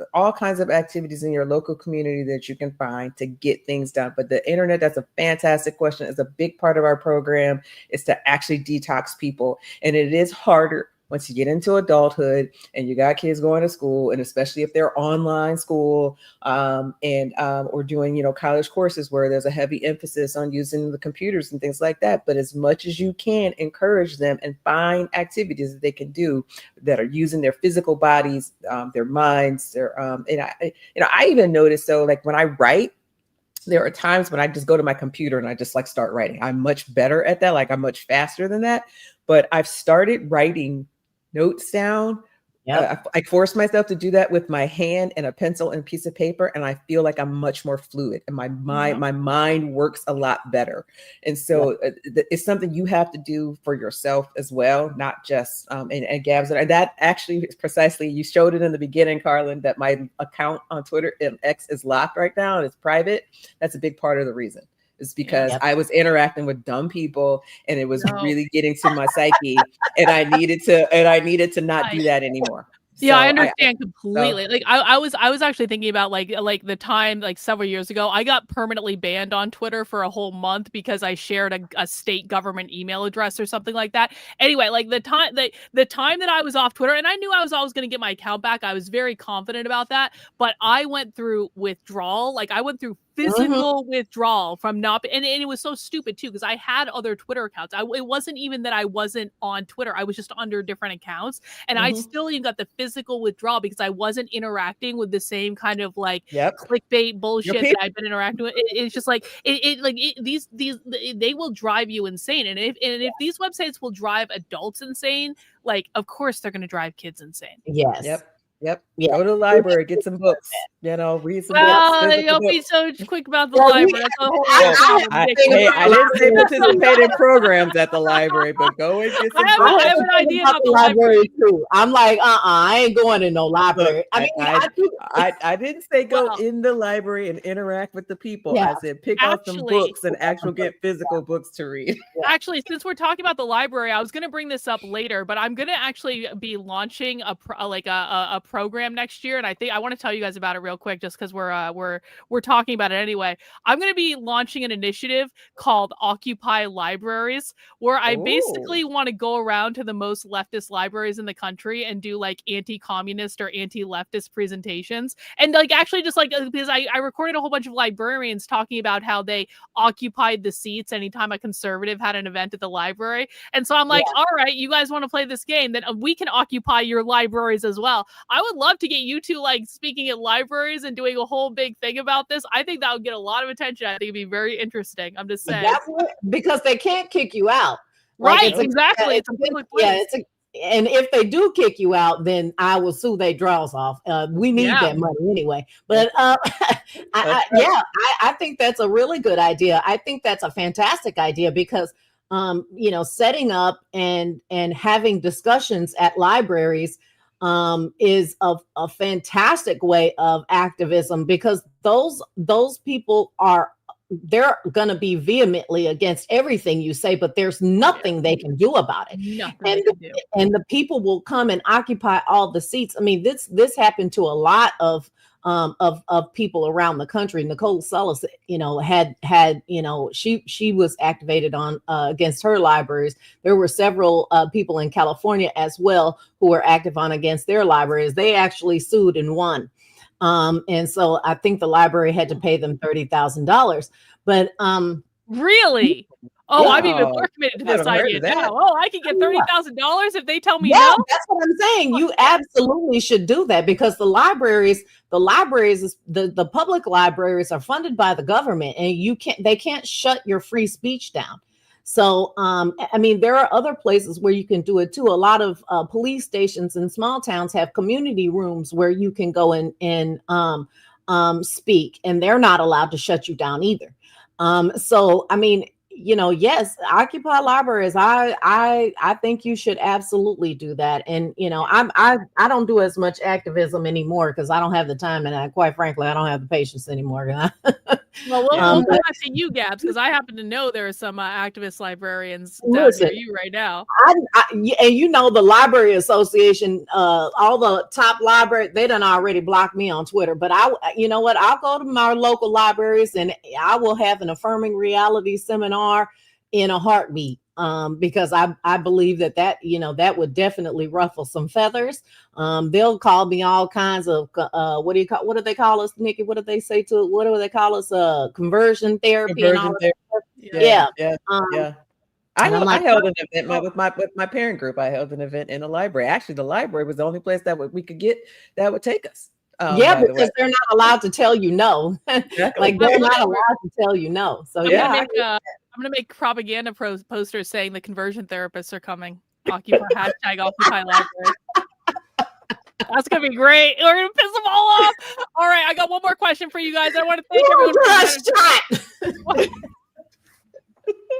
activities in your local community that you can find to get things done. But the internet, that's a fantastic question. It's a big part of our program, is to actually detox people. And it is harder once you get into adulthood and you got kids going to school, and especially if they're online school or doing, college courses where there's a heavy emphasis on using the computers and things like that. But as much as you can, encourage them and find activities that they can do that are using their physical bodies, their minds, their I even noticed, though, like when I write, there are times when I just go to my computer and I just like start writing. I'm much better at that. Like I'm much faster than that. But I've started writing notes down. I force myself to do that with my hand and a pencil and piece of paper, and I feel like I'm much more fluid, and my mind works a lot better. And so it's something you have to do for yourself as well, not just and Gabs, and that actually is precisely, you showed it in the beginning, Karlyn, that my account on Twitter and X is locked right now and it's private. That's a big part of the reason. It's because I was interacting with dumb people, and it was really getting to my psyche, and I needed to not do that anymore. Yeah, I understand completely. Like I was actually thinking about like the time, like several years ago, I got permanently banned on Twitter for a whole month because I shared a state government email address or something like that. Anyway, like the time that I was off Twitter, and I knew I was always going to get my account back. I was very confident about that, but I went through withdrawal. Like I went through physical withdrawal from not, and it was so stupid too, because I had other Twitter accounts. It wasn't even that I wasn't on Twitter. I was just under different accounts, and I still even got the physical withdrawal because I wasn't interacting with the same kind of like clickbait bullshit that I've been interacting with. It's just like these they will drive you insane, and if these websites will drive adults insane, like of course they're going to drive kids insane. Yep. Go to the library, get some books. Read some books. Don't be so quick about the library. That's a whole I didn't say participate in programs at the library, but go and get some books. I have an idea about the library too. I'm like, I ain't going to no library. I didn't say go in the library and interact with the people. I said pick out some books and get physical books to read. Actually, since we're talking about the library, I was going to bring this up later, but I'm going to actually be launching a program next year, and I want to tell you guys about it real quick, just because we're talking about it anyway. I'm going to be launching an initiative called Occupy Libraries, where I basically want to go around to the most leftist libraries in the country and do like anti-communist or anti-leftist presentations, and like actually just like, because I recorded a whole bunch of librarians talking about how they occupied the seats anytime a conservative had an event at the library, and so I'm like, all right, you guys want to play this game, then we can occupy your libraries as well. I would love to get you two like speaking at libraries and doing a whole big thing about this. I think that would get a lot of attention. I think it'd be very interesting. I'm just saying. Because they can't kick you out. Right, exactly. It's a public place. And if they do kick you out, then I will sue their draws off. We need that money anyway. But I think that's a really good idea. I think that's a fantastic idea because setting up and having discussions at libraries is a fantastic way of activism, because those people they're going to be vehemently against everything you say, but there's nothing they can do about it. And the people will come and occupy all the seats. I mean, this happened to a lot of people around the country. Nicole Sullis, she was activated on against her libraries. There were several people in California as well who were active on against their libraries. They actually sued and won. And so I think the library had to pay them $30,000. But really? Oh, I'm even more committed to this idea now. Oh, I can get $30,000 if they tell me no. That's what I'm saying. You absolutely should do that, because the public libraries are funded by the government, and they can't shut your free speech down. So, I mean, there are other places where you can do it too. A lot of police stations in small towns have community rooms where you can go and speak, and they're not allowed to shut you down either. So, I mean, yes, occupy libraries. I think you should absolutely do that. And I don't do as much activism anymore because I don't have the time, and quite frankly, I don't have the patience anymore. Well, we'll go back to you, Gabs, because I happen to know there are some activist librarians down near you right now. And the Library Association, all the top library, they done already blocked me on Twitter. But you know what? I'll go to my local libraries and I will have an Affirming Reality seminar in a heartbeat, because I believe that would definitely ruffle some feathers. They'll call me all kinds of what do they call us, Nikki? What do they say to it? What do they call us? Conversion therapy and all that. Yeah. I held an event with my parent group. I held an event in the library. Actually, the library was the only place that we could get that would take us. Because they're not allowed to tell you no. Like they're not allowed to tell you no. So I'm gonna make propaganda posters saying the conversion therapists are coming. Hashtag Occupy Library. That's gonna be great. We're gonna piss them all off. All right, I got one more question for you guys. I want to thank everyone.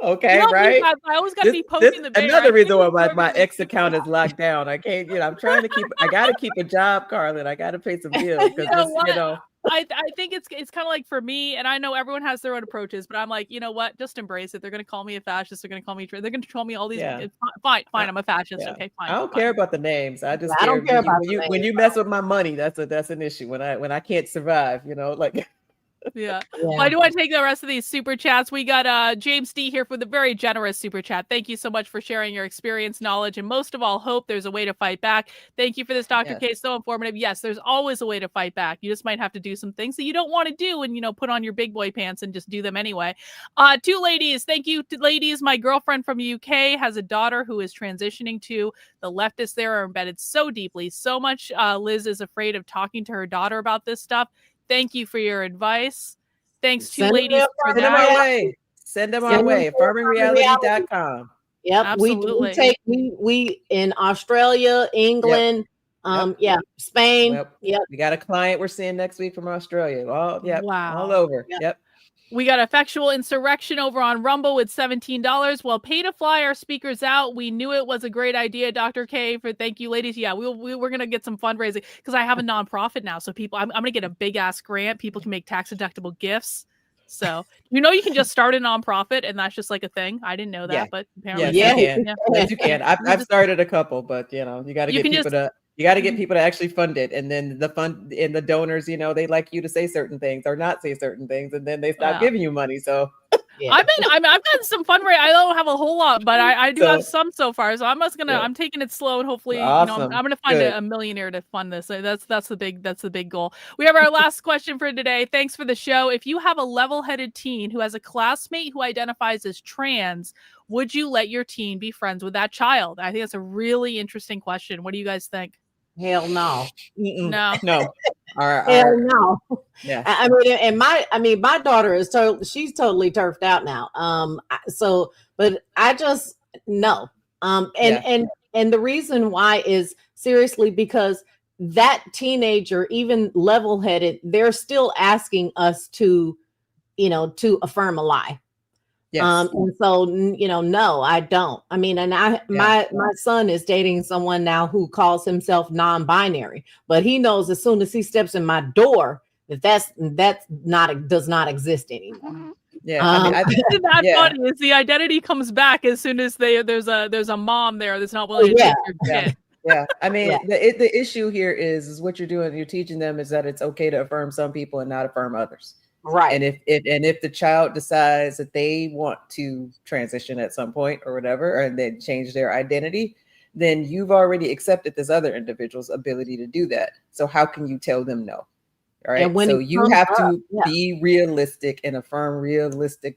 Okay, right. I always got to be poking the bear. Another reason why my X account is locked down. I can't. I'm trying to keep. I got to keep a job, Karlyn. I got to pay some bills because I think it's kind of like for me, and I know everyone has their own approaches, but I'm like, you know what? Just embrace it. They're going to call me a fascist. They're going to call me. They're going to call me all these. Yeah. Fine. I'm a fascist. Yeah. Okay, fine. I don't care about the names. I don't care about when you mess with my money. That's an issue. When I can't survive, like. Yeah. Well, I do want to take the rest of these super chats. We got James D here for the very generous super chat. Thank you so much for sharing your experience, knowledge, and most of all, hope. There's a way to fight back. Thank you for this, Dr. K. So informative. Yes, there's always a way to fight back. You just might have to do some things that you don't want to do and, put on your big boy pants and just do them anyway. Two ladies. Thank you, ladies. My girlfriend from UK has a daughter who is transitioning to. The leftists there are embedded so deeply, so much. Liz is afraid of talking to her daughter about this stuff. Thank you for your advice. Thanks to ladies for that. Send them our way. Affirmingreality.com. Yep. Absolutely. We in Australia, England, Spain. Yep. We got a client we're seeing next week from Australia. All over. Yep. We got Effectual Insurrection over on Rumble with $17. Well, pay to fly our speakers out. We knew it was a great idea, Dr. K. Thank you, ladies. Yeah, we're gonna get some fundraising because I have a nonprofit now. So I'm gonna get a big ass grant. People can make tax deductible gifts. So you can just start a nonprofit and that's just like a thing. I didn't know that, but apparently yes, you can. I've started a couple, but you got to get people to. You got to get people to actually fund it. And then the fund and the donors, they like you to say certain things or not say certain things. And then they stop giving you money. So I've gotten some fundraising. I don't have a whole lot, but I do have some so far. So I'm taking it slow and hopefully, awesome. I'm going to find a millionaire to fund this. So that's the big goal. We have our last question for today. Thanks for the show. If you have a level-headed teen who has a classmate who identifies as trans, would you let your teen be friends with that child? I think that's a really interesting question. What do you guys think? Hell no. No. Hell no. Yeah. My daughter is she's totally turfed out now. But I just no. And the reason why is seriously because that teenager, even level-headed, they're still asking us to affirm a lie. Yes. And so, no, I don't. My son is dating someone now who calls himself non-binary, but he knows as soon as he steps in my door that does not exist anymore. Yeah. Isn't that funny? Is the identity comes back as soon as there's a mom there that's not willing to take your kid. Yeah. The issue here is what you're doing. You're teaching them is that it's okay to affirm some people and not affirm others. Right. And if the child decides that they want to transition at some point or whatever, and then change their identity, then you've already accepted this other individual's ability to do that. So how can you tell them no? All right. So you have to be realistic and affirm realistic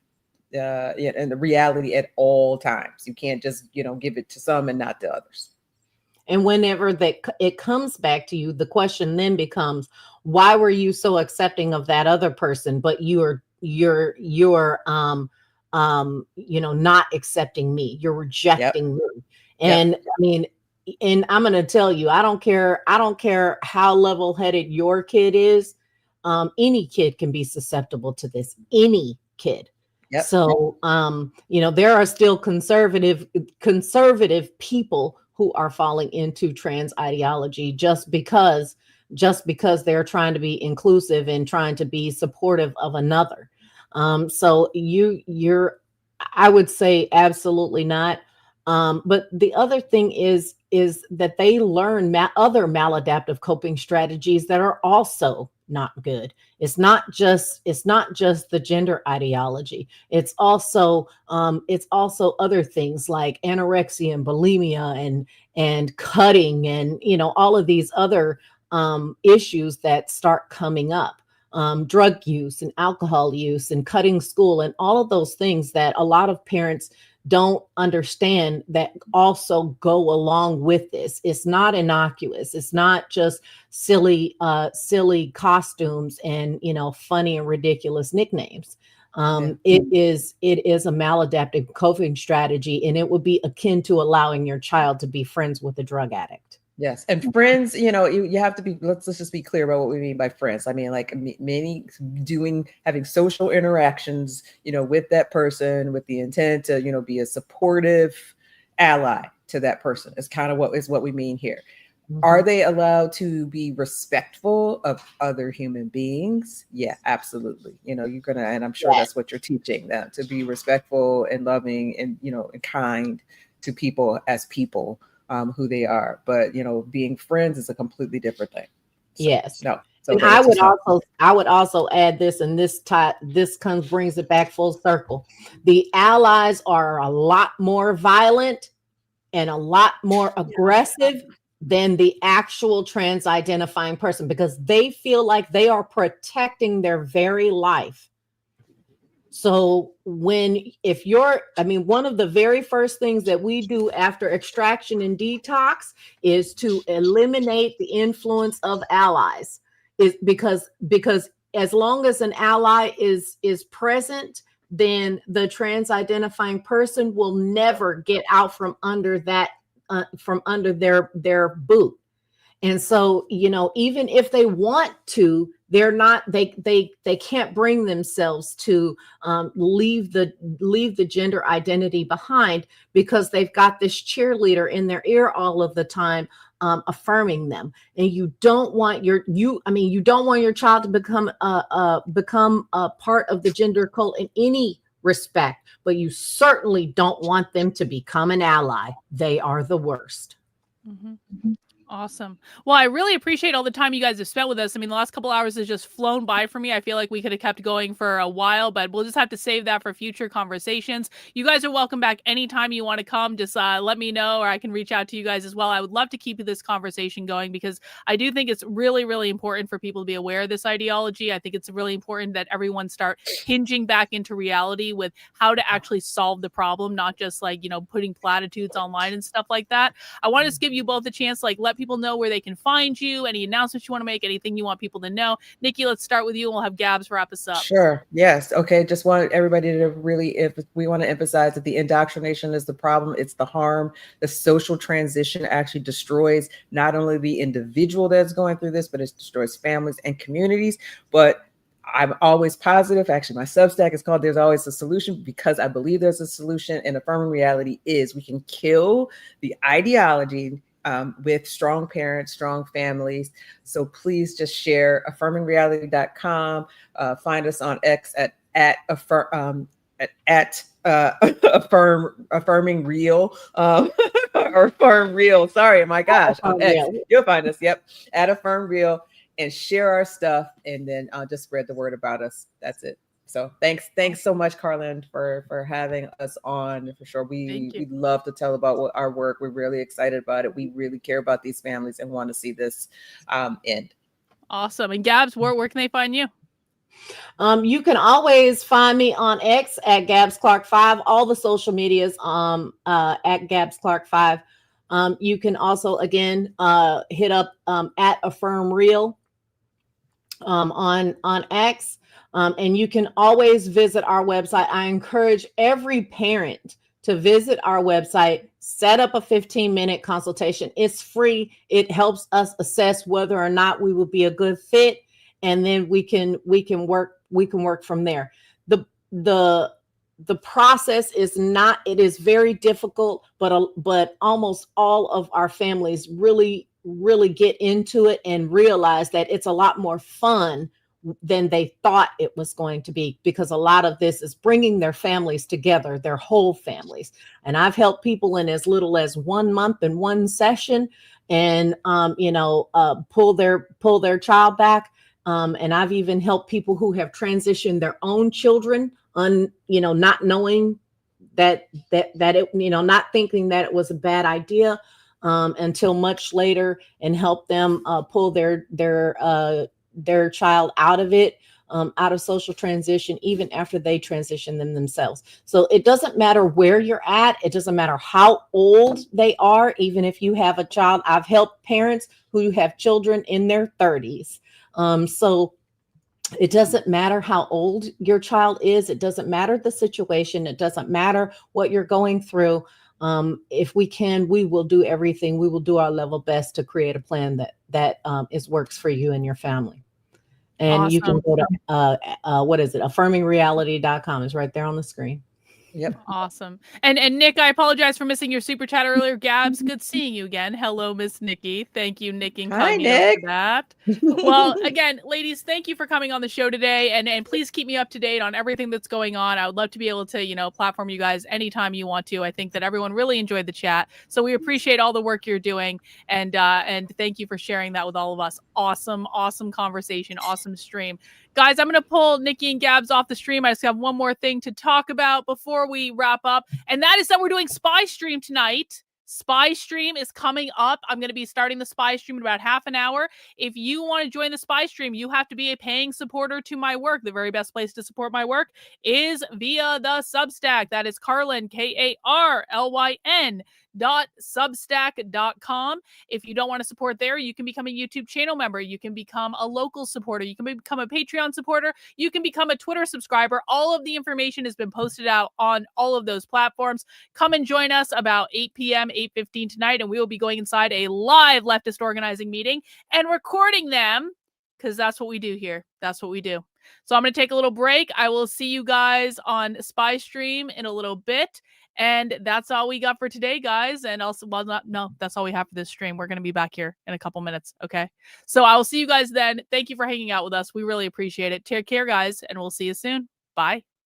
and the reality at all times. You can't just, give it to some and not to others. And whenever it comes back to you, the question then becomes, why were you so accepting of that other person, but you're not accepting me. You're rejecting me. And I mean, and I'm going to tell you, I don't care how level-headed your kid is. Any kid can be susceptible to this. Any kid. So, there are still conservative people who are falling into trans ideology just because they're trying to be inclusive and trying to be supportive of another. So I would say absolutely not. But the other thing is that they learn other maladaptive coping strategies that are also not good. It's not just the gender ideology. It's also other things like anorexia and bulimia and cutting and all of these other issues that start coming up. Drug use and alcohol use and cutting school and all of those things that a lot of parents don't understand that also go along with this. It's not innocuous. It's not just silly costumes and funny and ridiculous nicknames. It is a maladaptive coping strategy, and it would be akin to allowing your child to be friends with a drug addict. Yes. And friends, you have to be, let's just be clear about what we mean by friends. I mean, like having social interactions, with that person with the intent to, be a supportive ally to that person is kind of what we mean here. Mm-hmm. Are they allowed to be respectful of other human beings? Yeah, absolutely. And I'm sure that's what you're teaching them, to be respectful and loving and, and kind to people as people. Who they are, but being friends is a completely different thing. So, yes. No. So and I would also add this, and this brings it back full circle. The allies are a lot more violent and a lot more aggressive than the actual trans identifying person, because they feel like they are protecting their very life. So one of the very first things that we do after extraction and detox is to eliminate the influence of allies. Is because as long as an ally is present, then the trans identifying person will never get out from under their boot. And so, even if they want to, they can't bring themselves to leave the gender identity behind, because they've got this cheerleader in their ear all of the time, affirming them. And you don't want your child to become a part of the gender cult in any respect, but you certainly don't want them to become an ally. They are the worst. Mm-hmm. Awesome. Well, I really appreciate all the time you guys have spent with us. I mean, the last couple hours has just flown by for me. I feel like we could have kept going for a while, but we'll just have to save that for future conversations. You guys are welcome back anytime you want to come. Just let me know, or I can reach out to you guys as well. I would love to keep this conversation going, because I do think it's really, really important for people to be aware of this ideology. I think it's really important that everyone start hinging back into reality with how to actually solve the problem, not just putting platitudes online and stuff like that. I want to just give you both a chance, let people know where they can find you, any announcements you want to make, anything you want people to know. Nikki, let's start with you and we'll have Gabs wrap us up. Sure. Yes. Okay. Just want everybody to we want to emphasize that the indoctrination is the problem. It's the harm. The social transition actually destroys not only the individual that's going through this, but it destroys families and communities. But I'm always positive. Actually, my Substack is called There's Always a Solution, because I believe there's a solution. And Affirming Reality is we can kill the ideology with strong parents, strong families. So please just share affirmingreality.com. Find us on X at affirming real or affirm real. Sorry, my gosh, on X. You'll find us. Yep, at affirm real, and share our stuff, and then just spread the word about us. That's it. So thanks so much, Karlyn, for having us on. For sure, we love to tell about our work. We're really excited about it. We really care about these families and want to see this end. Awesome. And Gabs, where can they find you? You can always find me on X at Gabs Clark 5. All the social medias at Gabs Clark 5. You can also again hit up at Affirm Real on X. And you can always visit our website. I encourage every parent to visit our website, set up a 15-minute consultation. It's free. It helps us assess whether or not we will be a good fit, and then we can work from there. The process is not, it is very difficult, but almost all of our families really get into it and realize that it's a lot more fun than they thought it was going to be, because a lot of this is bringing their families together, their whole families. And I've helped people in as little as 1 month in one session, and pull their child back. And I've even helped people who have transitioned their own children, not knowing that it, not thinking that it was a bad idea, until much later, and help them pull their child out of it, out of social transition, even after they transition themselves. So it doesn't matter where you're at. It doesn't matter how old they are. Even if you have a child, I've helped parents who have children in their 30s. So it doesn't matter how old your child is. It doesn't matter the situation. It doesn't matter what you're going through. If we can, we will do everything. We will do our level best to create a plan that works for you and your family. And Awesome. You can go to affirmingreality.com. It's right there on the screen. Yep. Awesome. And Nick, I apologize for missing your super chat earlier. Gabs, good seeing you again. Hello, Miss Nikki. Thank you, Nick and Hi, Camille, Nick. for that. Well, again, ladies, thank you for coming on the show today, and please keep me up to date on everything that's going on. I would love to be able to, platform you guys anytime you want to. I think that everyone really enjoyed the chat, so we appreciate all the work you're doing, and thank you for sharing that with all of us. Awesome conversation, awesome stream. Guys, I'm going to pull Nikki and Gabs off the stream. I just have one more thing to talk about before we wrap up, and that is that we're doing Spy Stream tonight. Spy Stream is coming up. I'm going to be starting the Spy Stream in about half an hour. If you want to join the Spy Stream, you have to be a paying supporter to my work. The very best place to support my work is via the Substack. That is Karlyn, Karlyn .substack.com. If you don't want to support there, you can become a YouTube channel member. You can become a local supporter. You can become a Patreon supporter. You can become a Twitter subscriber. All of the information has been posted out on all of those platforms. Come and join us about 8 p.m., 8:15 tonight, and we will be going inside a live leftist organizing meeting and recording them, because that's what we do here. That's what we do. So I'm going to take a little break. I will see you guys on Spy Stream in a little bit. And that's all we got for today, guys. And also, that's all we have for this stream. We're going to be back here in a couple minutes. Okay. So I will see you guys then. Thank you for hanging out with us. We really appreciate it. Take care, guys, and we'll see you soon. Bye.